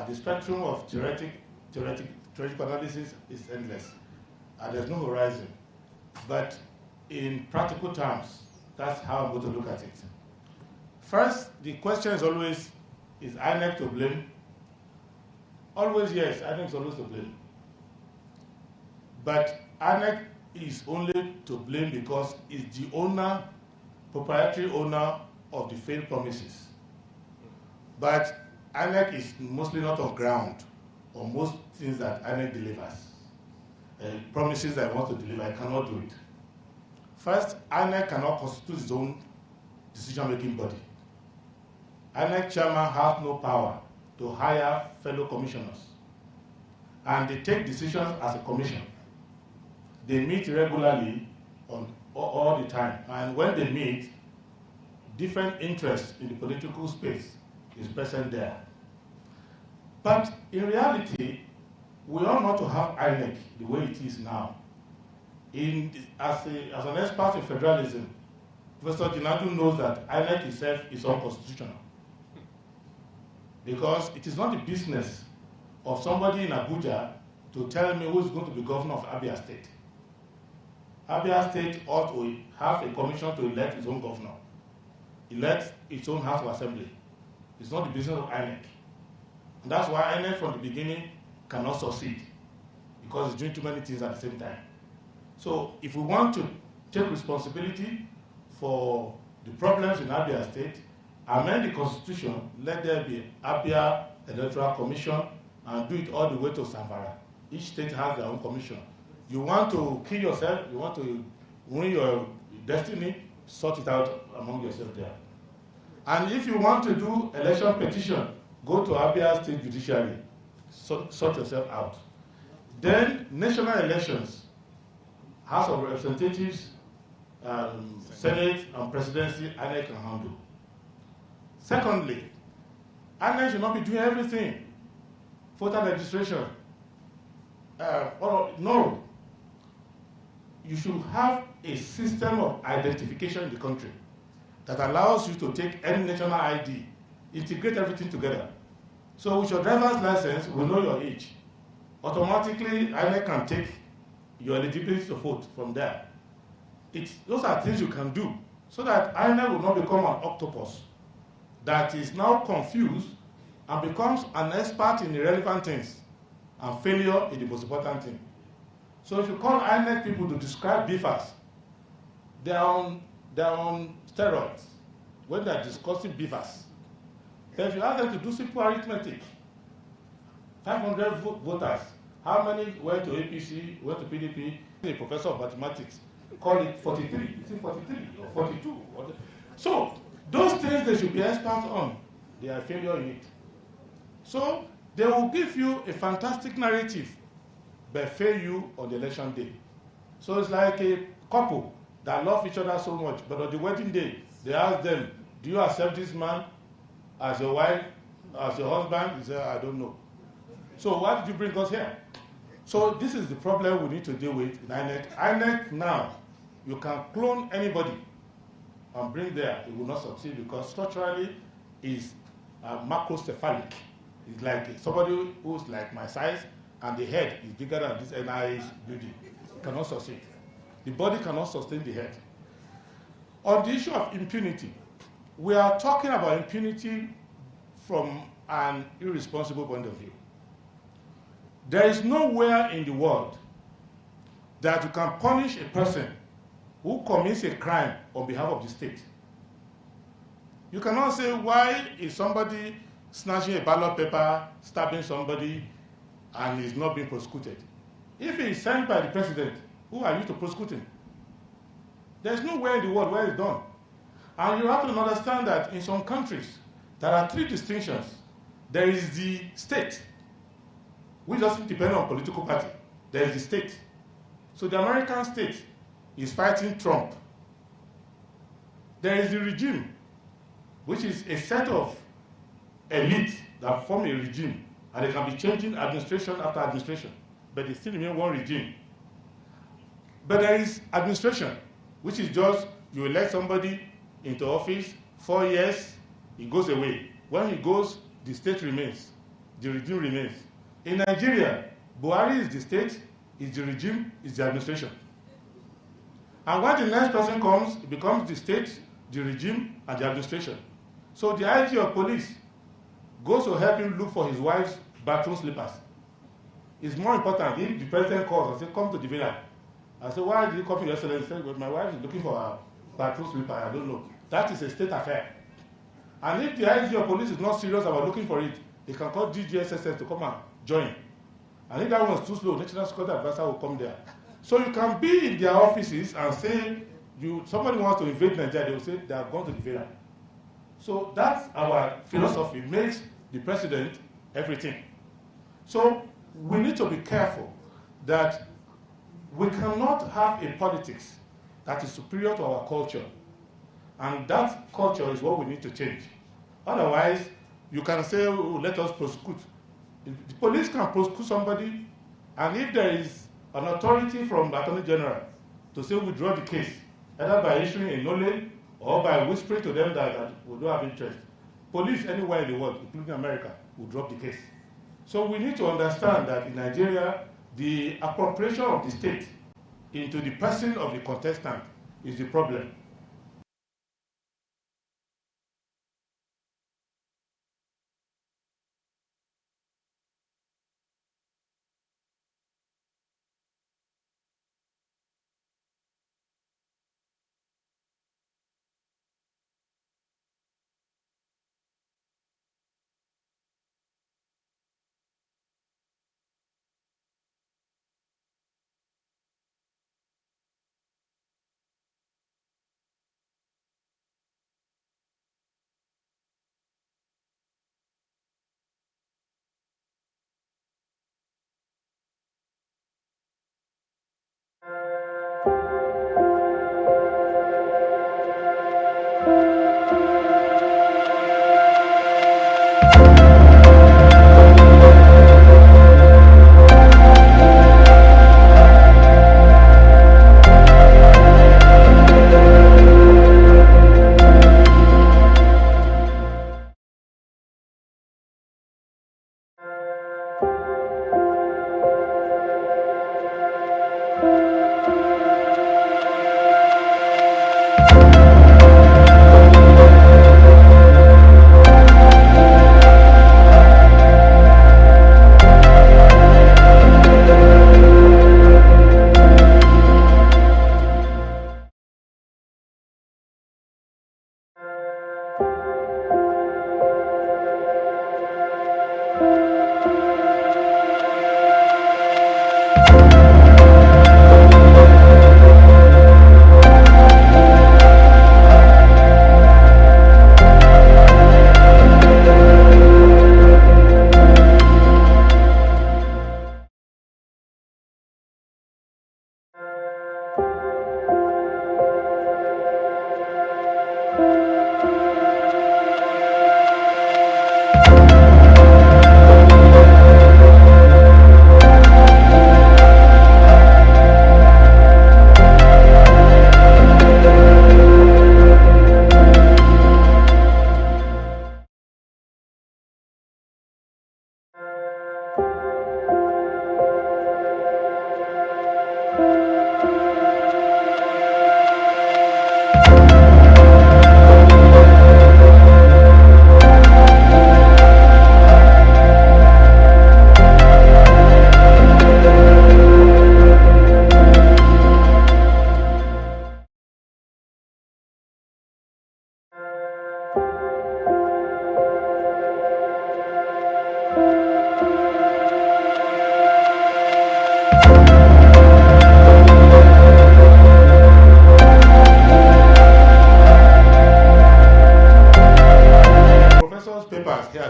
E: The spectrum of theoretical analysis is endless. There's no horizon. But in practical terms, that's how I'm going to look at it. First, the question is always, is INEC to blame? Always yes, INEC is always to blame. But INEC is only to blame because it's the owner, proprietary owner of the failed promises. But INEC is mostly not on ground on most things that INEC delivers. Promises that it wants to deliver, it cannot do it. First, INEC cannot constitute its own decision-making body. INEC chairman has no power to hire fellow commissioners. And they take decisions as a commission. They meet regularly all the time. And when they meet, different interests in the political space is present there. But in reality, we ought not to have INEC the way it is now. As an expert in federalism, Professor Ginadu knows that INEC itself is unconstitutional. Because it is not the business of somebody in Abuja to tell me who is going to be governor of Abia State. Abia State ought to have a commission to elect its own governor, elect its own House of Assembly. It's not the business of INEC. And that's why INEC from the beginning cannot succeed, because it's doing too many things at the same time. So if we want to take responsibility for the problems in Abia State, amend the constitution, let there be Abia Electoral Commission, and do it all the way to Zamfara. Each state has their own commission. You want to kill yourself, you want to ruin your destiny, sort it out among yourself there. And if you want to do election petition, go to Abia State Judiciary, sort yourself out. Then national elections, House of Representatives, Senate and Presidency, INEC can handle. Secondly, INEC should not be doing everything. Voter registration. No. You should have a system of identification in the country that allows you to take any national ID, integrate everything together. So with your driver's license, we know your age. Automatically, INEC can take your eligibility to vote from there. Those are things you can do so that INEC will not become an octopus that is now confused and becomes an expert in irrelevant things and failure in the most important thing. So if you call INEC people to describe beefers, they are on steroids when they are discussing beefers. Then if you ask them to do simple arithmetic, 500 voters, how many went to APC, went to PDP? A professor of mathematics call it 43. Is it 43 or 42? So those things they should be experts on. They are failure in it. So they will give you a fantastic narrative, but fail you on the election day. So it's like a couple that love each other so much, but on the wedding day, they ask them, do you accept this man as your wife, as your husband? He said, I don't know. So why did you bring us here? So this is the problem we need to deal with in INEC. INEC now, you can clone anybody and bring there. It will not succeed because structurally is macrocephalic. It's like somebody who's like my size and the head is bigger than this NIH building. It cannot succeed. The body cannot sustain the head. On the issue of impunity, we are talking about impunity from an irresponsible point of view. There is nowhere in the world that you can punish a person who commits a crime on behalf of the state. You cannot say, why is somebody snatching a ballot paper, stabbing somebody, and is not being prosecuted? If he is sent by the president, who are you to prosecute him? There's nowhere in the world where it's done. And you have to understand that in some countries, there are three distinctions. There is the state, which doesn't depend on political party. There is the state. So the American state is fighting Trump. There is the regime, which is a set of elites that form a regime, and they can be changing administration after administration, but they still remain one regime. But there is administration, which is just you elect somebody into office, 4 years, he goes away. When he goes, the state remains, the regime remains. In Nigeria, Buhari is the state, is the regime, is the administration. And when the next person comes, it becomes the state, the regime, and the administration. So the IG of police goes to help him look for his wife's bathroom slippers. It's more important if the president calls and says, come to the villa. I say, why did you come to your excellency? He said, well, my wife is looking for her bathroom slipper. I don't know. That is a state affair. And if the IG of police is not serious about looking for it, they can call DGSSS to come and join. And if that one is too slow, National Security Advisor will come there. So you can be in their offices and say, somebody wants to invade Nigeria, they will say they are going to the villa. So that's our philosophy, makes the president everything. So we need to be careful that we cannot have a politics that is superior to our culture. And that culture is what we need to change. Otherwise, you can say, oh, let us prosecute. The police can prosecute somebody, and if there is an authority from the Attorney General to say withdraw the case, either by issuing a nolle or by whispering to them that we don't have interest, police anywhere in the world, including America, will drop the case. So we need to understand that in Nigeria, the appropriation of the state into the person of the contestant is the problem.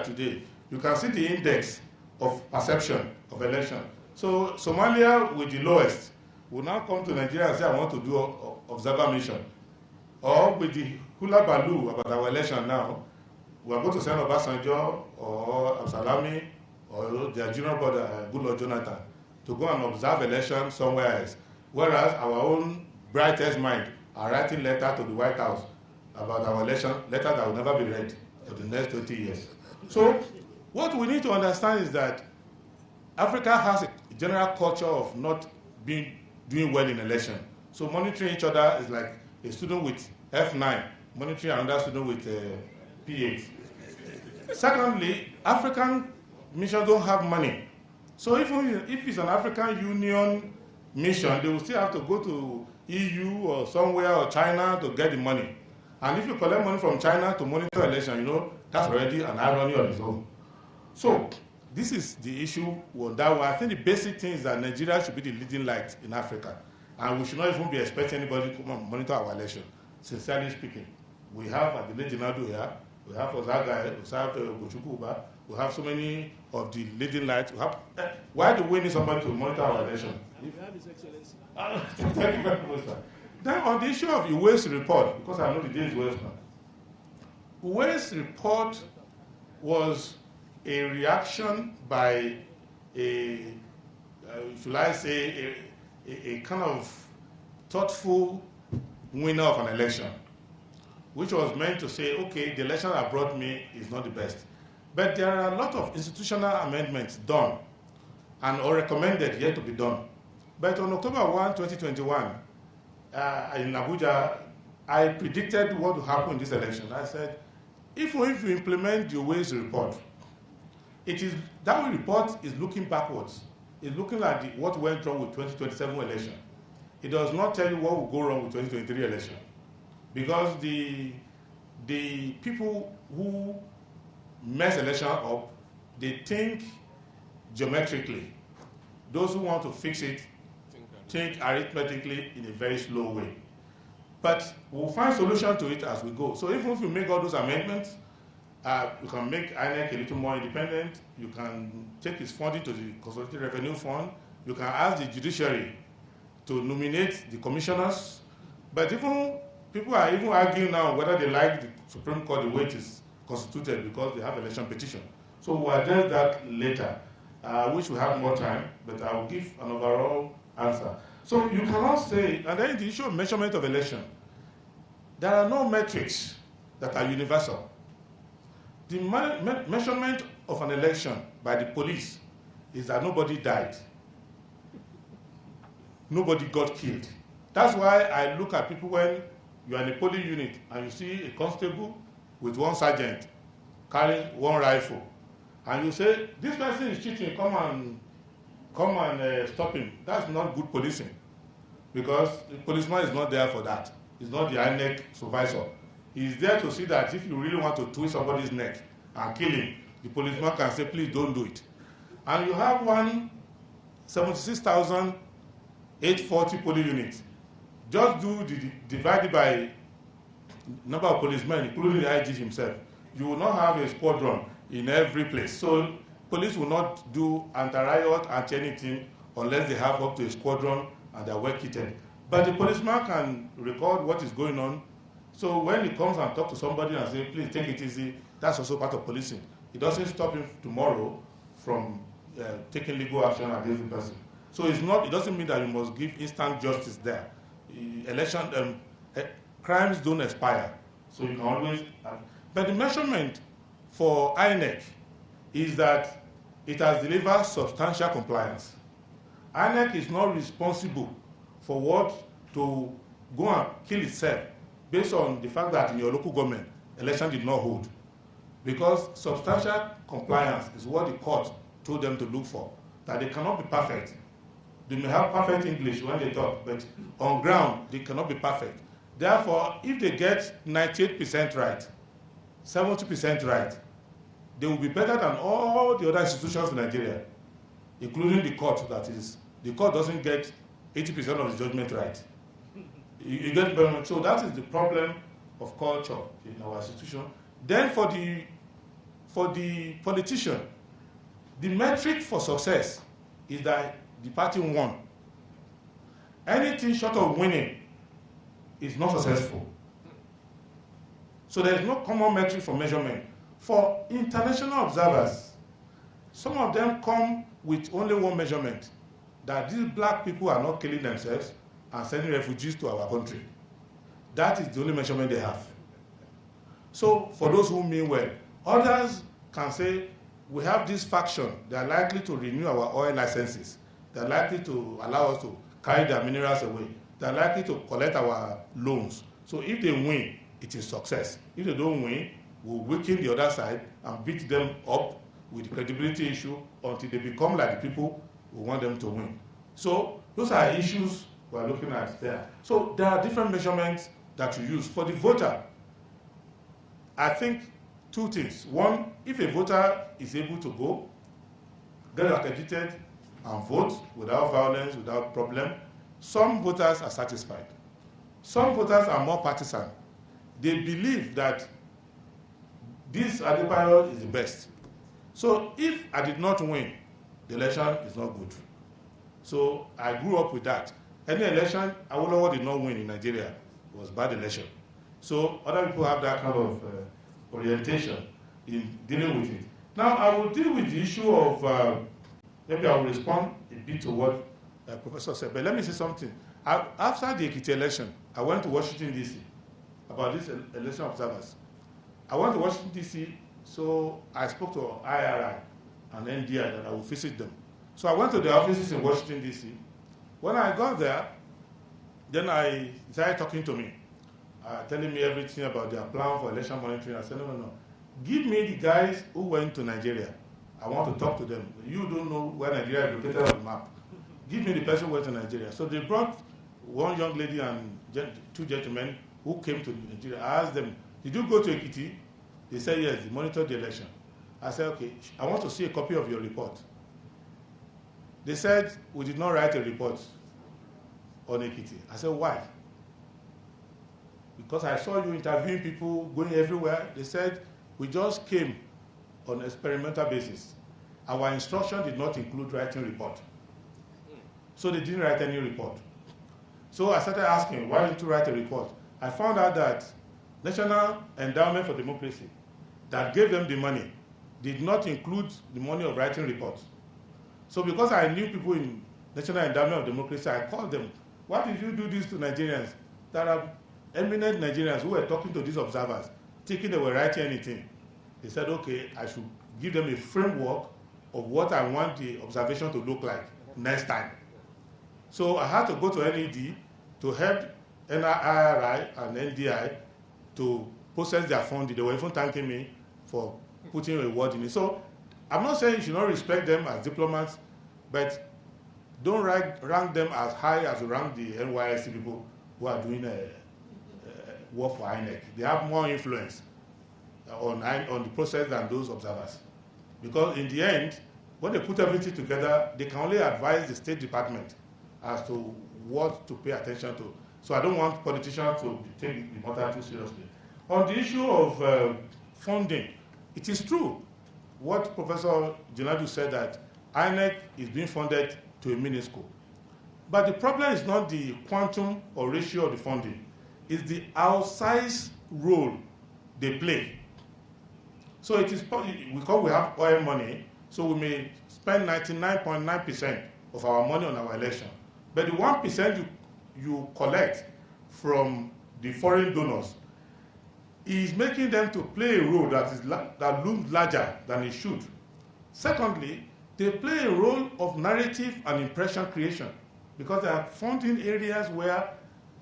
E: Today, you can see the index of perception of election. So Somalia with the lowest will now come to Nigeria and say, I want to do an observer mission. Or with the hula baloo about our election now, we are going to send Obasanjo or Absalami or their junior brother, Goodluck Jonathan, to go and observe election somewhere else. Whereas our own brightest mind are writing letter to the White House about our election, letter that will never be read for the next 20 years. So what we need to understand is that Africa has a general culture of not doing well in election. So monitoring each other is like a student with F9 monitoring another student with P8. Secondly, African missions don't have money. So if it's an African Union mission, they will still have to go to EU or somewhere or China to get the money. And if you collect money from China to monitor election, you know, that's already an irony on its own. So this is the issue on that one. I think the basic thing is that Nigeria should be the leading light in Africa. And we should not even be expecting anybody to come and monitor our election, sincerely speaking. We have Adele Jinadu here, we have Ozaga, we have Gochukuba, we have so many of the leading lights. We have, why do we need somebody to monitor our election?
C: You have His Excellency.
E: Thank you very much, sir. Then on the issue of Uwe's report, because I know the day is well spent, Uwe's report was a reaction by a, should I say, a kind of thoughtful winner of an election, which was meant to say, okay, the election that brought me is not the best. But there are a lot of institutional amendments done and or recommended yet to be done. But on October 1, 2021, in Abuja, I predicted what would happen in this election. I said, if you implement the Ways report, that report is looking backwards. It's looking at what went wrong with 2027 election. It does not tell you what will go wrong with 2023 election. Because the people who mess election up, they think geometrically. Those who want to fix it think arithmetically in a very slow way. But we'll find solution to it as we go. So even if you make all those amendments, you can make INEC a little more independent. You can take its funding to the Consolidated Revenue Fund. You can ask the judiciary to nominate the commissioners. But people are even arguing now whether they like the Supreme Court the way it is constituted because they have election petition. So we'll address that later. I wish we had more time, but I will give an overall answer. So you cannot say, and then the issue of measurement of election, there are no metrics that are universal. The measurement of an election by the police is that nobody died. Nobody got killed. That's why I look at people when you are in a polling unit and you see a constable with one sergeant carrying one rifle, and you say, this person is cheating, come and stop him. That's not good policing, because the policeman is not there for that. He's not the INEC supervisor. He's there to see that if you really want to twist somebody's neck and kill him, the policeman can say, please don't do it. And you have 76,840 polling units. Just divide it by number of policemen, including the IG himself. You will not have a squadron in every place. So police will not do anti-riot, anti-anything, unless they have up to a squadron and they're well kitted. But the policeman can record what is going on. So when he comes and talks to somebody and says, please take it easy, that's also part of policing. It doesn't stop him tomorrow from taking legal action against the person. So it doesn't mean that you must give instant justice there. Crimes don't expire. So you can always... But the measurement for INEC is that it has delivered substantial compliance. INEC is not responsible for what to go and kill itself based on the fact that in your local government, election did not hold. Because substantial compliance is what the court told them to look for, that they cannot be perfect. They may have perfect English when they talk, but on ground, they cannot be perfect. Therefore, if they get 98% right, 70% right, they will be better than all the other institutions in Nigeria, including the court, that is. The court doesn't get 80% of the judgment right. You get, so that is the problem of culture in our institution. Then for the politician, the metric for success is that the party won. Anything short of winning is not successful. So there is no common metric for measurement. For international observers, some of them come with only one measurement, that these black people are not killing themselves and sending refugees to our country. That is the only measurement they have. So for those who mean well, others can say, we have this faction, they are likely to renew our oil licenses. They are likely to allow us to carry their minerals away. They are likely to collect our loans. So if they win, it is success. If they don't win, we'll weaken the other side and beat them up with the credibility issue until they become like the people who want them to win. So those are issues we're looking at there. So there are different measurements that you use. For the voter, I think two things. One, if a voter is able to go, get accredited and vote without violence, without problem, some voters are satisfied. Some voters are more partisan. They believe that this Adebayo is the best. So if I did not win, the election is not good. So I grew up with that. Any election Awolowo did not win in Nigeria was bad election. So other people have that kind of orientation in dealing with it. Now I will deal with the issue of, maybe I will respond a bit to what Professor said, but let me say something. After the Ekiti election, I went to Washington, D.C. about these election observers. I went to Washington, D.C., so I spoke to IRI and NDI that I would visit them. So I went to the offices in Washington, D.C., When I got there, then I started talking to me, telling me everything about their plan for election monitoring. I said, no. Give me the guys who went to Nigeria. I want to talk to them. You don't know where Nigeria is located on the map. Give me the person who went to Nigeria. So they brought one young lady and two gentlemen who came to Nigeria. I asked them, did you go to Ekiti? They said, yes, they monitored the election. I said, okay, I want to see a copy of your report. They said, we did not write a report on Ekiti. I said, why? Because I saw you interviewing people, going everywhere. They said, we just came on experimental basis. Our instruction did not include writing report. So they didn't write any report. So I started asking, why didn't you write a report? I found out that National Endowment for Democracy that gave them the money did not include the money of writing reports. So because I knew people in National Endowment of Democracy, I called them, why did you do this to Nigerians? There are eminent Nigerians who were talking to these observers, thinking they were writing anything. They said, okay, I should give them a framework of what I want the observation to look like next time. So I had to go to NED to help NIRI and NDI to process their funding. They were even thanking me for putting a word in it. So I'm not saying you should not respect them as diplomats, but don't rank them as high as you rank the NYSC people who are doing work for INEC. They have more influence on the process than those observers. Because in the end, when they put everything together, they can only advise the State Department as to what to pay attention to. So I don't want politicians to take the matter too seriously. On the issue of funding, it is true what Professor Jinadu said, that INEC is being funded to a minuscule. But the problem is not the quantum or ratio of the funding, it's the outsized role they play. So it is, because we have oil money, so we may spend 99.9% of our money on our election. But the 1% you collect from the foreign donors is making them to play a role that looms larger than it should. Secondly, they play a role of narrative and impression creation, because they are funding areas where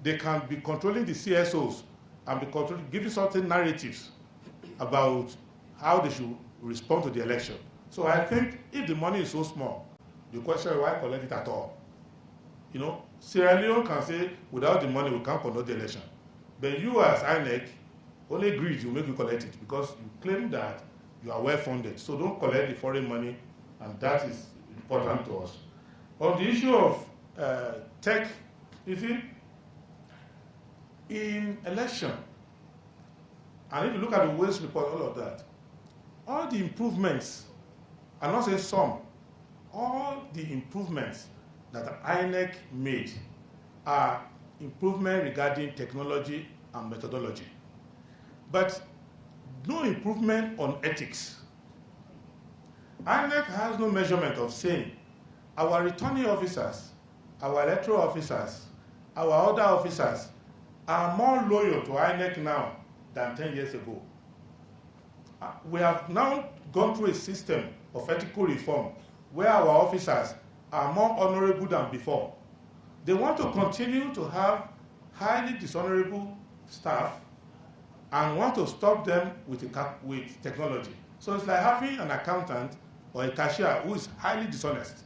E: they can be controlling the CSOs and be giving certain narratives about how they should respond to the election. So I think if the money is so small, the question is why collect it at all? You know, Sierra Leone can say, without the money, we can't conduct the election. But you as INEC, only greed will make you collect it, because you claim that you are well funded. So don't collect the foreign money, and that is important to us. On the issue of tech, you see, in election, and if you look at the waste report, all of that, all the improvements, and not say some, all the improvements that INEC made are improvement regarding technology and methodology, but no improvement on ethics. INEC has no measurement of saying our returning officers, our electoral officers, our other officers are more loyal to INEC now than 10 years ago. We have now gone through a system of ethical reform where our officers are more honorable than before. They want to continue to have highly dishonorable staff and want to stop them with technology. So it's like having an accountant or a cashier who is highly dishonest.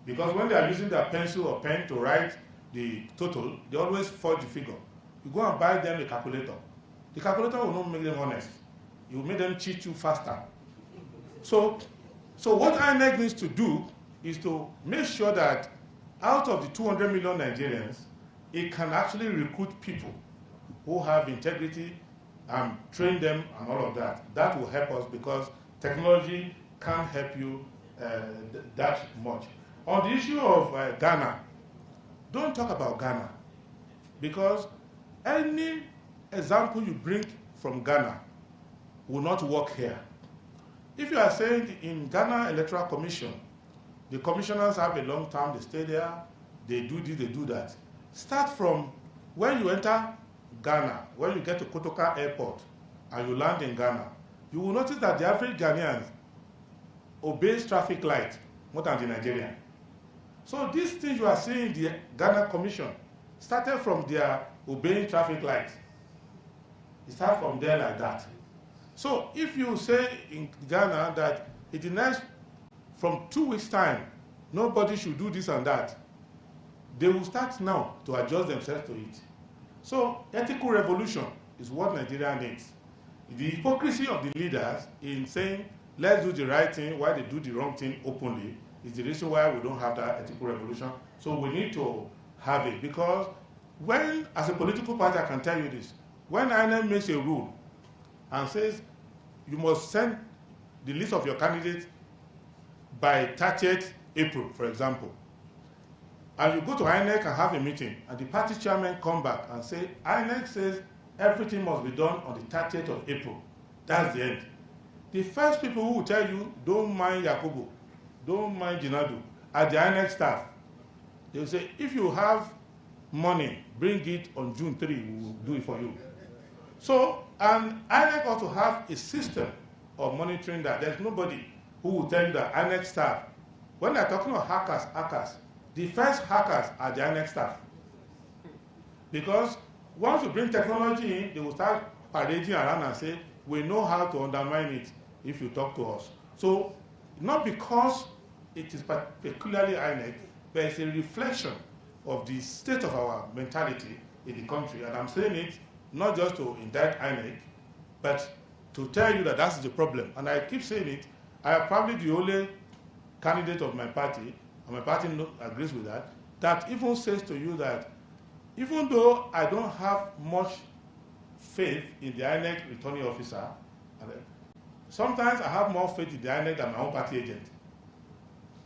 E: Because when they are using their pencil or pen to write the total, they always forge the figure. You go and buy them a calculator. The calculator will not make them honest. It will make them cheat you faster. So what INEC needs to do is to make sure that out of the 200 million Nigerians, it can actually recruit people who have integrity and train them and all of that. That will help us, because technology can't help you that much. On the issue of Ghana, don't talk about Ghana, because any example you bring from Ghana will not work here. If you are saying in Ghana Electoral Commission, the commissioners have a long term, they stay there, they do this, they do that. Start from when you enter Ghana, when you get to Kotoka Airport and you land in Ghana, you will notice that the average Ghanaian obeys traffic light more than the Nigerian. So these things you are seeing in the Ghana Commission started from their obeying traffic lights. It started from there like that. So if you say in Ghana that in the next, from 2 weeks' time, nobody should do this and that, they will start now to adjust themselves to it. So ethical revolution is what Nigeria needs. The hypocrisy of the leaders in saying, let's do the right thing while they do the wrong thing openly is the reason why we don't have that ethical revolution. So we need to have it, because when, as a political party, I can tell you this, when INEC makes a rule and says you must send the list of your candidates by 30th April, for example, and you go to INEC and have a meeting, and the party chairman come back and say, INEC says everything must be done on the 30th of April. That's the end. The first people who will tell you, don't mind Yakubu, don't mind Jinadu, are the INEC staff. They will say, if you have money, bring it on June 3, we will do it for you. So, and INEC ought to have a system of monitoring that. There's nobody who will tell you that INEC staff, when they're talking about hackers, the first hackers are the INEC staff. Because once you bring technology in, they will start parading around and say, we know how to undermine it if you talk to us. So, not because it is particularly INEC, but it's a reflection of the state of our mentality in the country. And I'm saying it not just to indict INEC, but to tell you that that's the problem. And I keep saying it, I am probably the only candidate of my party, and my party agrees with that, that even says to you that even though I don't have much faith in the INEC returning officer, sometimes I have more faith in the INEC than my own party agent.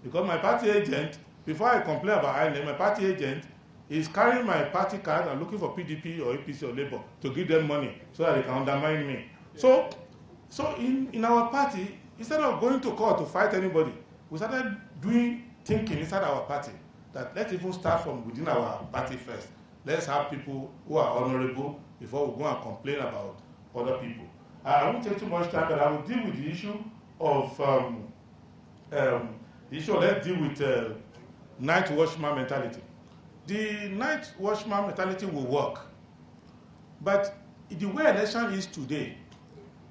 E: Because my party agent, before I complain about INEC, my party agent is carrying my party card and looking for PDP or APC or Labour to give them money so that they can undermine me. So in our party, instead of going to court to fight anybody, we started thinking inside our party that let's even start from within our party first. Let's have people who are honorable before we go and complain about other people. I won't take too much time, but I will deal with the issue of let's deal with night watchman mentality. The night watchman mentality will work, but the way election is today,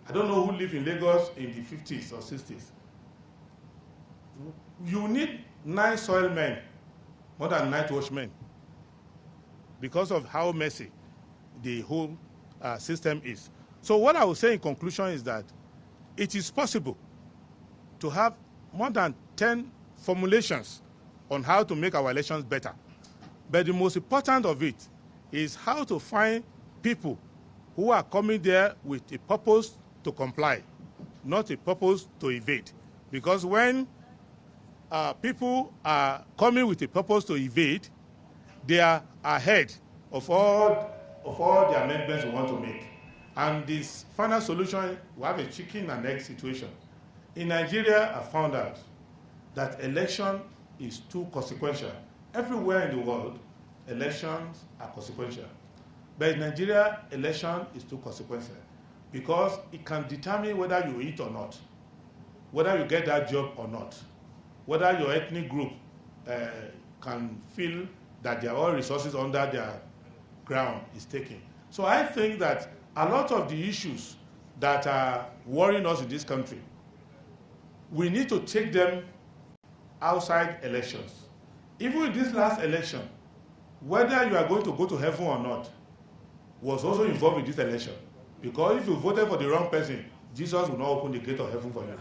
E: I don't know who lived in Lagos in the 50s or 60s. You need 9 soil men more than night watchmen because of how messy the whole system is. So what I will say in conclusion is that it is possible to have more than 10 formulations on how to make our elections better. But the most important of it is how to find people who are coming there with a purpose to comply, not a purpose to evade. Because when people are coming with a purpose to evade, they are ahead of all the amendments we want to make. And this final solution, we have a chicken and egg situation. In Nigeria, I found out that election is too consequential. Everywhere in the world, elections are consequential. But in Nigeria, election is too consequential because it can determine whether you eat or not, whether you get that job or not, whether your ethnic group can feel that their oil resources under their ground is taken. So I think that a lot of the issues that are worrying us in this country, we need to take them outside elections. Even in this last election, whether you are going to go to heaven or not was also involved in this election. Because if you voted for the wrong person, Jesus will not open the gate of heaven for you.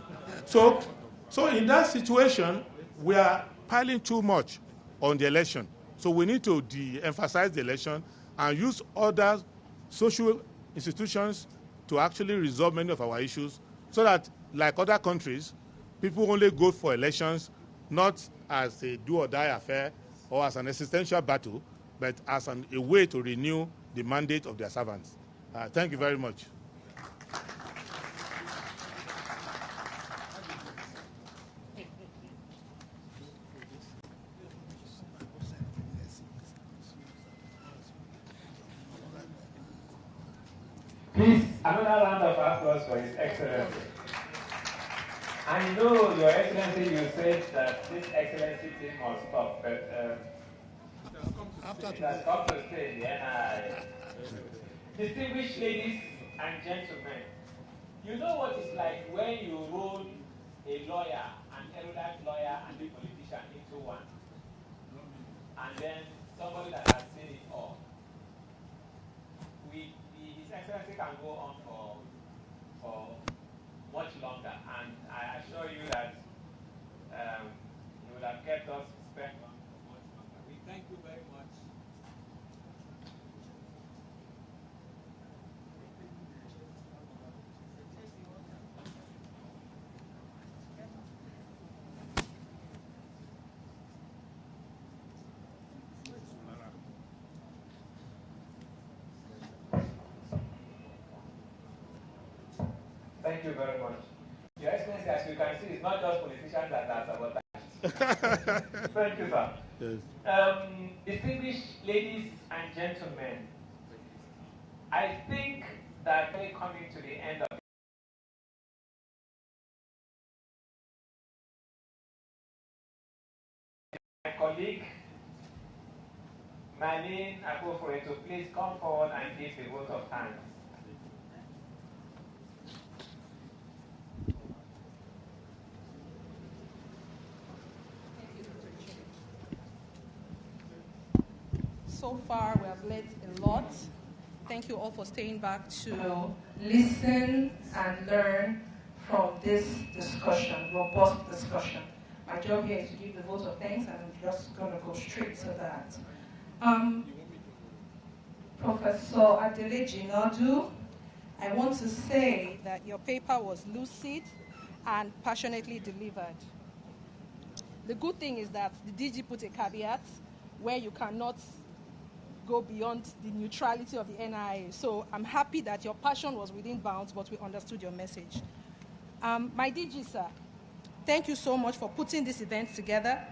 E: So in that situation, we are piling too much on the election. So we need to de-emphasize the election and use other social institutions to actually resolve many of our issues so that, like other countries, people only go for elections not as a do-or-die affair or as an existential battle, but as a way to renew the mandate of their servants. Thank you very much.
C: Please, another round of applause for His Excellency. I know, Your Excellency, you said that this excellency thing must stop, but it has come to stay in the NIA. Distinguished ladies and gentlemen, you know what it's like when you roll a lawyer, an erudite lawyer, and a politician into one, and then somebody that has seen it all. His Excellency can go on for much longer, and I assure you that he would have kept us spent on for much longer. We thank you very much. Thank you very much. Your Excellency, as you can see, it's not just politicians that are sabotaged. Thank you, sir. Yes. Distinguished ladies and gentlemen, I think that we're coming to the end of my colleague, Manin Akufore, to please come forward and give the vote of thanks.
N: So far, we have learned a lot. Thank you all for staying back to listen and learn from this discussion, robust discussion. My job here is to give the vote of thanks, and I'm just going to go straight to that. Professor Adele Jinadu, I want to say that your paper was lucid and passionately delivered. The good thing is that the DG put a caveat where you cannot go beyond the neutrality of the NIA. So I'm happy that your passion was within bounds, but we understood your message. My DG, sir, thank you so much for putting this event together.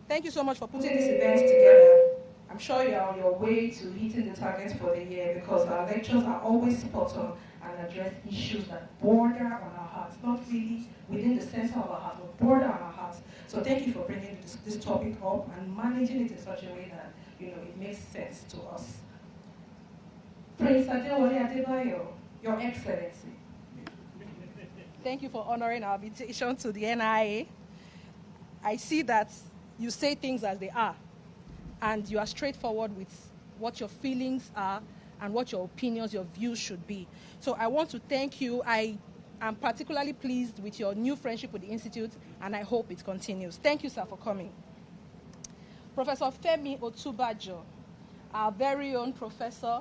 N: Thank you so much for putting this event together. I'm sure you're on your way to hitting the targets for the year, because our lectures are always spot on and address issues that border on our hearts, not really within the center of our heart, but border on our hearts. So thank you for bringing this topic up and managing it in such a way that it makes sense to us. Prince Adewale Adebayo, Your Excellency. Thank you for honoring our invitation to the NIA. I see that you say things as they are, and you are straightforward with what your feelings are and what your opinions, your views should be. So I want to thank you. I am particularly pleased with your new friendship with the Institute, and I hope it continues. Thank you, sir, for coming. Professor Femi Otubajo, our very own professor,